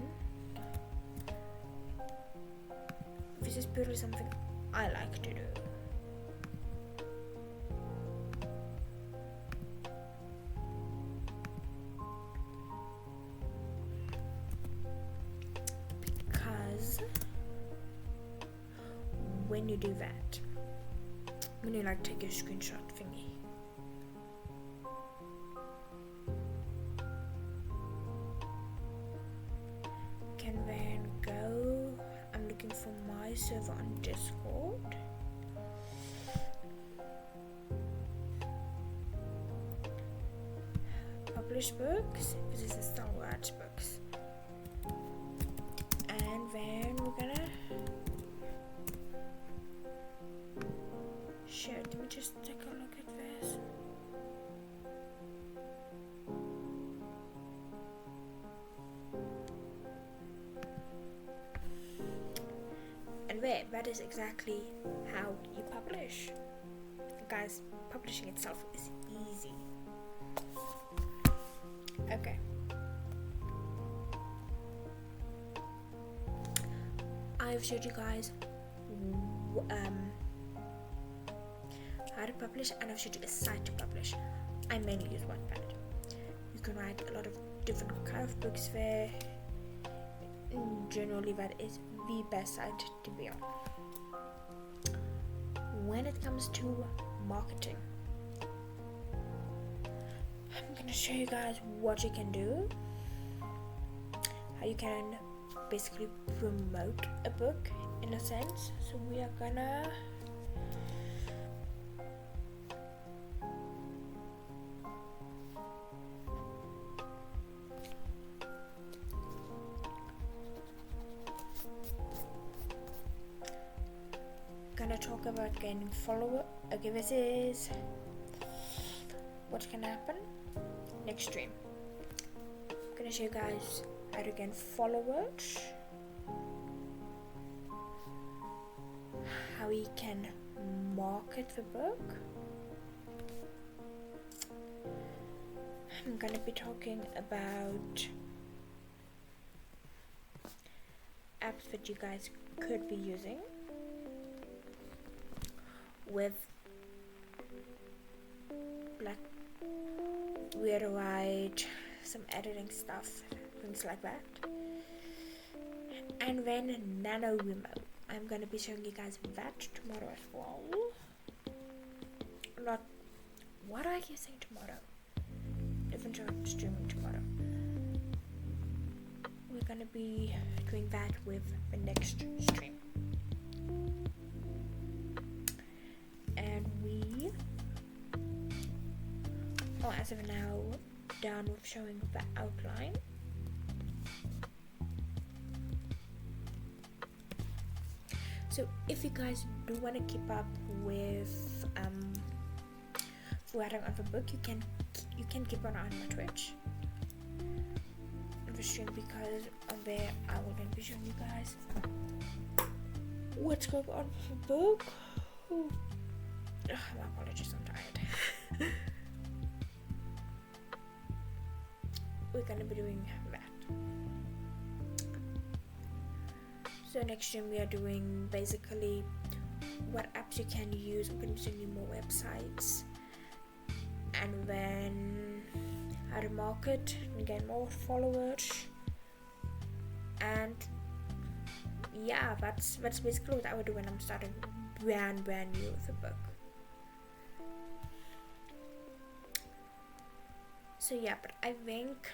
this is purely something I like to do. When you do that, when you like take a screenshot thingy, can then go, I'm looking for my server on Discord, publish books, this is the Star Wars books, and then we're gonna share. Let me just take a look at this. And there, that is exactly how you publish. Guys, publishing itself is easy. Okay. I've showed you guys how to publish, and I've showed you a site to publish. I mainly use Wattpad. You can write a lot of different kind of books there. Generally, that is the best site to be on. When it comes to marketing, I'm gonna show you guys what you can do, how you can basically promote a book in a sense. So we are gonna talk about gaining followers. Okay, this is what can happen next stream. I'm gonna show you guys how to gain followers, how we can market the book. I'm gonna be talking about apps that you guys could be using with like where to write, some editing stuff, things like that. And then NaNoWriMo. I'm gonna be showing you guys that tomorrow as well. Not what are you saying tomorrow? Different streaming tomorrow. We're gonna be doing that with the next stream. And we are as of now done with showing the outline. So if you guys do want to keep up with writing on the book, you can keep an eye on my Twitch on the stream, because on there I will then be showing you guys what's going on with the book. Oh, my apologies, I'm tired. We're gonna be doing that. So next stream we are doing basically what apps you can use. I'm going to be showing you more websites, and then how to market and get more followers. And yeah, that's basically what I would do when I'm starting brand new with a book. So yeah, but I think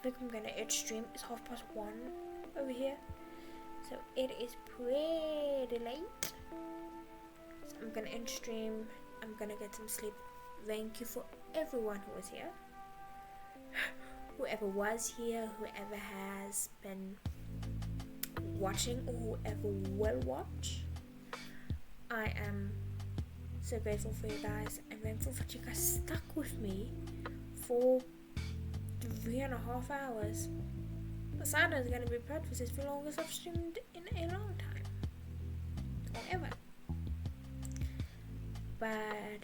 I'm gonna end stream. It's 1:30 over here. So it is pretty late. So I'm gonna end stream. I'm gonna get some sleep. Thank you for everyone who was here. Whoever was here, whoever has been watching, or whoever will watch. I am so grateful for you guys. I'm grateful that you guys stuck with me for 3.5 hours. Asana is going to be proud for this. It's the longest I've streamed in a long time. Or ever. But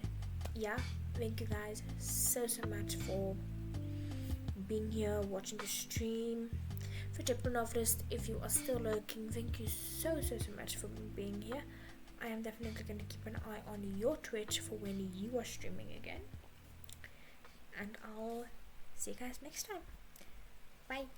yeah, thank you guys so much for being here, watching the stream. For Temple Novelist, if you are still lurking, thank you so much for being here. I am definitely going to keep an eye on your Twitch for when you are streaming again. And I'll see you guys next time. Bye.